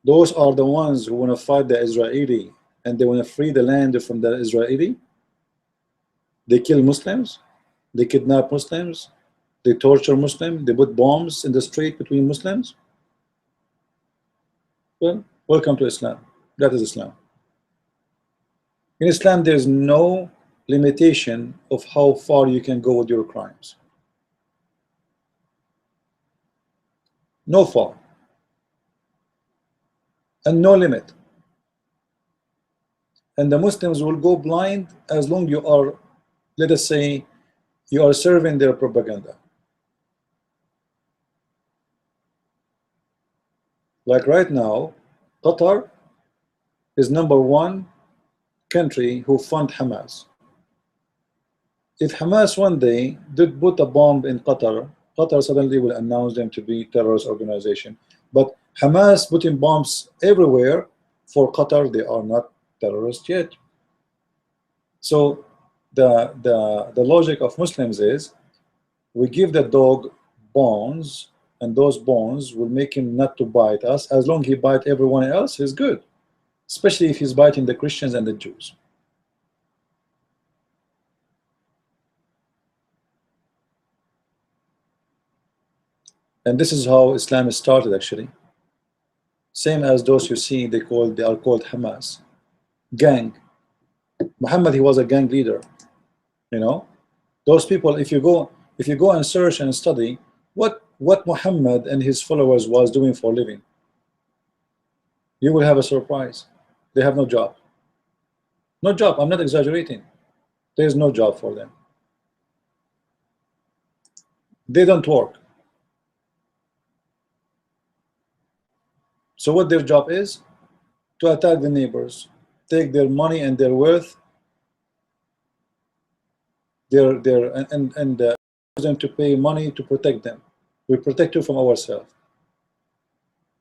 Those are the ones who want to fight the Israeli, and they want to free the land from the Israeli. They kill Muslims, they kidnap Muslims, they torture Muslims, they put bombs in the street between Muslims. Well, welcome to Islam. That is Islam. In Islam, there is no limitation of how far you can go with your crimes. No far. And no limit. and the Muslims will go blind as long you are, let us say, you are serving their propaganda. Like right now, Qatar is #1 country who fund Hamas. If Hamas one day did put a bomb in Qatar, Qatar suddenly will announce them to be terrorist organization. But Hamas putting bombs everywhere, for Qatar they are not terrorists yet. So the logic of Muslims is, we give the dog bones, and those bones will make him not to bite us. As long as he bite everyone else, he's good, especially if he's biting the Christians and the Jews. And this is how Islam started, actually. Same as those you see, they are called Hamas, gang. Muhammad, he was a gang leader. You know, those people. If you go and search and study what Muhammad and his followers was doing for a living, you will have a surprise. They have no job. No job. I'm not exaggerating. There is no job for them. They don't work. So what their job is? To attack the neighbors, take their money and their wealth, and them to pay money to protect them. We protect you from ourselves.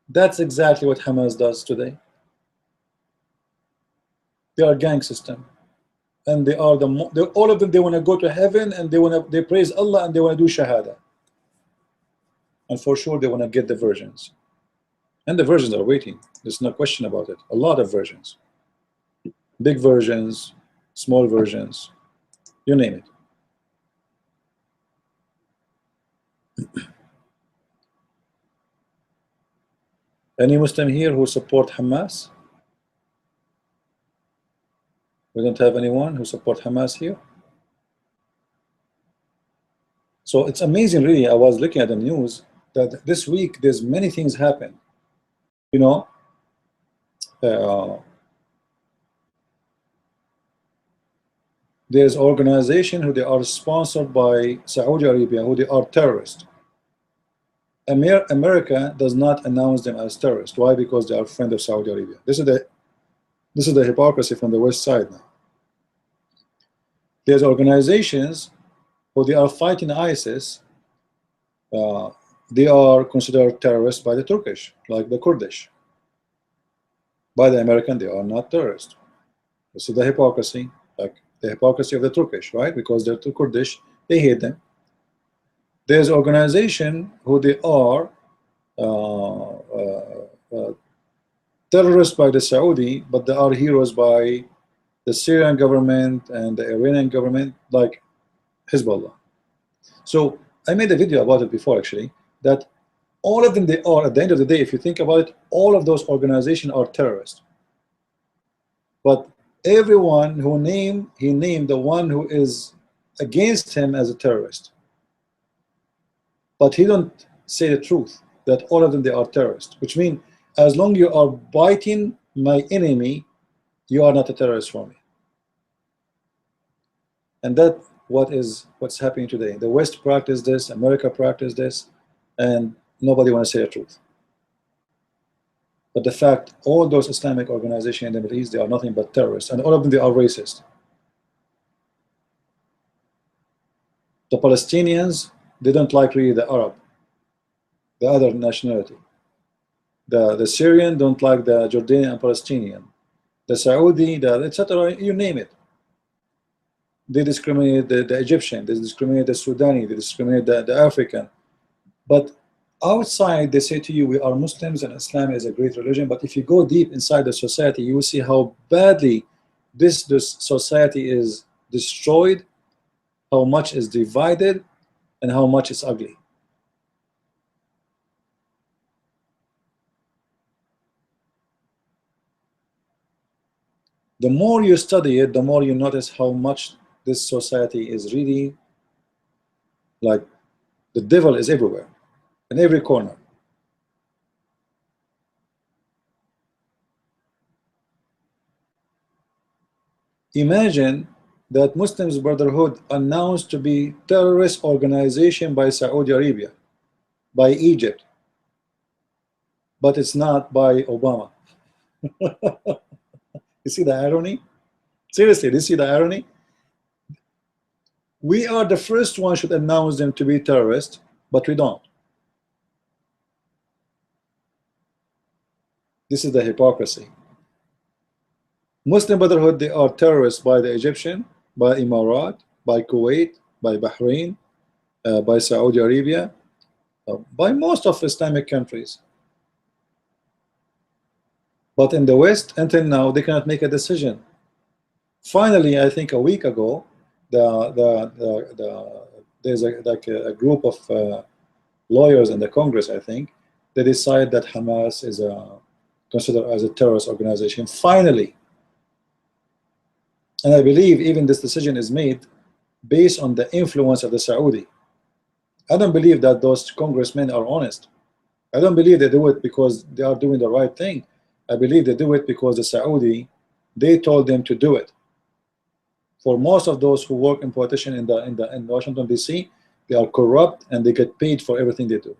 That's exactly what Hamas does today. They are a gang system, and they are all of them. They want to go to heaven, and they praise Allah, and they want to do shahada, and for sure they want to get the virgins, and the virgins are waiting. There's no question about it. A lot of virgins, big versions, small versions, you name it. Any Muslim here who support Hamas? We don't have anyone who support Hamas here. So it's amazing, really. I was looking at the news that this week there's many things happen. You know, there's organization who they are sponsored by Saudi Arabia, who they are terrorists. America does not announce them as terrorists. Why? Because they are friend of Saudi Arabia. This is the hypocrisy from the West side now. There's organizations who they are fighting ISIS. They are considered terrorists by the Turkish, like the Kurdish. By the American, they are not terrorists. This is the hypocrisy, like the hypocrisy of the Turkish, right? Because they're too Kurdish, they hate them. There's organization who they are terrorists by the Saudi, but they are heroes by the Syrian government and the Iranian government, like Hezbollah. So I made a video about it before, actually, that all of them, they are, at the end of the day, if you think about it, all of those organizations are terrorists. But everyone who he named the one who is against him as a terrorist. But he don't say the truth, that all of them, they are terrorists, which means as long you are biting my enemy, you are not a terrorist for me. And that what's happening today. The West practice this, America practice this, and nobody want to say the truth. But the fact, all those Islamic organizations in the Middle East, they are nothing but terrorists, and all of them, they are racist. The Palestinians, they don't like really the Arab, the other nationality. The Syrian don't like the Jordanian and Palestinian. The Saudi, the etc. You name it. They discriminate the Egyptian, they discriminate the Sudani, they discriminate the African. But outside, they say to you, we are Muslims and Islam is a great religion. But if you go deep inside the society, you will see how badly this society is destroyed, how much is divided, and how much is ugly. The more you study it, the more you notice how much this society is really like the devil is everywhere, in every corner. Imagine that Muslims Brotherhood announced to be terrorist organization by Saudi Arabia, by Egypt, but it's not by Obama. You see the irony? Seriously, do you see the irony? We are the first one should announce them to be terrorists, but we don't. This is the hypocrisy. Muslim Brotherhood, they are terrorists by the Egyptian, by Emirat, by Kuwait, by Bahrain, by Saudi Arabia, by most of Islamic countries. But in the West, until now, they cannot make a decision. Finally, I think a week ago, there's a group of lawyers in the Congress, I think, they decide that Hamas is considered as a terrorist organization. Finally. And I believe even this decision is made based on the influence of the Saudi. I don't believe that those congressmen are honest. I don't believe they do it because they are doing the right thing. I believe they do it because the Saudi, they told them to do it. For most of those who work in politician in Washington D.C., they are corrupt and they get paid for everything they do.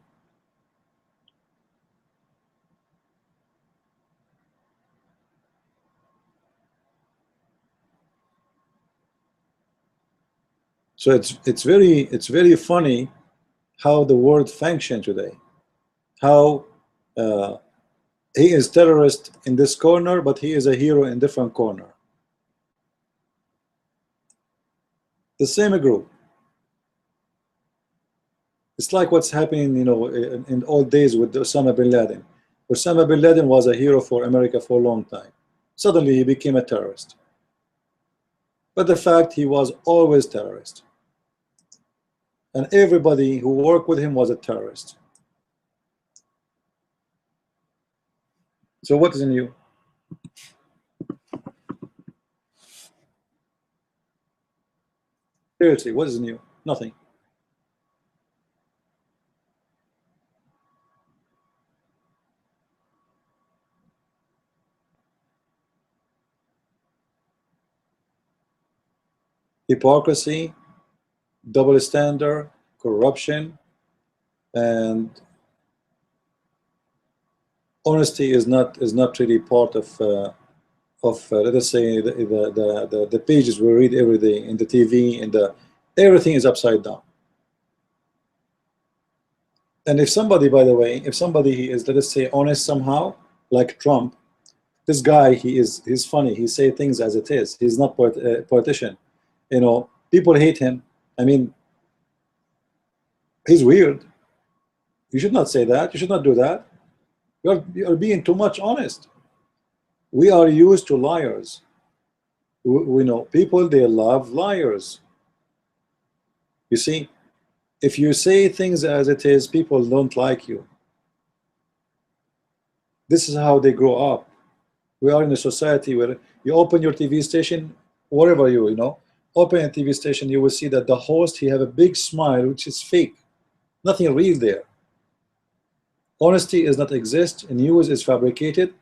So it's very funny how the world functions today. How he is terrorist in this corner, but he is a hero in different corner. The same group. It's like what's happening, you know, in old days with Osama bin Laden. Osama bin Laden was a hero for America for a long time. Suddenly he became a terrorist. But the fact he was always terrorist. And everybody who worked with him was a terrorist. So what is new? Seriously, what is new? Nothing. Hypocrisy, double standard, corruption, and honesty is not really part of let us say the pages we read every day in the TV, and everything is upside down. And if somebody, by the way, if somebody is, let us say, honest somehow, like Trump, this guy, he's funny. He say things as it is. He's not a politician. You know, people hate him. I mean, he's weird. You should not say that. You should not do that. You're being too much honest. We are used to liars. We know people, they love liars. You see, if you say things as it is, people don't like you. This is how they grow up. We are in a society where you open your TV station, wherever you know, open a TV station, you will see that the host, he have a big smile, which is fake. Nothing real there. Honesty does not exist. News is fabricated.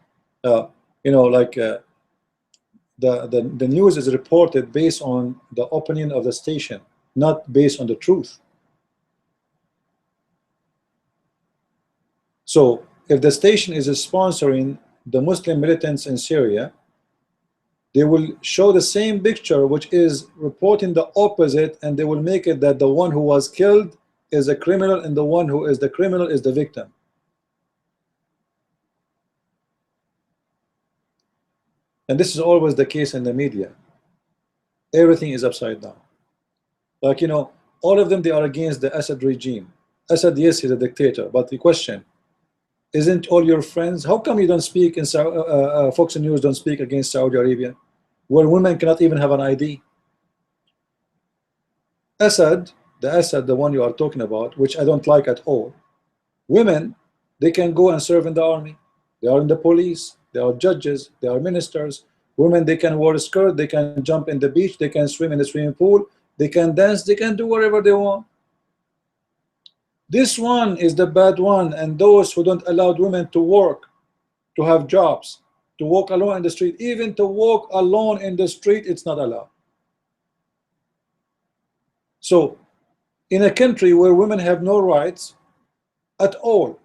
You know, like the news is reported based on the opinion of the station, not based on the truth. So if the station is sponsoring the Muslim militants in Syria, they will show the same picture, which is reporting the opposite, and they will make it that the one who was killed is a criminal and the one who is the criminal is the victim. And this is always the case in the media. Everything is upside down. Like, you know, all of them, they are against the Assad regime. Assad, yes, he's a dictator, but the question, isn't all your friends, how come you don't speak in Fox News don't speak against Saudi Arabia, where women cannot even have an ID? Assad, the one you are talking about, which I don't like at all, women, they can go and serve in the army. They are in the police. They are judges. They are ministers. Women, they can wear a skirt. They can jump in the beach. They can swim in the swimming pool. They can dance. They can do whatever they want. This one is the bad one, and those who don't allow women to work, to have jobs, to walk alone in the street. Even to walk alone in the street, it's not allowed. So in a country where women have no rights at all,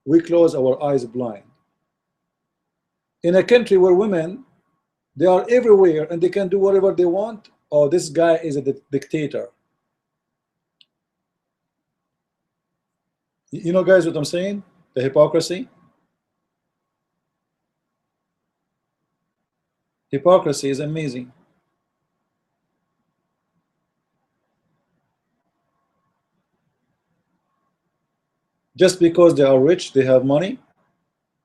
we close our eyes blind. In a country where women, they are everywhere and they can do whatever they want, oh, this guy is a dictator. You know, guys, what I'm saying? The hypocrisy. Hypocrisy is amazing. Just because they are rich, they have money,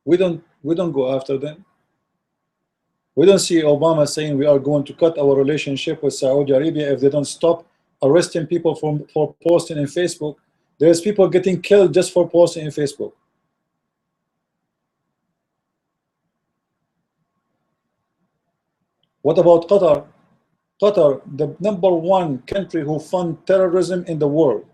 we don't go after them. We don't see Obama saying we are going to cut our relationship with Saudi Arabia if they don't stop arresting people for posting in Facebook. There's people getting killed just for posting in Facebook. What about Qatar? Qatar, the #1 country who fund terrorism in the world.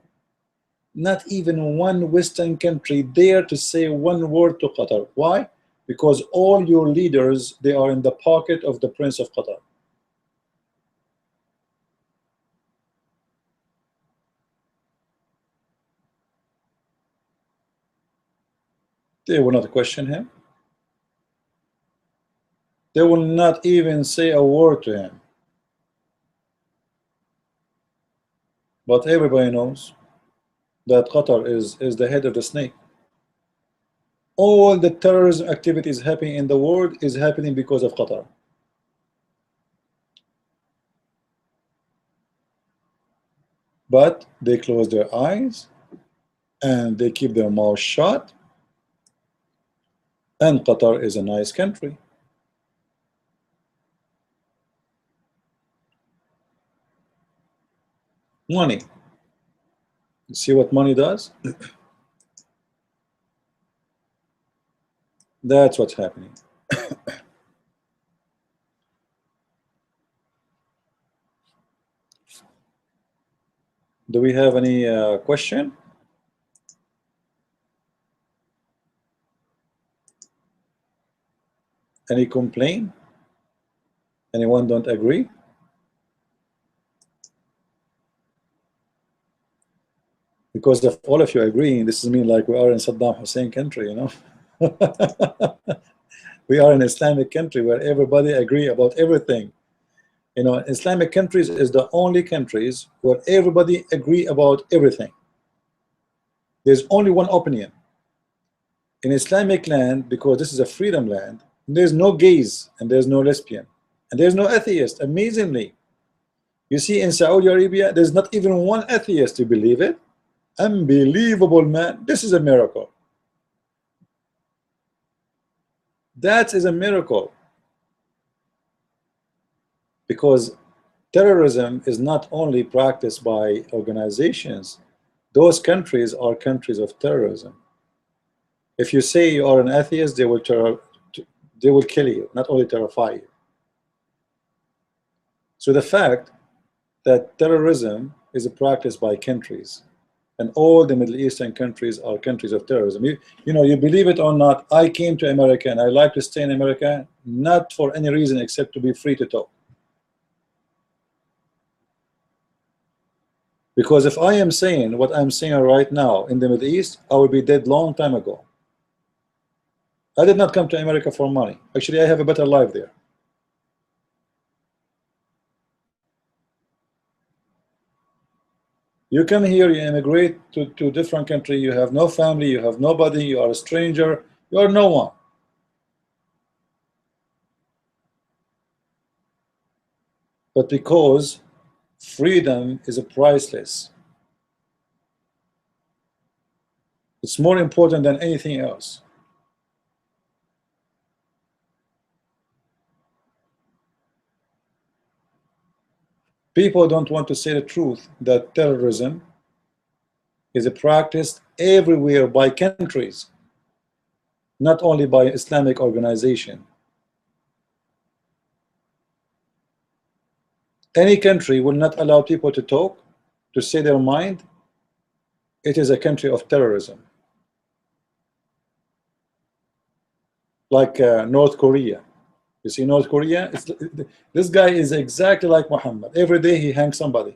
Not even one Western country dare to say one word to Qatar. Why? Because all your leaders, they are in the pocket of the Prince of Qatar. They will not question him. They will not even say a word to him. But everybody knows that Qatar is the head of the snake. All the terrorism activities happening in the world is happening because of Qatar. But they close their eyes and they keep their mouth shut. And Qatar is a nice country. Money. You see what money does? That's what's happening. Do we have any question? Any complaint? Anyone don't agree? Because if all of you are agreeing, this is mean like we are in Saddam Hussein country, you know. We are an Islamic country where everybody agree about everything. You know, Islamic countries is the only countries where everybody agree about everything. There's only one opinion. In Islamic land, because this is a freedom land, there's no gays and there's no lesbian and there's no atheist. Amazingly, you see in Saudi Arabia, there's not even one atheist. You believe it? Unbelievable, man. This is a miracle. That is a miracle. Because terrorism is not only practiced by organizations. Those countries are countries of terrorism. If you say you are an atheist, they will kill you, not only terrify you. So the fact that terrorism is a practice by countries, and all the Middle Eastern countries are countries of terrorism. You know, you believe it or not, I came to America and I like to stay in America, not for any reason except to be free to talk. Because if I am saying what I'm saying right now in the Middle East, I would be dead long time ago. I did not come to America for money. Actually, I have a better life there. You come here, you immigrate to a different country, you have no family, you have nobody, you are a stranger, you are no one. But because freedom is priceless, it's more important than anything else. People don't want to say the truth that terrorism is practiced everywhere by countries, not only by Islamic organization. Any country will not allow people to talk, to say their mind. It is a country of terrorism. like North Korea. You see North Korea? This guy is exactly like Muhammad. Every day he hangs somebody.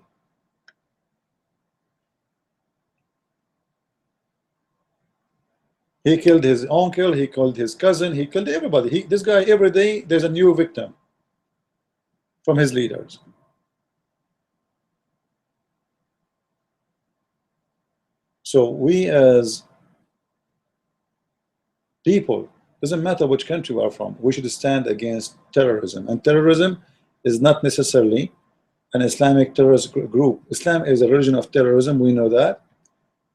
He killed his uncle, he killed his cousin, he killed everybody. This guy, every day there's a new victim from his leaders. So we as people, doesn't matter which country we are from, we should stand against terrorism. And terrorism is not necessarily an Islamic terrorist group. Islam is a religion of terrorism, we know that.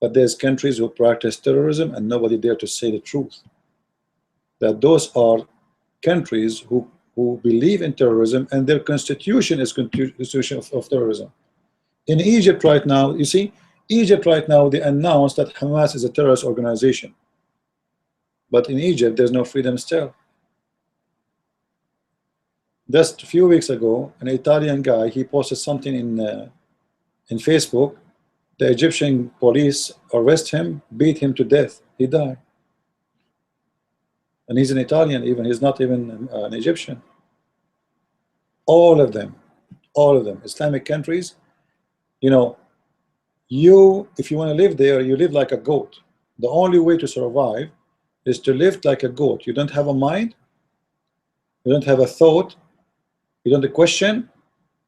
But there's countries who practice terrorism and nobody dare to say the truth. That those are countries who believe in terrorism and their constitution is constitution of terrorism. In Egypt right now, you see, Egypt right now, they announced that Hamas is a terrorist organization. But in Egypt, there's no freedom still. Just a few weeks ago, an Italian guy, he posted something in Facebook. The Egyptian police arrest him, beat him to death. He died. And he's an Italian even. He's not even an Egyptian. All of them, Islamic countries, you know, if you want to live there, you live like a goat. The only way to survive is to live like a goat. You don't have a mind, you don't have a thought, you don't question,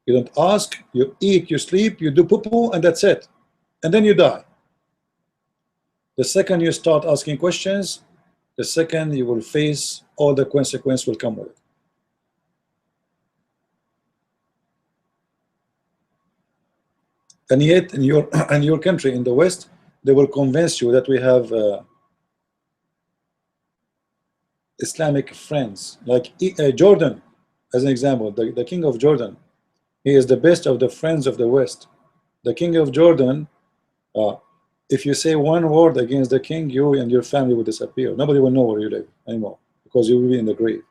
you don't ask, you eat, you sleep, you do poo-poo, and that's it. And then you die. The second you start asking questions, the second you will face all the consequences will come with it. And yet in your country, in the West, they will convince you that we have Islamic friends, like Jordan, as an example, the king of Jordan. He is the best of the friends of the West. The king of Jordan, if you say one word against the king, you and your family will disappear. Nobody will know where you live anymore because you will be in the grave.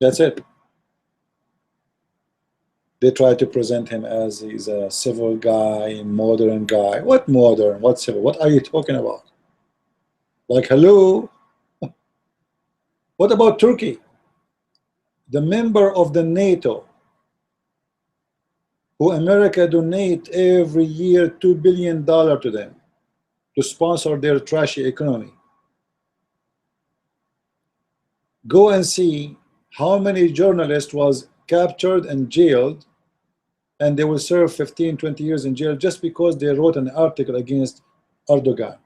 That's it. They try to present him as he's a civil guy, modern guy. What modern? What civil? What are you talking about? Like, hello? What about Turkey? The member of the NATO, who America donate every year $2 billion to them to sponsor their trashy economy. Go and see how many journalists was captured and jailed, and they will serve 15, 20 years in jail just because they wrote an article against Erdogan.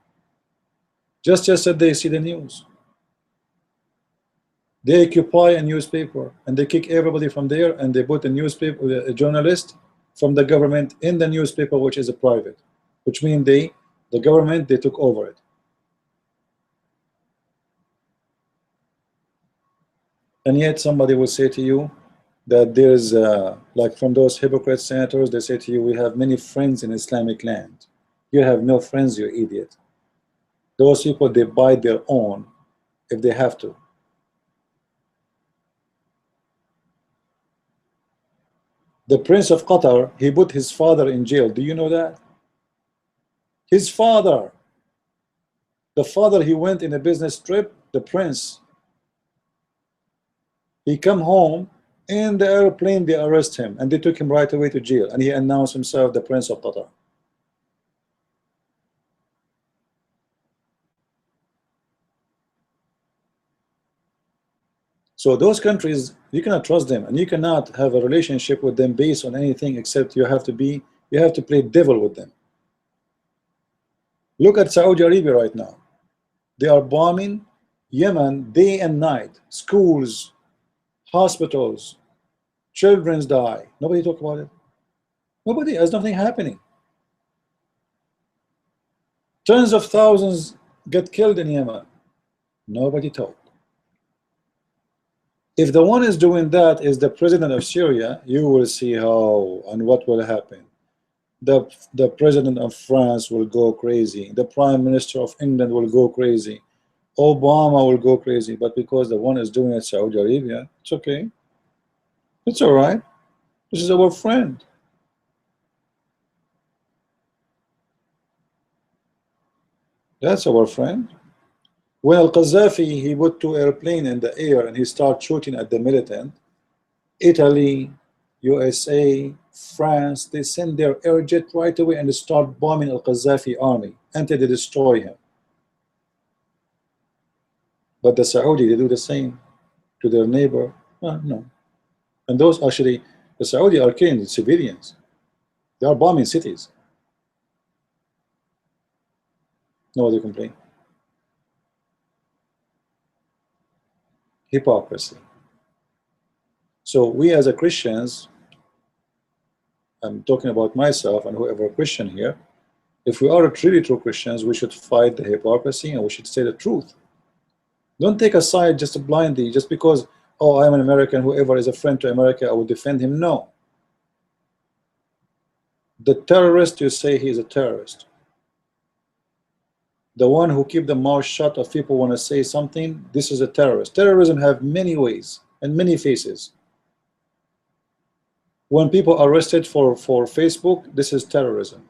Just yesterday, see the news. They occupy a newspaper and they kick everybody from there, and they put a newspaper, a journalist from the government in the newspaper, which is a private, which means the government, they took over it. And yet somebody will say to you that there's like from those hypocrite senators, they say to you, we have many friends in Islamic land. You have no friends, you idiot. Those people, they buy their own if they have to. The Prince of Qatar, he put his father in jail. Do you know that? His father. The father, he went in a business trip, the prince. He come home, in the airplane they arrest him, and they took him right away to jail, and he announced himself the Prince of Qatar. So those countries, you cannot trust them, and you cannot have a relationship with them based on anything except you have to play devil with them. Look at Saudi Arabia right now. They are bombing Yemen day and night. Schools, hospitals, children die. Nobody talk about it. Nobody. There's nothing happening. Tens of thousands get killed in Yemen. Nobody talk. If the one is doing that is the president of Syria, you will see how and what will happen. The president of France will go crazy. The prime minister of England will go crazy. Obama will go crazy. But because the one is doing it, Saudi Arabia, it's okay. It's all right. This is our friend. That's our friend. When Al-Qaddafi, he put two airplanes in the air and he started shooting at the militant, Italy, USA, France, they send their air jet right away and start bombing Al-Qaddafi army until they destroy him. But the Saudi, they do the same to their neighbor. No. And those actually, the Saudi are killing the civilians. They are bombing cities. Nobody complain. Hypocrisy. So we as a Christians, I'm talking about myself and whoever Christian here, if we are truly true Christians, we should fight the hypocrisy and we should say the truth. Don't take a side just blindly, just because, oh, I'm an American, whoever is a friend to America, I will defend him. No. The terrorist, you say he is a terrorist. The one who keep the mouth shut if people want to say something, this is a terrorist. Terrorism have many ways and many faces. When people are arrested for Facebook, this is terrorism.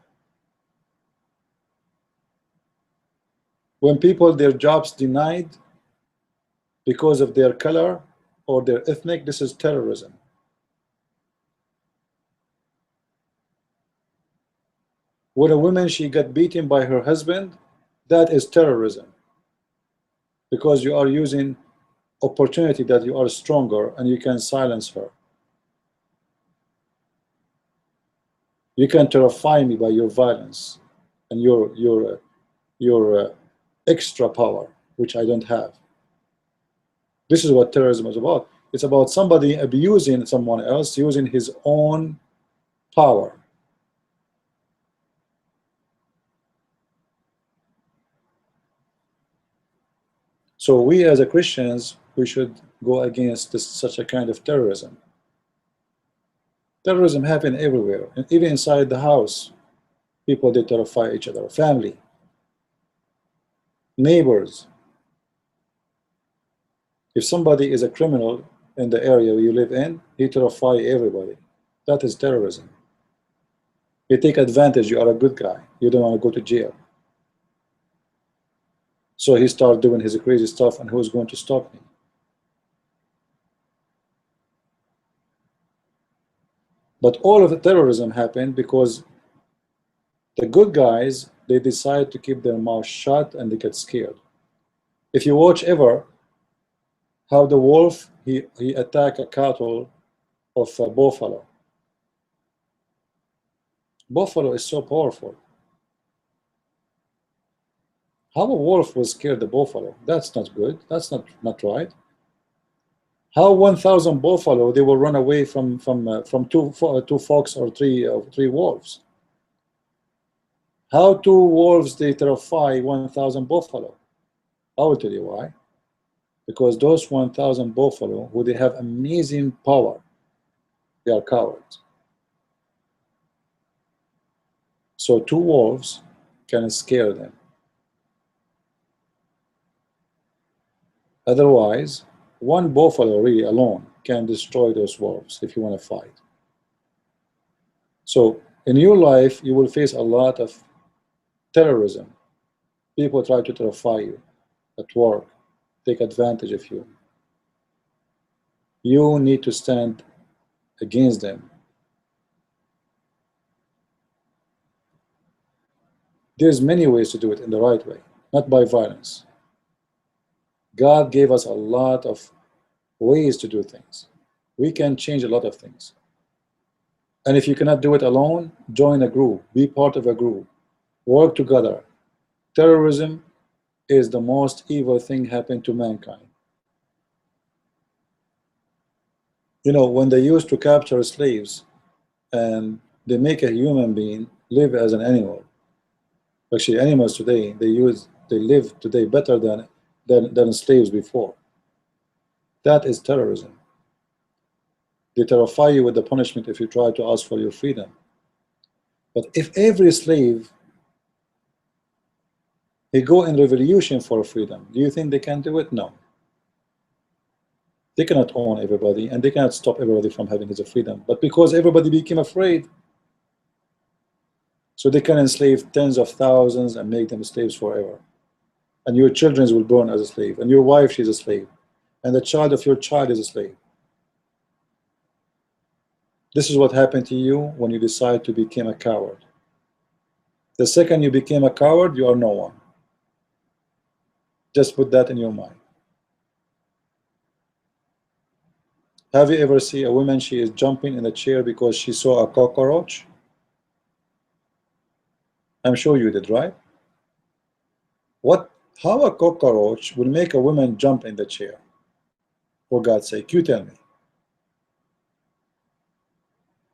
When people their jobs denied because of their color or their ethnic, this is terrorism. When a woman she got beaten by her husband, that is terrorism, because you are using opportunity that you are stronger and you can silence her. You can terrify me by your violence and your extra power, which I don't have. This is what terrorism is about. It's about somebody abusing someone else, using his own power. So we as a Christians, we should go against such a kind of terrorism. Terrorism happens everywhere, and even inside the house, people they terrify each other, family, neighbors. If somebody is a criminal in the area you live in, he terrify everybody. That is terrorism. You take advantage, you are a good guy, you don't want to go to jail. So he started doing his crazy stuff, and who's going to stop me? But all of the terrorism happened because the good guys, they decide to keep their mouth shut and they get scared. If you watch ever how the wolf, he attacked a cattle of a buffalo. Buffalo is so powerful. How a wolf was scared the buffalo? That's not good. That's not right. How 1,000 buffalo they will run away from two fox or three wolves? How 2 wolves they terrify 1,000 buffalo? I will tell you why. Because those 1,000 buffalo, who they have amazing power, they are cowards. So 2 wolves can scare them. Otherwise, 1 buffalo really alone can destroy those wolves if you want to fight. So in your life, you will face a lot of terrorism. People try to terrify you at work, take advantage of you. You need to stand against them. There's many ways to do it in the right way, not by violence. God gave us a lot of ways to do things. We can change a lot of things. And if you cannot do it alone, join a group, be part of a group, work together. Terrorism is the most evil thing happened to mankind. You know, when they used to capture slaves and they make a human being live as an animal. Actually, animals today, they live today better than slaves before. That is terrorism. They terrify you with the punishment if you try to ask for your freedom. But if every slave they go in revolution for freedom, do you think they can do it? No. They cannot own everybody, and they cannot stop everybody from having his freedom. But because everybody became afraid, so they can enslave tens of thousands and make them slaves forever. and your children will born as a slave, and your wife, she's a slave, and the child of your child is a slave. This is what happened to you when you decide to become a coward. The second you became a coward, you are no one. Just put that in your mind. Have you ever seen a woman, she is jumping in the chair because she saw a cockroach? I'm sure you did, right? How a cockroach will make a woman jump in the chair? For God's sake, you tell me.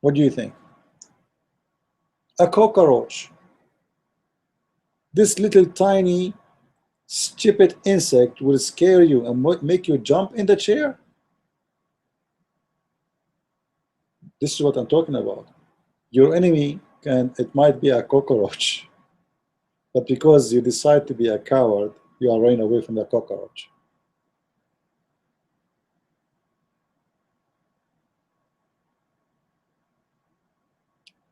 What do you think? A cockroach, this little tiny stupid insect, will scare you and make you jump in the chair? This is what I'm talking about. Your enemy it might be a cockroach, but because you decide to be a coward, you are running away from the cockroach.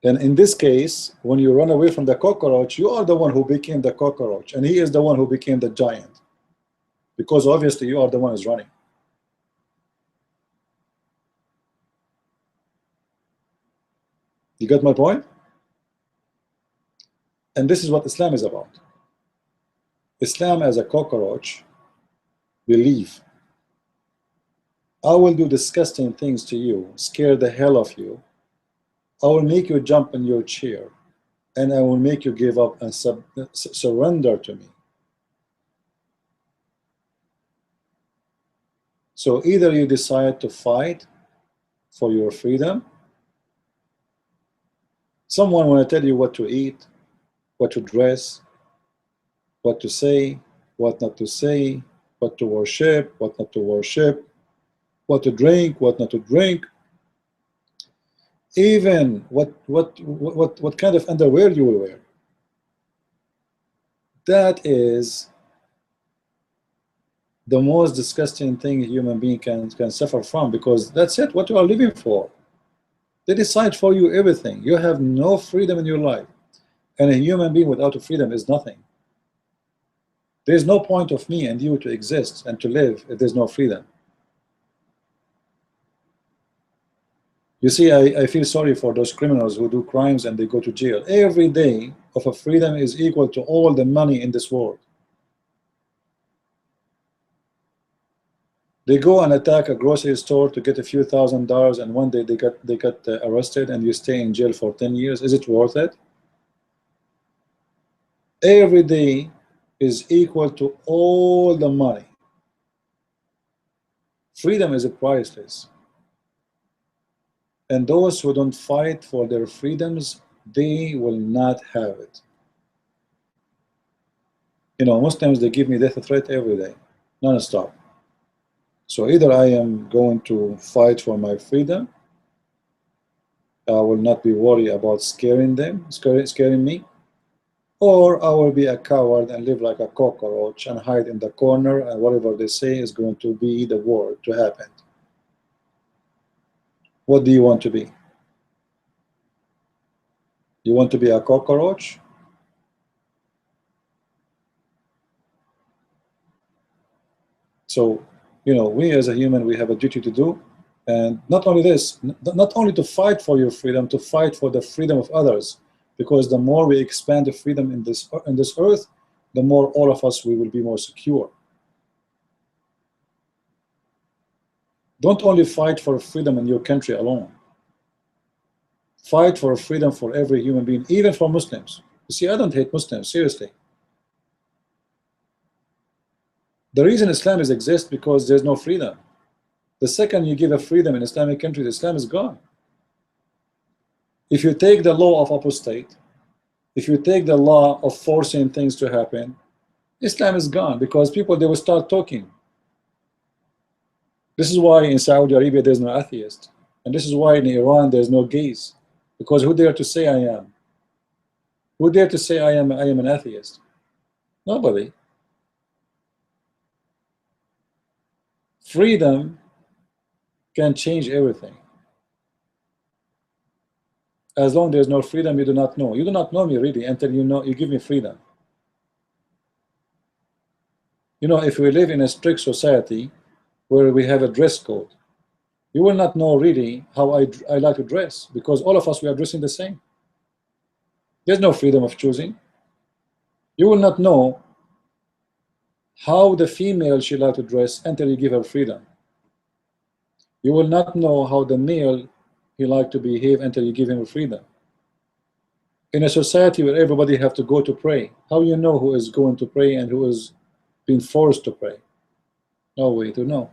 And in this case, when you run away from the cockroach, you are the one who became the cockroach, and he is the one who became the giant, because obviously you are the one who's running. You got my point? And this is what Islam is about. Islam, as a cockroach, believe, I will do disgusting things to you, scare the hell of you. I will make you jump in your chair, and I will make you give up and surrender to me. So either you decide to fight for your freedom. Someone want to tell you what to eat, what to dress, what to say, what not to say, what to worship, what not to worship, what to drink, what not to drink, even what kind of underwear you will wear. That is the most disgusting thing a human being can suffer from, because that's it, what you are living for. They decide for you everything. You have no freedom in your life, and a human being without freedom is nothing. There's no point of me and you to exist and to live if there's no freedom. You see, I feel sorry for those criminals who do crimes and they go to jail. Every day of a freedom is equal to all the money in this world. They go and attack a grocery store to get a few $1,000s, and one day they got arrested, and you stay in jail for 10 years. Is it worth it? Every day is equal to all the money. Freedom is priceless. And those who don't fight for their freedoms, they will not have it. You know, Muslims, they give me death threat every day, non-stop. So either I am going to fight for my freedom, I will not be worried about scaring me, or I will be a coward and live like a cockroach and hide in the corner, and whatever they say is going to be the word to happen. What do you want to be? You want to be a cockroach? So, you know, we as a human, we have a duty to do. And not only this, not only to fight for your freedom, to fight for the freedom of others. Because the more we expand the freedom in this earth, the more all of us, we will be more secure. Don't only fight for freedom in your country alone. Fight for freedom for every human being, even for Muslims. You see, I don't hate Muslims, seriously. The reason Islam exists because there's no freedom. The second you give a freedom in Islamic countries, Islam is gone. If you take the law of apostate, if you take the law of forcing things to happen, Islam is gone, because people, they will start talking. This is why in Saudi Arabia there's no atheist, and this is why in Iran there's no gays, because who dare to say I am? Who dare to say I am an atheist? Nobody. Freedom can change everything. As long as there's no freedom, you do not know. You do not know me really until you give me freedom. You know, if we live in a strict society where we have a dress code, you will not know really how I like to dress, because all of us, we are dressing the same. There's no freedom of choosing. You will not know how the female she like to dress until you give her freedom. You will not know how the male he like to behave until you give him freedom. In a society where everybody have to go to pray, how you know who is going to pray and who is being forced to pray? No way to know.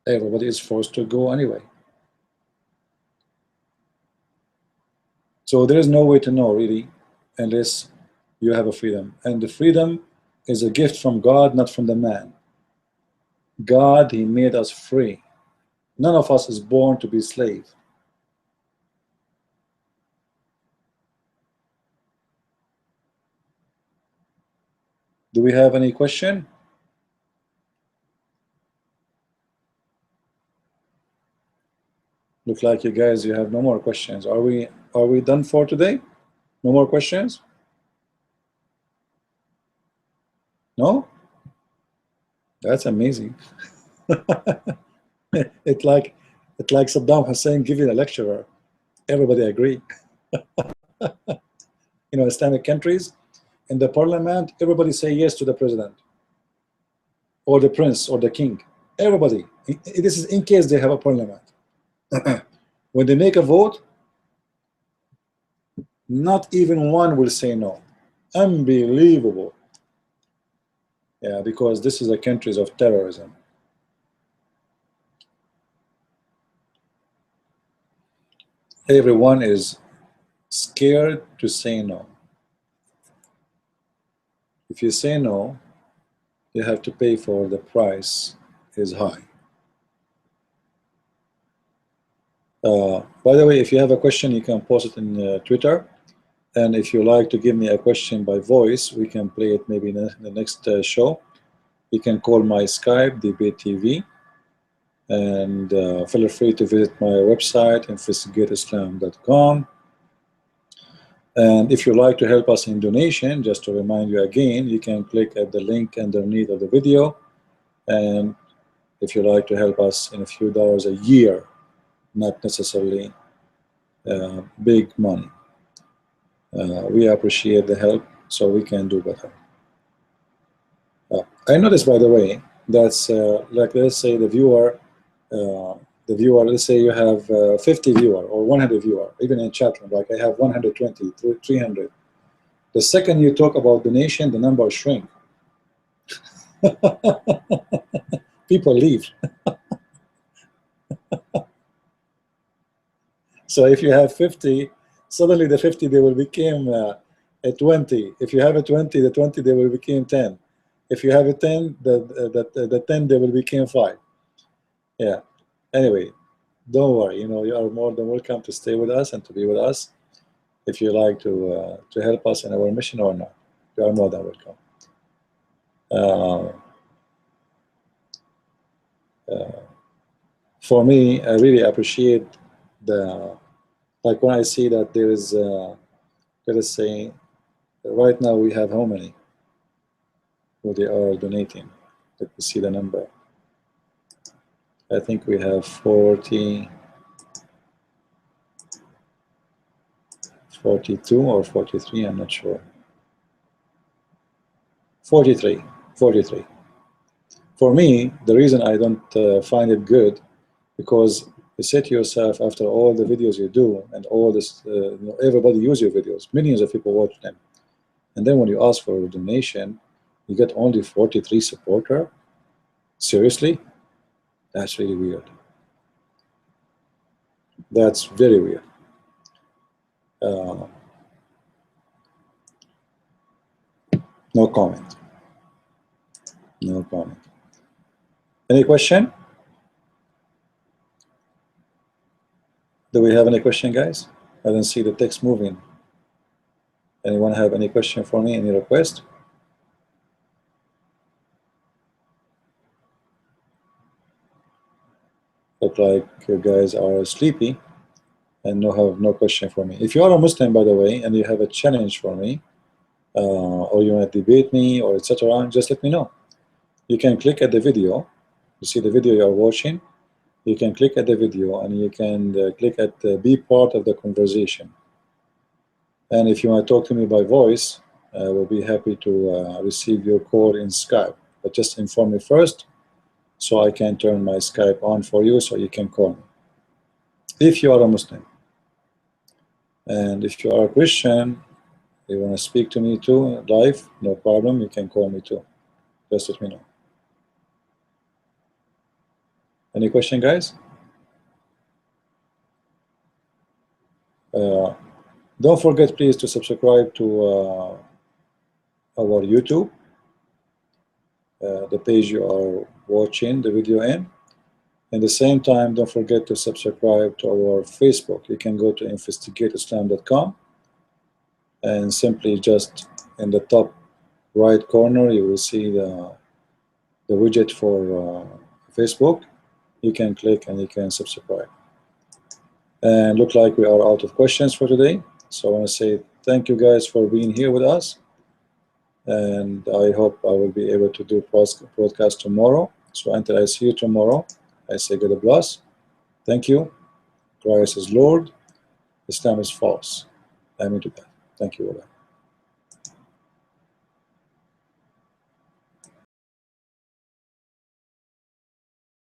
Everybody is forced to go anyway. So there is no way to know really unless you have a freedom. And the freedom is a gift from God, not from the man. God, he made us free. None of us is born to be slave. Do we have any question? Look like you guys, you have no more questions. Are we done for today? No more questions? No? That's amazing. It's like Saddam Hussein giving a lecturer. Everybody agree. You know, Islamic countries, in the parliament, everybody say yes to the president or the prince or the king. Everybody. This is in case they have a parliament. When they make a vote, not even one will say no. Unbelievable. Yeah, because this is a country of terrorism. Everyone is scared to say no. If you say no, you have to pay for the price is high. By the way, if you have a question, you can post it in Twitter. And if you like to give me a question by voice, we can play it maybe in the next show. You can call my Skype, Debate TV. And feel free to visit my website, investigateislam.com. And if you like to help us in donation, just to remind you again, you can click at the link underneath of the video. And if you like to help us in a few dollars a year, not necessarily big money, we appreciate the help so we can do better. I noticed, by the way, that's like, let's say the viewer, let's say you have 50 viewer or 100 viewer, even in chat room, like I have 120, 300. The second you talk about donation, the number shrink. People leave. So if you have 50, suddenly the 50 they will become a 20. If you have a 20, the 20 they will become 10. If you have a 10, the 10 they will become 5. Yeah. Anyway, don't worry. You know, you are more than welcome to stay with us and to be with us. If you like to help us in our mission or not, you are more than welcome. For me, I really appreciate like when I see that there is, let us say, right now we have how many who they are donating. Let me see the number. I think we have 42 or 43, I'm not sure. 43. For me, the reason I don't find it good, because you say to yourself, after all the videos you do and all this, you know, everybody use your videos, millions of people watch them, and then when you ask for a donation, you get only 43 supporters. Seriously? That's really weird. That's very weird. No comment. No comment. Any question? Do we have any question, guys? I don't see the text moving. Anyone have any question for me? Any request? Look like you guys are sleepy and have no question for me. If you are a Muslim, by the way, and you have a challenge for me, or you want to debate me, or etc., just let me know. you can click at the video. You see the video you are watching. You can click at the video and you can click at be part of the conversation. And if you want to talk to me by voice, I will be happy to receive your call in Skype. But just inform me first so I can turn my Skype on for you so you can call me. If you are a Muslim. And if you are a Christian, you want to speak to me too live, no problem, you can call me too. Just let me know. Any question, guys? Don't forget, please, to subscribe to our YouTube, the page you are watching the video in. At the same time, don't forget to subscribe to our Facebook. You can go to investigateislam.com and simply just in the top right corner, you will see the widget for Facebook. You can click and you can subscribe. And look like we are out of questions for today. So I want to say thank you guys for being here with us. And I hope I will be able to do broadcast tomorrow. So until I see you tomorrow, I say God bless. Thank you. Christ is Lord. Islam is false. Amen to that. Thank you. Bye-bye.